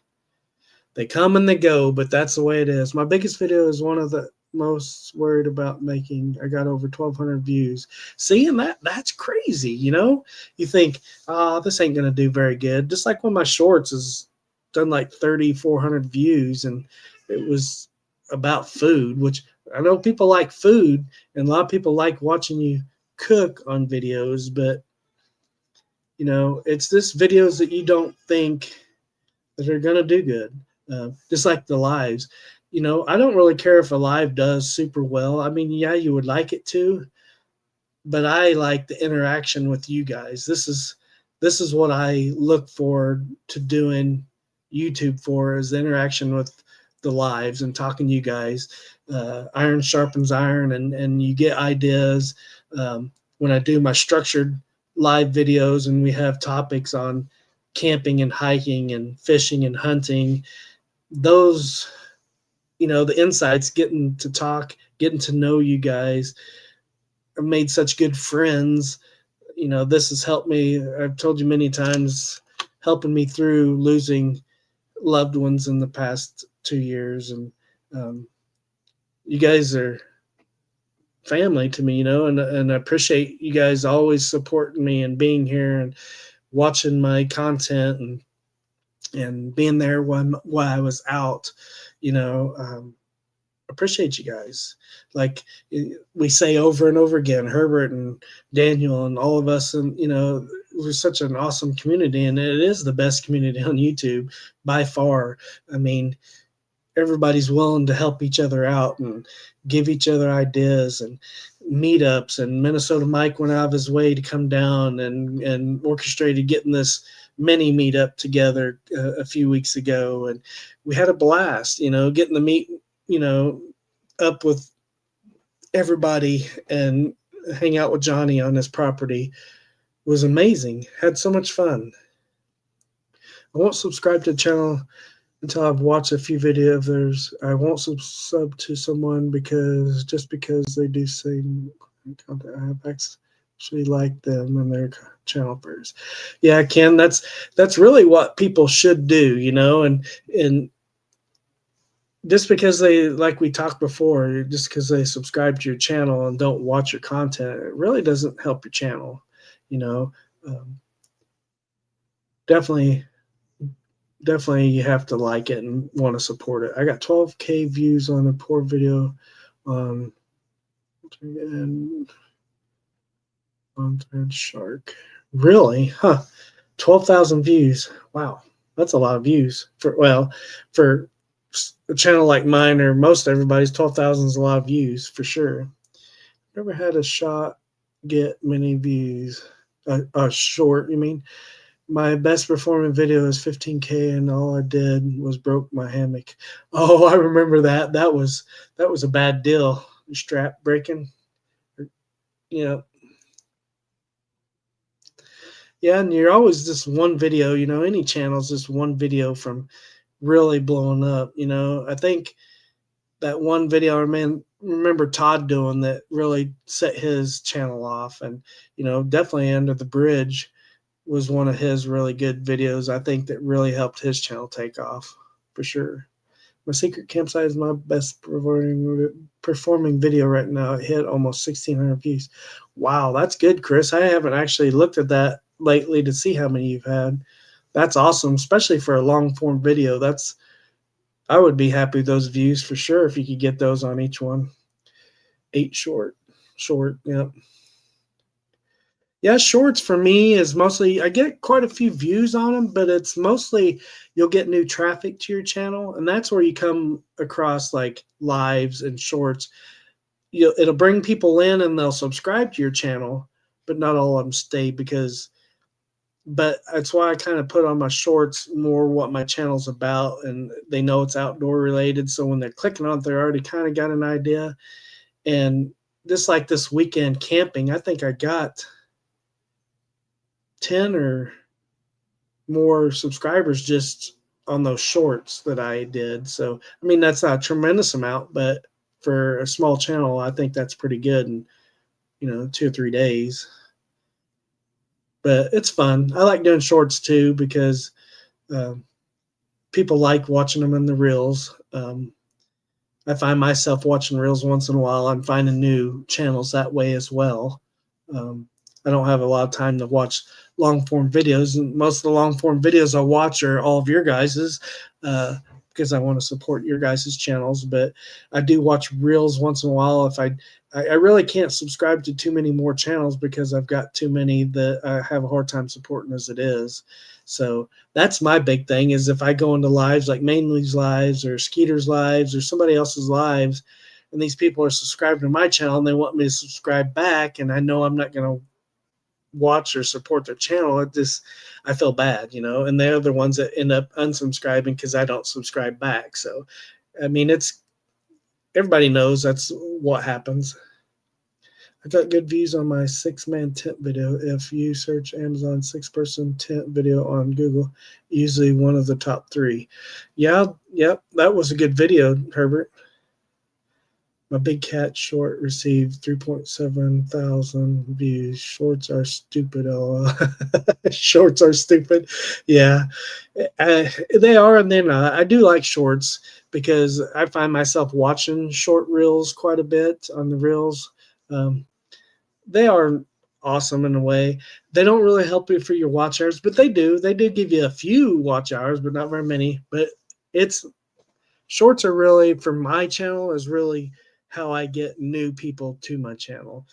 They come and they go, but that's the way it is. My biggest video is one of most worried about making. I got over 1,200 views. Seeing that's crazy. You know, you think, this ain't gonna do very good. Just like when my shorts is done like 3,400 views, and it was about food, which I know people like food, and a lot of people like watching you cook on videos, but you know, it's this videos that you don't think that are gonna do good. Just like the lives. You know, I don't really care if a live does super well. I mean, yeah, you would like it to, but I like the interaction with you guys. This is what I look forward to doing YouTube for, is the interaction with the lives and talking to you guys. Iron sharpens iron, and you get ideas. When I do my structured live videos and we have topics on camping and hiking and fishing and hunting, those, you know, the insights, getting to talk, getting to know you guys. I've made such good friends. You know, this has helped me. I've told you many times, helping me through losing loved ones in the past 2 years. And um, you guys are family to me, you know, and I appreciate you guys always supporting me and being here and watching my content and being there while I was out, you know. Appreciate you guys. Like we say over and over again, Herbert and Daniel and all of us, and you know, we're such an awesome community, and it is the best community on YouTube by far. I mean, everybody's willing to help each other out and give each other ideas, and meetups. And Minnesota Mike went out of his way to come down and orchestrated getting this mini meetup together a few weeks ago, and we had a blast. You know, getting to meet, you know, up with everybody and hang out with Johnny on his property was amazing. Had so much fun. I won't subscribe to the channel until I've watched a few videos of theirs. I won't sub to someone because they do same content. I have actually liked them and their channel first. Yeah, Ken, that's really what people should do, you know, and just because they, like we talked before, just because they subscribe to your channel and don't watch your content, it really doesn't help your channel, you know. um, definitely definitely you have to like it and want to support it. I got 12K views on a poor video on and on Thread Shark. Really? Huh. 12,000 views. Wow. That's a lot of views for, well, for a channel like mine or most everybody's, 12,000 is a lot of views for sure. Never had a shot get many views. A short, you mean? My best performing video is 15K, and all I did was broke my hammock. Oh, I remember that. That was a bad deal. Strap breaking. You know, yeah, and you're always just one video. You know, any channel's just one video from really blowing up. You know, I think that one video I remember Todd doing that really set his channel off, and you know, definitely Under the Bridge was one of his really good videos. I think that really helped his channel take off for sure. My secret campsite is my best performing video right now. It hit almost 1,600 views. Wow, that's good, Chris. I haven't actually looked at that lately to see how many you've had. That's awesome, especially for a long form video. I would be happy with those views for sure if you could get those on each one. 8 short, yeah. Yeah, shorts for me is mostly, I get quite a few views on them, but it's mostly you'll get new traffic to your channel, and that's where you come across like lives and shorts. It'll bring people in and they'll subscribe to your channel, but not all of them stay but that's why I kind of put on my shorts more what my channel's about, and they know it's outdoor related. So when they're clicking on it, they're already kind of got an idea. And just like this weekend camping, I think I got 10 or more subscribers just on those shorts that I did. So, I mean, that's not a tremendous amount, but for a small channel, I think that's pretty good in, you know, 2 or 3 days. But it's fun. I like doing shorts too because um, people like watching them in the reels. I find myself watching reels once in a while. I'm finding new channels that way as well. Um, I don't have a lot of time to watch long form videos, and most of the long form videos I watch are all of your guys's, because I want to support your guys's channels. But I do watch reels once in a while. If I really can't subscribe to too many more channels because I've got too many that I have a hard time supporting as it is. So that's my big thing is if I go into lives like Mainly's lives or Skeeter's lives or somebody else's lives, and these people are subscribed to my channel and they want me to subscribe back, and I know I'm not going to watch or support their channel, it just I feel bad, and they're the ones that end up unsubscribing because I don't subscribe back. So I mean, it's everybody knows that's what happens. I got good views on my 6-man tent video. If you search Amazon 6-person tent video on Google, usually one of the top 3. Yeah, yep, that was a good video, Herbert. My big cat short received 3.7 thousand views. Shorts are stupid. Shorts are stupid. Yeah, they are, and then I do like shorts because I find myself watching short reels quite a bit on the reels. Um, they are awesome in a way. They don't really help you for your watch hours, but they do. They do give you a few watch hours, but not very many. But it's shorts are really for my channel is really how I get new people to my channel.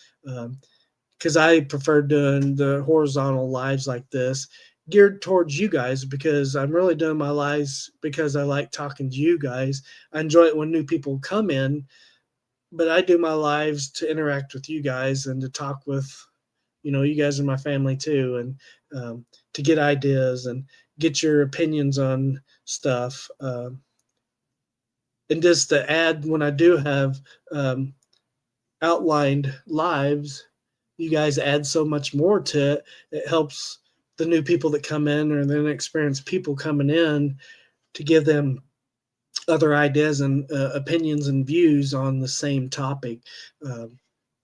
Because I prefer doing the horizontal lives like this geared towards you guys because I'm really doing my lives because I like talking to you guys. I enjoy it when new people come in, but I do my lives to interact with you guys and to talk with, you guys are my family too, and to get ideas and get your opinions on stuff. And just to add, when I do have um, outlined lives, you guys add so much more to it. It helps the new people that come in or the inexperienced people coming in to give them other ideas and opinions and views on the same topic. Um,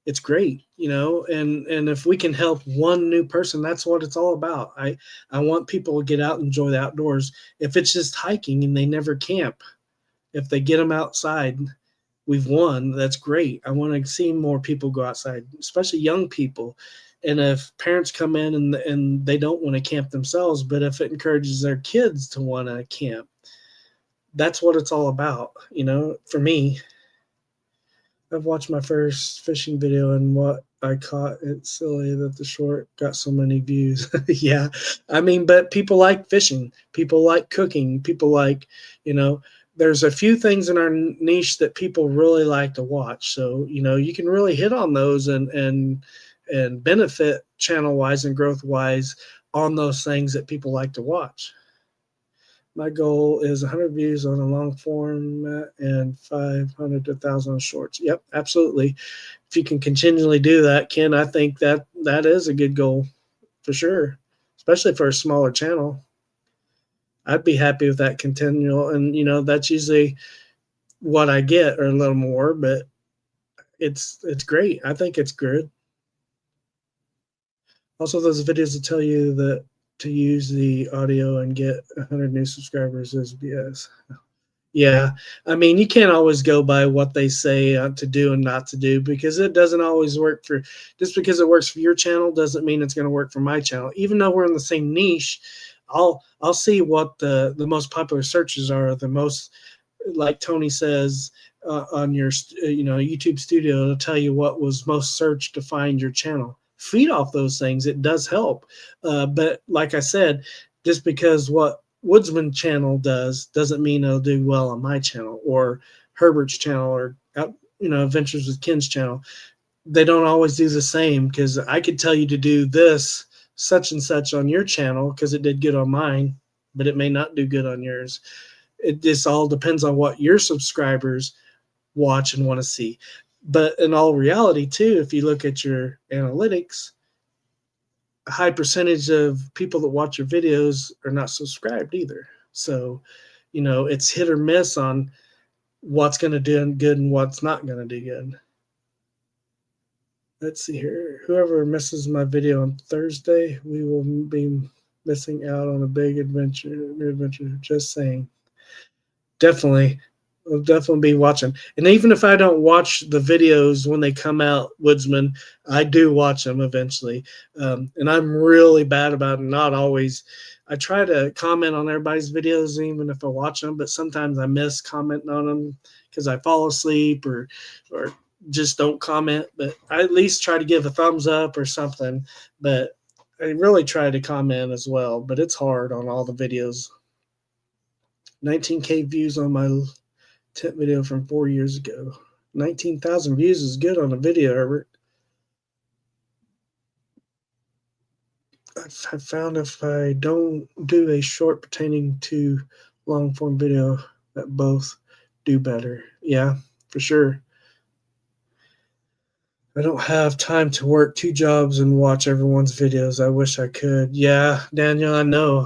it's great, and if we can help one new person, that's what it's all about. I want people to get out and enjoy the outdoors. If it's just hiking and they never camp, if they get them outside, we've won. That's great. I want to see more people go outside, especially young people. And if parents come in and they don't want to camp themselves, but if it encourages their kids to want to camp, that's what it's all about, for me. I've watched my first fishing video and what I caught. It's silly that the short got so many views. Yeah. I mean, but people like fishing, people like cooking, people like, you know, there's a few things in our niche that people really like to watch. So, you can really hit on those and benefit channel wise and growth wise on those things that people like to watch. My goal is 100 views on a long format and 500 to 1,000 shorts. Yep, absolutely. If you can continually do that, Ken, I think that is a good goal for sure, especially for a smaller channel. I'd be happy with that continual, and that's usually what I get or a little more, but it's great. I think it's good. Also, those videos that tell you that to use the audio and get 100 new subscribers is BS. Yeah, I mean, you can't always go by what they say to do and not to do because it doesn't always work for. Just because it works for your channel doesn't mean it's going to work for my channel. Even though we're in the same niche, I'll see what the most popular searches are. The most, like Tony says on your YouTube Studio, to tell you what was most searched to find your channel. Feed off those things. It does help, but like I said, just because what Woodsman channel doesn't mean it'll do well on my channel or Herbert's channel or Adventures with Ken's channel. They don't always do the same because I could tell you to do this such and such on your channel because it did good on mine, but it may not do good on yours. It just all depends on what your subscribers watch and want to see. But in all reality, too, if you look at your analytics, a high percentage of people that watch your videos are not subscribed either. So, it's hit or miss on what's going to do good and what's not going to do good. Let's see here. Whoever misses my video on Thursday, we will be missing out on a big adventure, new adventure. Just saying. Definitely. I'll definitely be watching. And even if I don't watch the videos when they come out, Woodsman, I do watch them eventually. And I'm really bad about it. Not always. I try to comment on everybody's videos, even if I watch them, but sometimes I miss commenting on them because I fall asleep or just don't comment. But I at least try to give a thumbs up or something. But I really try to comment as well. But it's hard on all the videos. 19K views on my tip video from 4 years ago. 19,000 views is good on a video, Herbert. I've found if I don't do a short pertaining to long form video, that both do better. Yeah, for sure. I don't have time to work two jobs and watch everyone's videos. I wish I could. Yeah, Daniel, I know.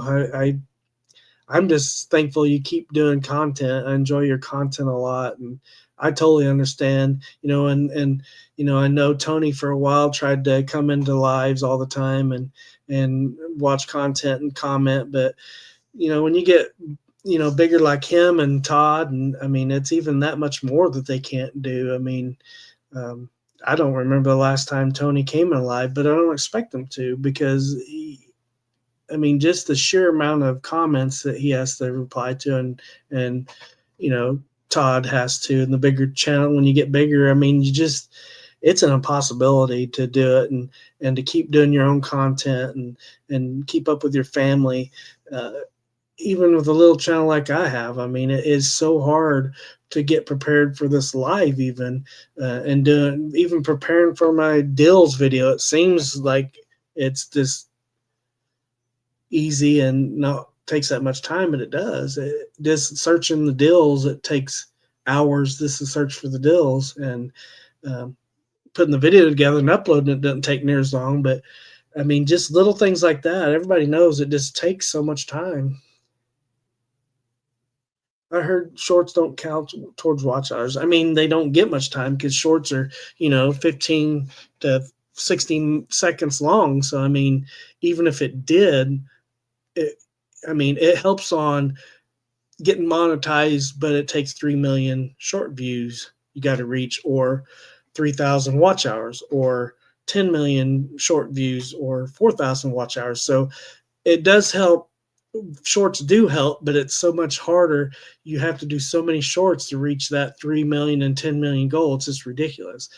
I'm just thankful you keep doing content. I enjoy your content a lot, and I totally understand. I know Tony for a while tried to come into lives all the time and watch content and comment, but when you get bigger like him and Todd, and I mean it's even that much more that they can't do. I mean, um, I don't remember the last time Tony came in live, but I don't expect him to because I mean, just the sheer amount of comments that he has to reply to, and you know, Todd has to, and the bigger channel. When you get bigger, I mean, it's an impossibility to do it, and to keep doing your own content and keep up with your family. Even with a little channel like I have, I mean, it is so hard to get prepared for this live, even and doing even preparing for my Dills video. It seems like it's this easy and not takes that much time, but it does. Just searching the Dills, it takes hours. This is search for the Dills, and um, putting the video together and uploading it doesn't take near as long. But I mean, just little things like that. Everybody knows it just takes so much time. I heard shorts don't count towards watch hours. I mean, they don't get much time because shorts are 15 to 16 seconds long. So I mean, even if it did, it, I mean, it helps on getting monetized, but it takes 3 million short views you got to reach, or 3,000 watch hours, or 10 million short views, or 4,000 watch hours. So it does help. Shorts do help, but it's so much harder. You have to do so many shorts to reach that 3 million and 10 million goal. It's just ridiculous.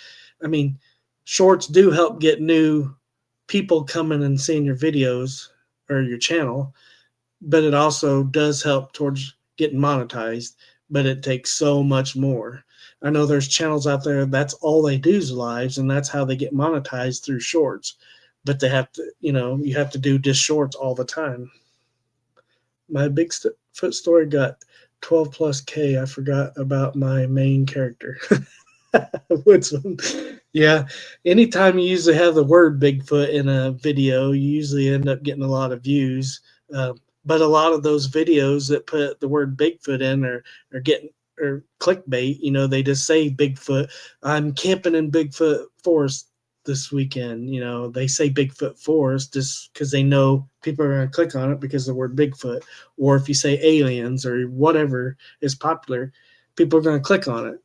I mean, shorts do help get new people coming and seeing your videos or your channel, but it also does help towards getting monetized, but it takes so much more. I know there's channels out there that's all they do is lives, and that's how they get monetized through shorts, but they have to, you have to do just shorts all the time. My Bigfoot story got 12 plus K. I forgot about my main character. Woodsman. Yeah. Anytime you usually have the word Bigfoot in a video, you usually end up getting a lot of views. But a lot of those videos that put the word Bigfoot in are getting or clickbait. They just say Bigfoot. I'm camping in Bigfoot forest this weekend. They say Bigfoot forest just because they know people are going to click on it because of the word Bigfoot. Or if you say aliens or whatever is popular, people are going to click on it.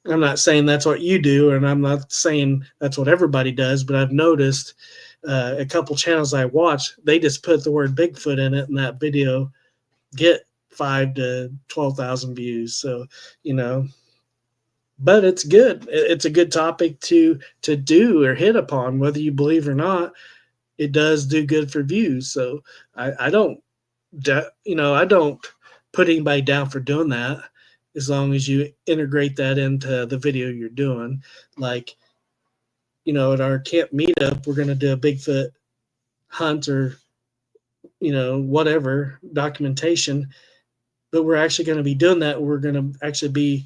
I'm not saying that's what you do, and I'm not saying that's what everybody does, but I've noticed a couple channels I watch, they just put the word Bigfoot in it, and that video get 5 to 12,000 views. So, but it's good. It's a good topic to do or hit upon, whether you believe or not. It does do good for views. So I don't, I don't put anybody down for doing that, as long as you integrate that into the video you're doing. Like, at our camp meetup, we're going to do a Bigfoot hunt or, whatever documentation, but we're actually going to be doing that. We're going to actually be,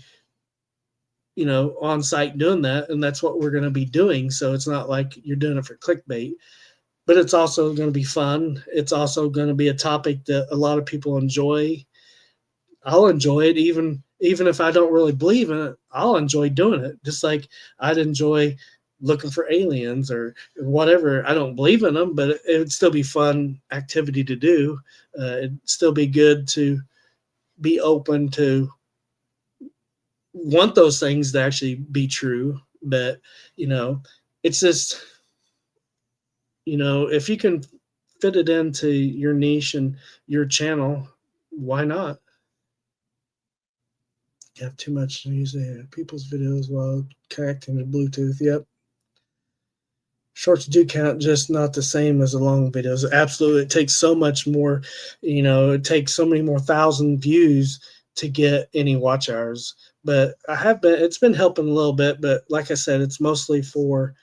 on site doing that. And that's what we're going to be doing. So it's not like you're doing it for clickbait, but it's also going to be fun. It's also going to be a topic that a lot of people enjoy. I'll enjoy it even if I don't really believe in it. I'll enjoy doing it, just like I'd enjoy looking for aliens or whatever. I don't believe in them, but it would still be fun activity to do. It'd still be good to be open to want those things to actually be true, but you know, it's just, if you can fit it into your niche and your channel, why not? You have too much music, people's videos while connecting to Bluetooth. Yep. Shorts do count, just not the same as the long videos. Absolutely. It takes so much more, it takes so many more thousand views to get any watch hours. But it's been helping a little bit. But like I said, it's mostly for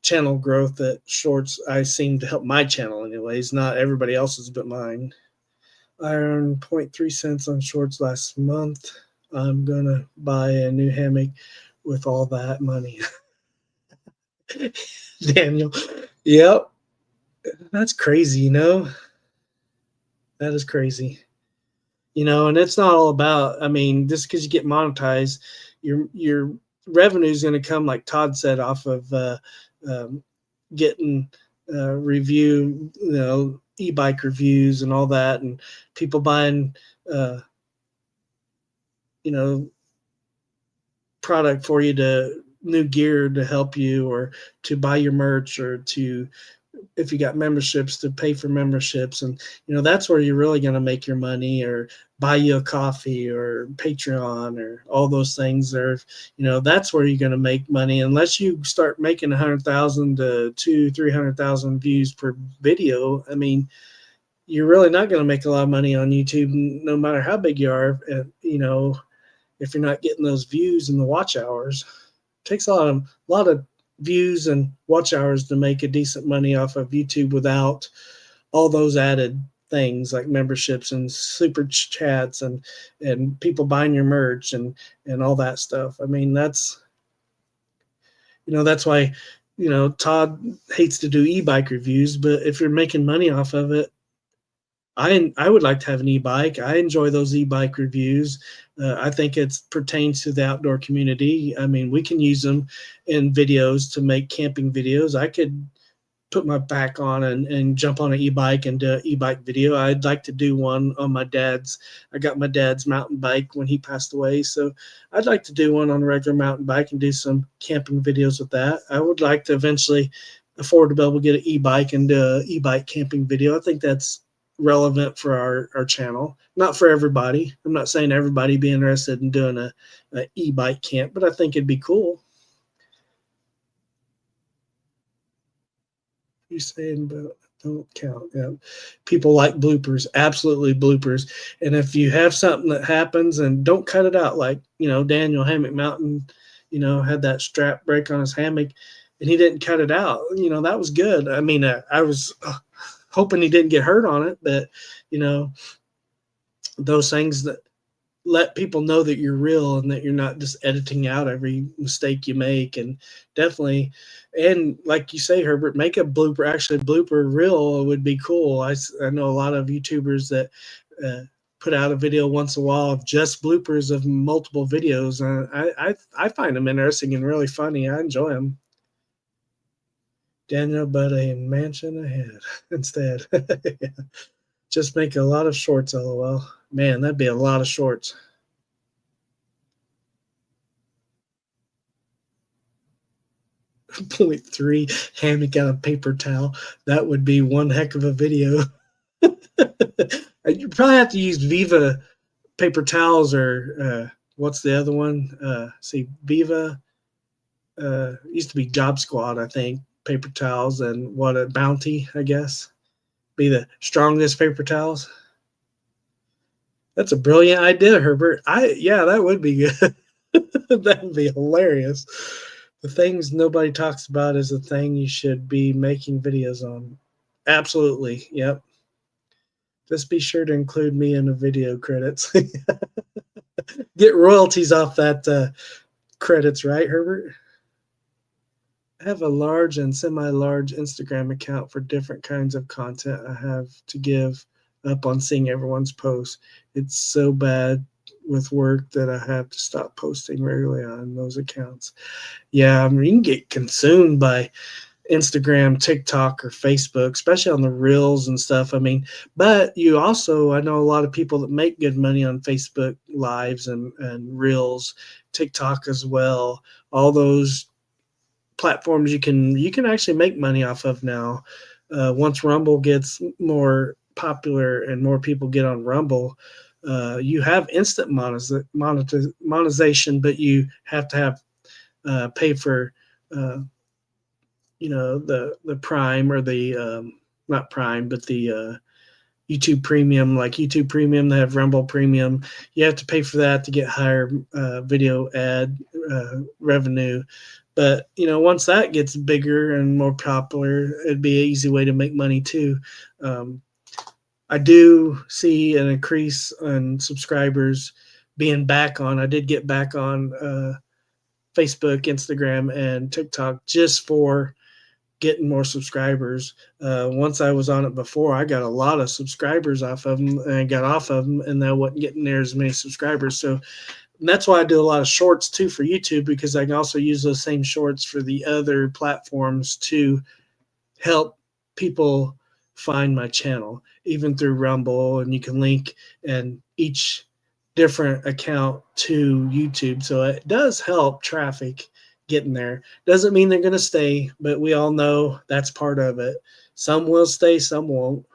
channel growth that shorts I seem to help my channel anyways, not everybody else's but mine. I earned zero point 0.3 cents on shorts last month. I'm gonna buy a new hammock with all that money. Daniel. Yep. That's crazy, That is crazy. And it's not all about, I mean, just because you get monetized, your revenue is going to come, like Todd said, off of um, getting review, e-bike reviews and all that, and people buying, uh, you know, product for you, to new gear to help you, or to buy your merch, or to, if you got memberships, to pay for memberships. And that's where you're really going to make your money, or buy you a coffee, or Patreon, or all those things. Or that's where you're going to make money, unless you start making 100,000 to 300,000 views per video. I mean, you're really not going to make a lot of money on YouTube, no matter how big you are. If you're not getting those views and the watch hours. It takes a lot of views and watch hours to make a decent money off of YouTube, without all those added things like memberships and super chats, and people buying your merch, and all that stuff. I mean, that's why, Todd hates to do e-bike reviews, but if you're making money off of it, I would like to have an e-bike. I enjoy those e-bike reviews. I think it pertains to the outdoor community. I mean, we can use them in videos to make camping videos. I could put my back on and jump on an e-bike and do an e-bike video. I'd like to do one on I got my dad's mountain bike when he passed away. So I'd like to do one on a regular mountain bike and do some camping videos with that. I would like to eventually afford to be able to get an e-bike and do an e-bike camping video. I think that's relevant for our channel. Not for everybody. I'm not saying everybody be interested in doing a e-bike camp, but I think it'd be cool. You saying, but don't count. Yeah. People like bloopers, absolutely bloopers. And if you have something that happens, and don't cut it out, like, Daniel Hammock Mountain, had that strap break on his hammock and he didn't cut it out. That was good. I mean, I was hoping he didn't get hurt on it, but, those things that let people know that you're real and that you're not just editing out every mistake you make. And definitely, and like you say, Herbert, make a blooper, actually blooper reel would be cool. I know a lot of YouTubers that put out a video once in a while of just bloopers of multiple videos. I find them interesting and really funny. I enjoy them. Daniel, but a mansion ahead instead. Yeah. Just make a lot of shorts, LOL. Man, that'd be a lot of shorts. 0.3 hammock out of paper towel. That would be one heck of a video. You probably have to use Viva paper towels, or what's the other one? Viva used to be Job Squad, I think. Paper towels, and what a Bounty, I guess, be the strongest paper towels. That's a brilliant idea, Herbert. Yeah, that would be good. That would be hilarious. The things nobody talks about is the thing you should be making videos on. Absolutely. Yep. Just be sure to include me in the video credits. Get royalties off that credits, right, Herbert? I have a large and semi-large Instagram account for different kinds of content. I have to give up on seeing everyone's posts. It's so bad with work that I have to stop posting regularly on those accounts. Yeah, I mean, you can get consumed by Instagram, TikTok, or Facebook, especially on the reels and stuff. I mean, but you also, I know a lot of people that make good money on Facebook lives and reels, TikTok as well. All those platforms you can actually make money off of now. Once Rumble gets more popular and more people get on Rumble, you have instant monetization, but you have to have pay for the Prime or the not Prime, but the YouTube Premium, like YouTube Premium. They have Rumble Premium. You have to pay for that to get higher video ad revenue. But once that gets bigger and more popular, it'd be an easy way to make money too. Um, I do see an increase in subscribers being back on. I did get back on Facebook, Instagram, and TikTok just for getting more subscribers. Once I was on it before, I got a lot of subscribers off of them, and I got off of them, and I wasn't getting near as many subscribers. So that's why I do a lot of shorts too for YouTube, because I can also use those same shorts for the other platforms to help people find my channel, even through Rumble, and you can link and each different account to YouTube. So it does help traffic getting there. Doesn't mean they're going to stay, but we all know that's part of it. Some will stay, some won't.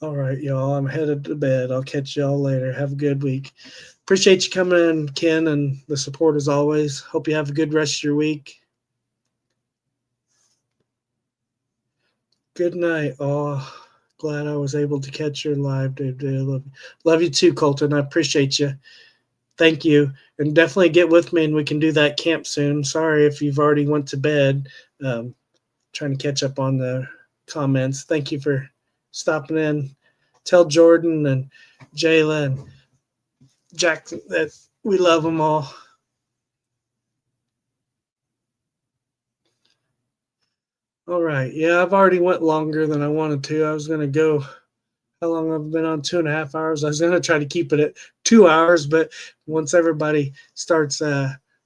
All right, y'all. I'm headed to bed. I'll catch y'all later. Have a good week. Appreciate you coming in, Ken, and the support as always. Hope you have a good rest of your week. Good night. Oh, glad I was able to catch your live, Dave. Love you too, Colton. I appreciate you. Thank you. And definitely get with me and we can do that camp soon. Sorry if you've already went to bed. Trying to catch up on the comments. Thank you for stopping in. Tell Jordan and Jayla and Jack that we love them all. All right. Yeah, I've already went longer than I wanted to. I was going to go how long I've been on, 2.5 hours. I was going to try to keep it at 2 hours, but once everybody starts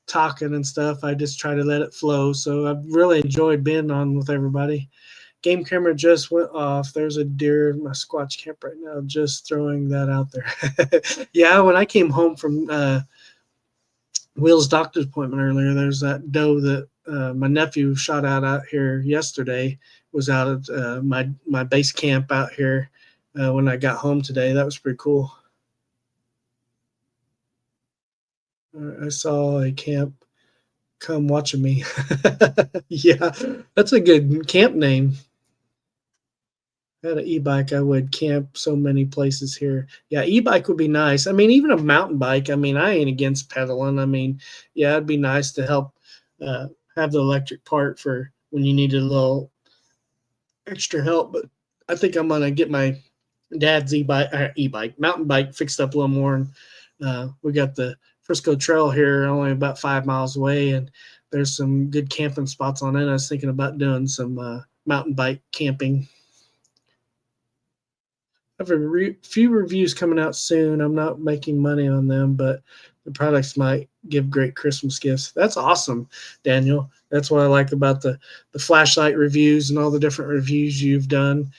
talking and stuff, I just try to let it flow. So I've really enjoyed being on with everybody. Game camera just went off. There's a deer in my Squatch camp right now. Just throwing that out there. Yeah, when I came home from Will's doctor's appointment earlier, there's that doe that my nephew shot out here yesterday. Was out at my base camp out here when I got home today. That was pretty cool. I saw a camp come watching me. Yeah, that's a good camp name. I had an e-bike, I would camp so many places here. Yeah, e-bike would be nice. I mean, even a mountain bike. I mean, I ain't against pedaling. I mean, yeah, it'd be nice to help have the electric part for when you need a little extra help. But I think I'm gonna get my dad's e-bike, mountain bike fixed up a little more. And we got the Frisco Trail here, only about 5 miles away, and there's some good camping spots on it. I was thinking about doing some mountain bike camping. I have a few reviews coming out soon. I'm not making money on them, but the products might give great Christmas gifts. That's awesome, Daniel. That's what I like about the flashlight reviews and all the different reviews you've done.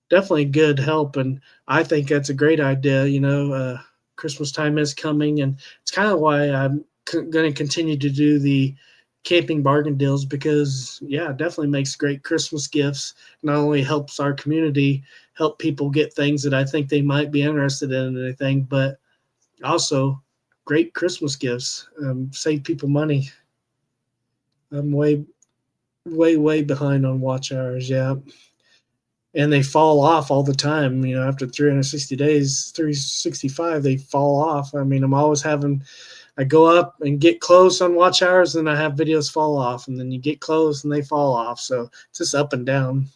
Definitely good help, and I think that's a great idea. Christmas time is coming, and it's kind of why I'm going to continue to do the camping bargain deals, because yeah, it definitely makes great Christmas gifts. Not only helps our community help people get things that I think they might be interested in and anything, but also great Christmas gifts. Save people money. I'm way behind on watch hours. Yeah. And they fall off all the time. After 360 days, 365, they fall off. I mean, I go up and get close on watch hours, and I have videos fall off, and then you get close and they fall off. So it's just up and down.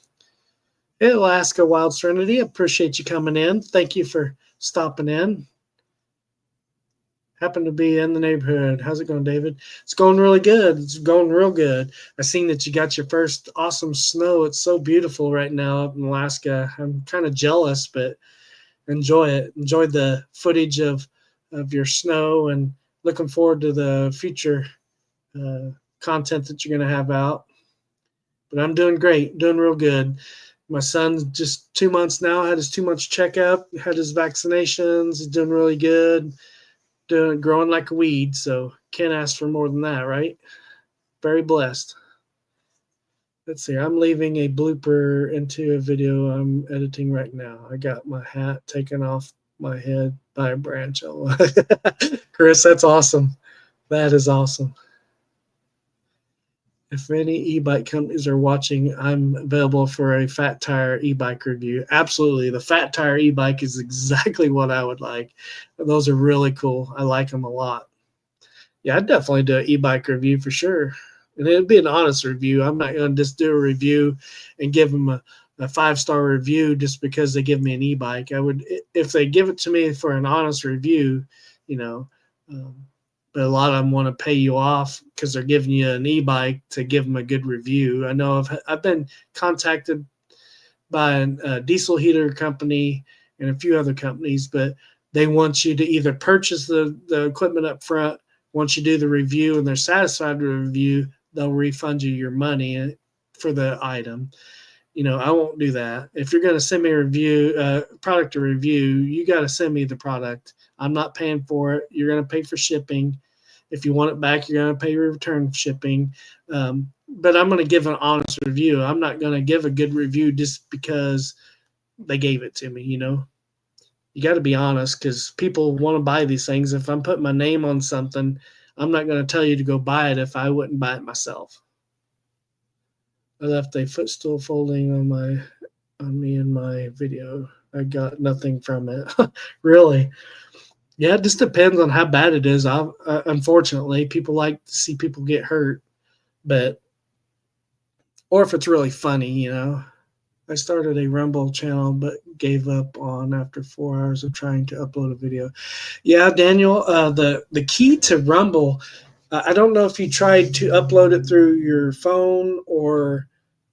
Hey, Alaska Wild Serenity, I appreciate you coming in. Thank you for stopping in. Happen to be in the neighborhood. How's it going, David? It's going really good. It's going real good. I seen that you got your first awesome snow. It's so beautiful right now up in Alaska. I'm kind of jealous, but enjoy it. Enjoy the footage of your snow, and looking forward to the future content that you're going to have out. But I'm doing great, doing real good. My son's just 2 months now, had his 2 months checkup, had his vaccinations, he's doing really good, doing growing like a weed. So can't ask for more than that, right? Very blessed. Let's see, I'm leaving a blooper into a video I'm editing right now. I got my hat taken off my head by a branch. Chris, that's awesome. That is awesome. If any e-bike companies are watching, I'm available for a Fat Tire e-bike review. Absolutely. The Fat Tire e-bike is exactly what I would like. Those are really cool. I like them a lot. Yeah, I'd definitely do an e-bike review for sure. And it'd be an honest review. I'm not going to just do a review and give them a 5-star review just because they give me an e-bike. I would, if they give it to me for an honest review, you know, but a lot of them want to pay you off because they're giving you an e-bike to give them a good review. I know I've been contacted by a diesel heater company and a few other companies, but they want you to either purchase the equipment up front. Once you do the review and they're satisfied with the review, they'll refund you your money for the item. I won't do that. If you're going to send me a review, product to review, you got to send me the product. I'm not paying for it. You're going to pay for shipping. If you want it back, you're going to pay return shipping. But I'm going to give an honest review. I'm not going to give a good review just because they gave it to me. You got to be honest because people want to buy these things. If I'm putting my name on something, I'm not going to tell you to go buy it if I wouldn't buy it myself. I left a footstool folding on me in my video. I got nothing from it. Really? Yeah, it just depends on how bad it is. Unfortunately, people like to see people get hurt, or if it's really funny. I started a Rumble channel, but gave up on after 4 hours of trying to upload a video. Yeah, Daniel, the key to Rumble, I don't know if you tried to upload it through your phone or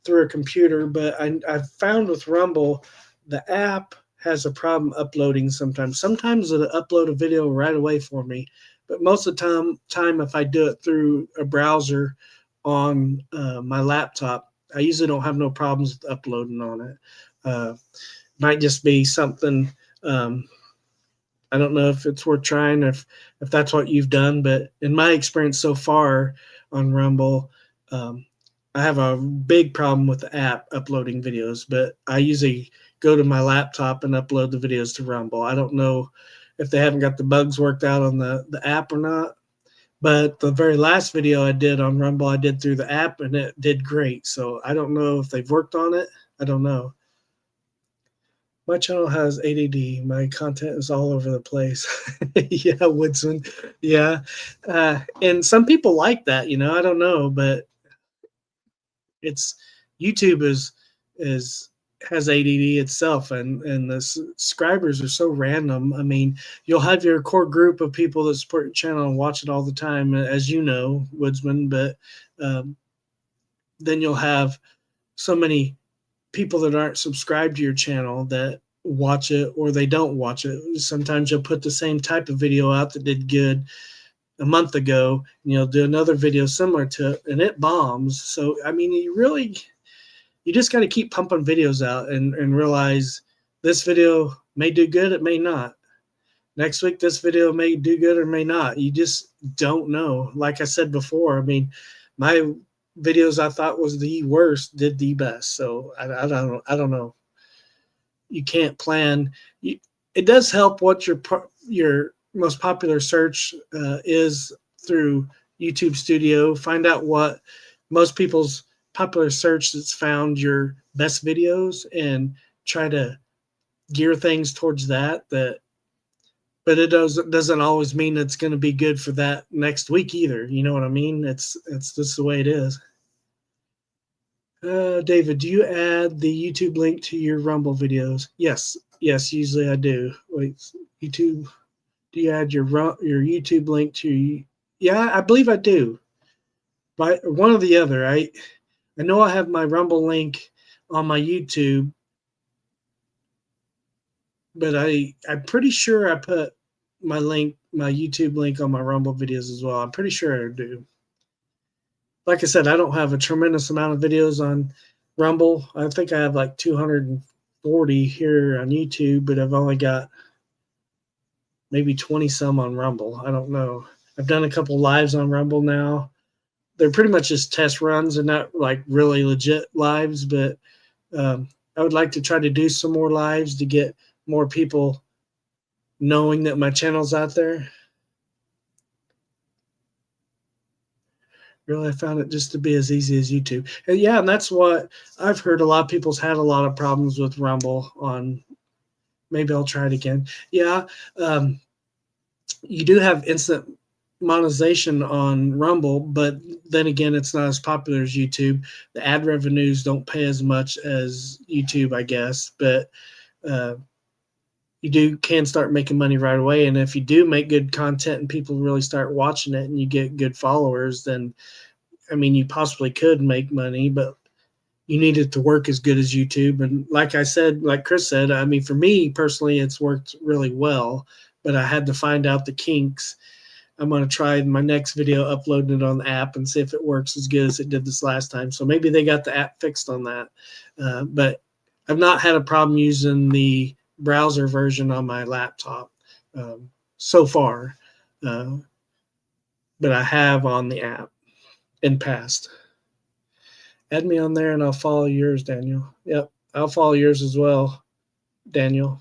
through a computer, but I've found with Rumble, the app has a problem uploading sometimes. Sometimes it'll upload a video right away for me, but most of the time if I do it through a browser on my laptop, I usually don't have no problems with uploading on it. Might just be something. I don't know if it's worth trying, if that's what you've done, but in my experience so far on Rumble, I have a big problem with the app uploading videos. But I usually go to my laptop and upload the videos to Rumble. I don't know if they haven't got the bugs worked out on the app or not. But the very last video I did on Rumble, I did through the app, and it did great. So I don't know if they've worked on it. I don't know. My channel has ADD. My content is all over the place. Yeah, Woodson. Yeah. And some people like that, I don't know, but it's YouTube has ADD itself, and the subscribers are so random. I mean, you'll have your core group of people that support your channel and watch it all the time, as you know, Woodsman, but then you'll have so many people that aren't subscribed to your channel that watch it or they don't watch it. Sometimes you'll put the same type of video out that did good a month ago, and you'll do another video similar to it, and it bombs. So, I mean, you just got to keep pumping videos out and realize this video may do good, it may not. Next week, this video may do good or may not. You just don't know. Like I said before, I mean, my videos I thought was the worst did the best. So I don't know. You can't plan. It does help what your most popular search is through YouTube Studio. Find out what most people's popular search that's found your best videos and try to gear things towards that. But it doesn't always mean it's going to be good for that next week either. You know what I mean? It's just the way it is. David, do you add the YouTube link to your Rumble videos? Yes, usually I do. Wait, YouTube, do you add your YouTube link to? Yeah, I believe I do. By one or the other. I know I have my Rumble link on my YouTube, but I'm pretty sure I put my YouTube link on my Rumble videos as well. I'm pretty sure I do. like I said, I don't have a tremendous amount of videos on Rumble. I think I have like 240 here on YouTube, but I've only got maybe 20 some on Rumble. I don't know. I've done a couple lives on Rumble now. They're pretty much just test runs and not like really legit lives, but I would like to try to do some more lives to get more people knowing that my channel's out there. Really, I found it just to be as easy as YouTube. And yeah, and that's what I've heard. A lot of people's had a lot of problems with Rumble on. Maybe I'll try it again. Yeah, you do have instant monetization on Rumble, but then again, it's not as popular as YouTube. The ad revenues don't pay as much as YouTube, I guess, but uh, you can start making money right away. And if you do make good content and people really start watching it and you get good followers, then I mean, you possibly could make money, but you need it to work as good as YouTube. And like I said, like Chris said, I mean, for me personally, it's worked really well, but I had to find out the kinks. I'm going to try my next video uploading it on the app and see if it works as good as it did this last time. So maybe they got the app fixed on that. But I've not had a problem using the browser version on my laptop so far, but I have on the app in past. Add me on there and I'll follow yours, Daniel. Yep, I'll follow yours as well, Daniel.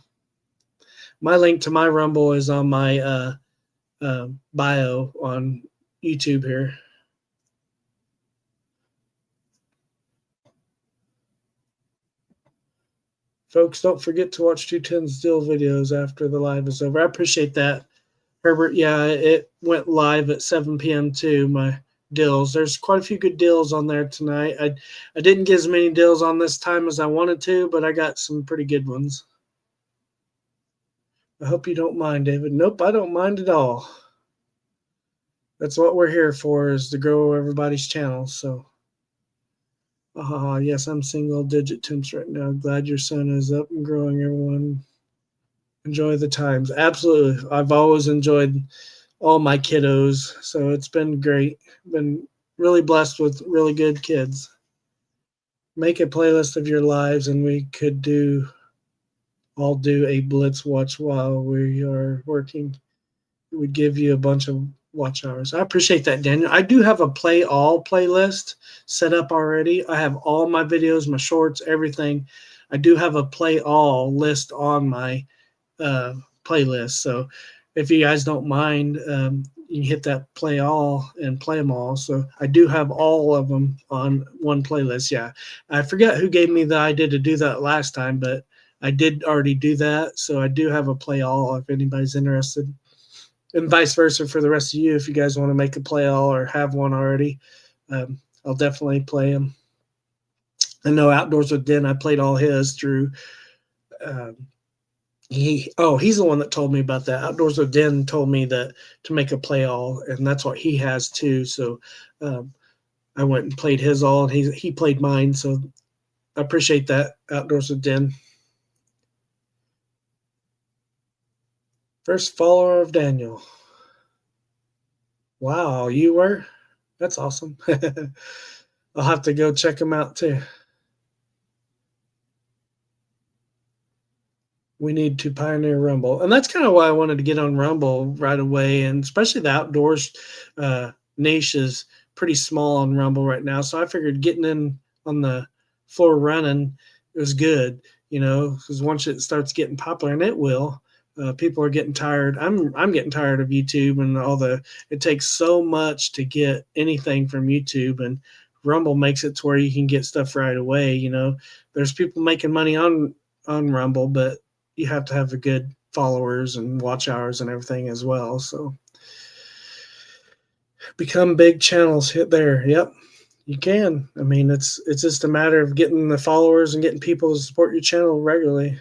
My link to my Rumble is on my bio on YouTube here. Folks, don't forget to watch 210 Still videos after the live is over. I appreciate that, Herbert. Yeah, it went live at 7 p.m. too, my deals. There's quite a few good deals on there tonight. I didn't get as many deals on this time as I wanted to, but I got some pretty good ones. I hope you don't mind, David. Nope, I don't mind at all. That's what we're here for, is to grow everybody's channels. So, yes, I'm single digit temps right now. Glad your son is up and growing, everyone. Enjoy the times. Absolutely. I've always enjoyed all my kiddos. So it's been great. Been really blessed with really good kids. Make a playlist of your lives and we could all do a blitz watch while we are working. It would give you a bunch of watch hours. I appreciate that, Daniel. I do have a play all playlist set up already. I have all my videos, my shorts, everything. I do have a play all list on my playlist. So if you guys don't mind, you can hit that play all and play them all. So I do have all of them on one playlist. Yeah. I forget who gave me the idea to do that last time, but I did already do that. So I do have a play all if anybody's interested. And vice versa for the rest of you. If you guys want to make a play all or have one already, I'll definitely play them. I know Outdoors with Den, I played all his through. He's the one that told me about that. Outdoors with Den told me that to make a play all, and that's what he has too. So I went and played his all, and he played mine. So I appreciate that, Outdoors with Den. First follower of Daniel. Wow, you were? That's awesome. I'll have to go check him out too. We need to pioneer Rumble. And that's kind of why I wanted to get on Rumble right away. And especially the outdoors niche is pretty small on Rumble right now. So I figured getting in on the floor running was good, because once it starts getting popular, and it will, people are getting tired. I'm getting tired of YouTube and it takes so much to get anything from YouTube, and Rumble makes it to where you can get stuff right away. There's people making money on Rumble, but you have to have a good followers and watch hours and everything as well. So become big channels hit there. Yep, you can. I mean, it's just a matter of getting the followers and getting people to support your channel regularly.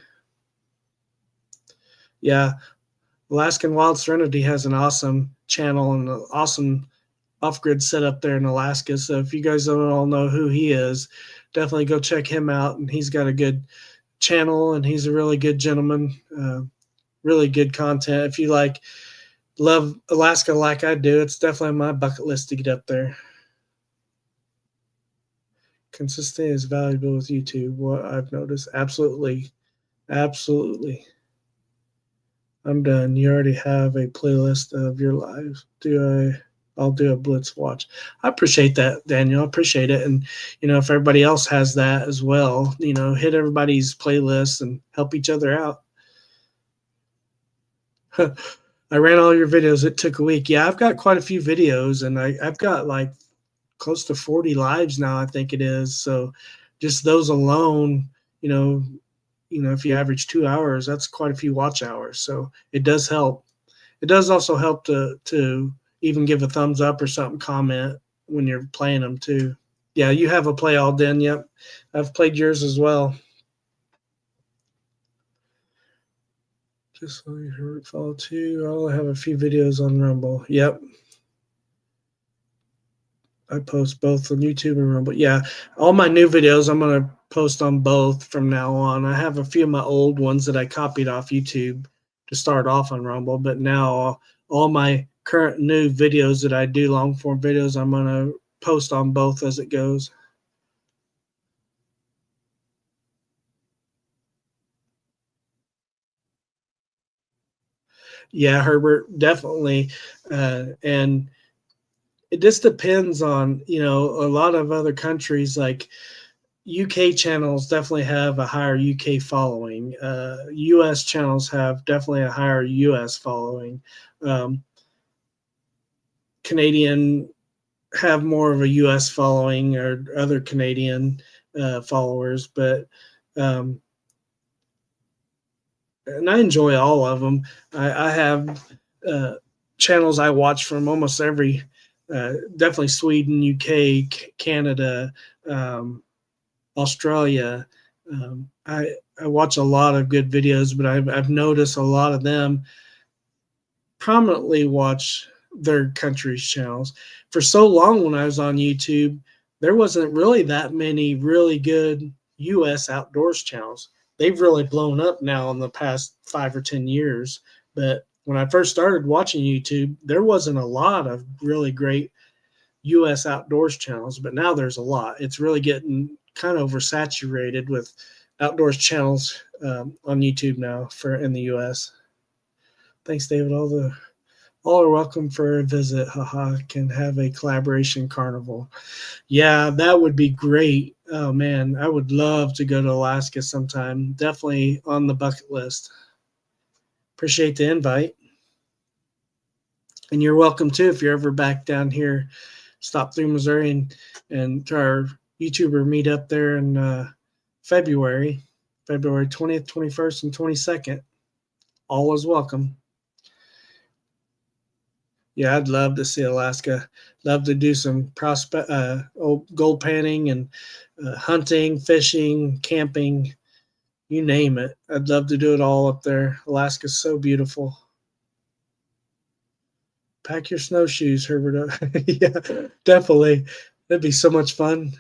Yeah, Alaskan Wild Serenity has an awesome channel and an awesome off-grid setup there in Alaska. So if you guys don't all know who he is, definitely go check him out. And he's got a good channel, and he's a really good gentleman. Really good content. If you love Alaska like I do, it's definitely on my bucket list to get up there. Consistency is valuable with YouTube. What I've noticed, absolutely, absolutely. I'm done. You already have a playlist of your lives. Do I? I'll do a blitz watch. I appreciate that, Daniel. I appreciate it. And if everybody else has that as well, hit everybody's playlists and help each other out. I ran all your videos. It took a week. Yeah, I've got quite a few videos, and I've got like close to 40 lives now, I think it is. So just those alone, if you average 2 hours, that's quite a few watch hours. So it does help. It does also help to even give a thumbs up or something, comment when you're playing them too. Yeah, you have a play all done. Yep, I've played yours as well. Just so you heard follow too. I'll have a few videos on Rumble. Yep. I post both on YouTube and Rumble. Yeah, all my new videos I'm gonna post on both from now on. I have a few of my old ones that I copied off YouTube to start off on Rumble, but now all my current new videos that I do, long form videos, I'm gonna post on both as it goes. Yeah, Herbert, definitely, and it just depends on a lot of other countries like UK channels definitely have a higher UK following. US channels have definitely a higher US following. Um, Canadian have more of a US following or other Canadian followers, but um, and I enjoy all of them. I have channels I watch from almost every, definitely Sweden, UK, Canada, Australia. I watch a lot of good videos, but I've noticed a lot of them prominently watch their country's channels. For so long when I was on YouTube, there wasn't really that many really good US outdoors channels. They've really blown up now in the past 5 or 10 years. But when I first started watching YouTube, there wasn't a lot of really great US outdoors channels, but now there's a lot. It's really getting kind of oversaturated with outdoors channels on YouTube now for in the US. Thanks, David. All are welcome for a visit. Haha, can have a collaboration carnival. Yeah, that would be great. Oh man, I would love to go to Alaska sometime. Definitely on the bucket list. Appreciate the invite. And you're welcome too if you're ever back down here. Stop through Missouri and to our YouTuber meetup there in February 20th, 21st, and 22nd. All is welcome. Yeah, I'd love to see Alaska. Love to do some gold panning and hunting, fishing, camping, you name it. I'd love to do it all up there. Alaska's so beautiful. Pack your snowshoes, Herbert. Yeah, definitely. That'd be so much fun.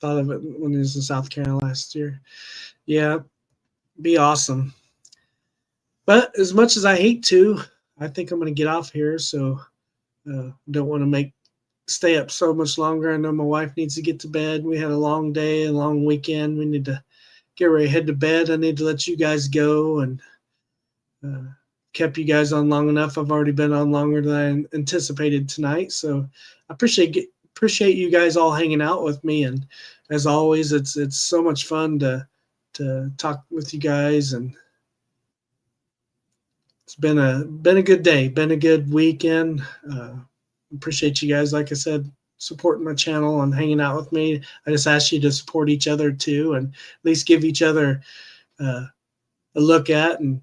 Thought of it when he was in South Carolina last year. Yeah, be awesome. But as much as I hate to, I think I'm going to get off here. So don't want to stay up so much longer. I know my wife needs to get to bed. We had a long day, a long weekend. We need to get ready, head to bed. I need to let you guys go and kept you guys on long enough. I've already been on longer than I anticipated tonight. So I appreciate you guys all hanging out with me. And as always, it's so much fun to talk with you guys, and it's been a good day, been a good weekend. Appreciate you guys, like I said, supporting my channel and hanging out with me. I just ask you to support each other too, and at least give each other a look at, and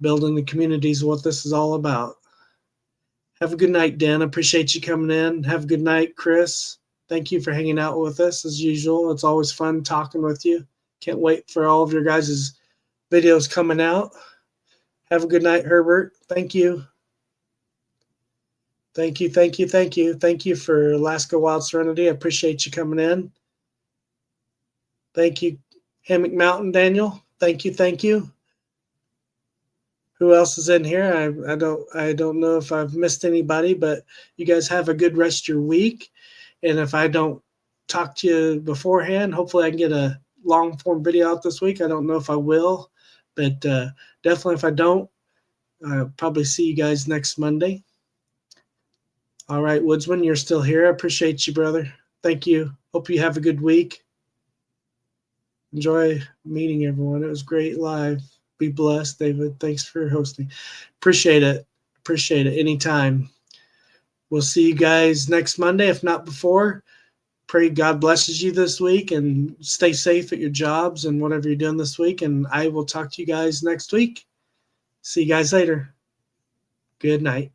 building the communities, what this is all about. Have a good night, Dan. Appreciate you coming in. Have a good night, Chris. Thank you for hanging out with us as usual. It's always fun talking with you. Can't wait for all of your guys' videos coming out. Have a good night, Herbert. Thank you. Thank you, thank you, thank you. Thank you for Alaska Wild Serenity. I appreciate you coming in. Thank you, Hammock Mountain Daniel. Thank you, thank you. Who else is in here? I don't know if I've missed anybody, but you guys have a good rest of your week. And if I don't talk to you beforehand, hopefully I can get a long form video out this week. I don't know if I will, but definitely if I don't, I'll probably see you guys next Monday. All right, Woodsman, you're still here. I appreciate you, brother. Thank you. Hope you have a good week. Enjoy meeting everyone. It was great live. Be blessed, David. Thanks for hosting. Appreciate it. Appreciate it. Anytime. We'll see you guys next Monday, if not before. Pray God blesses you this week and stay safe at your jobs and whatever you're doing this week. And I will talk to you guys next week. See you guys later. Good night.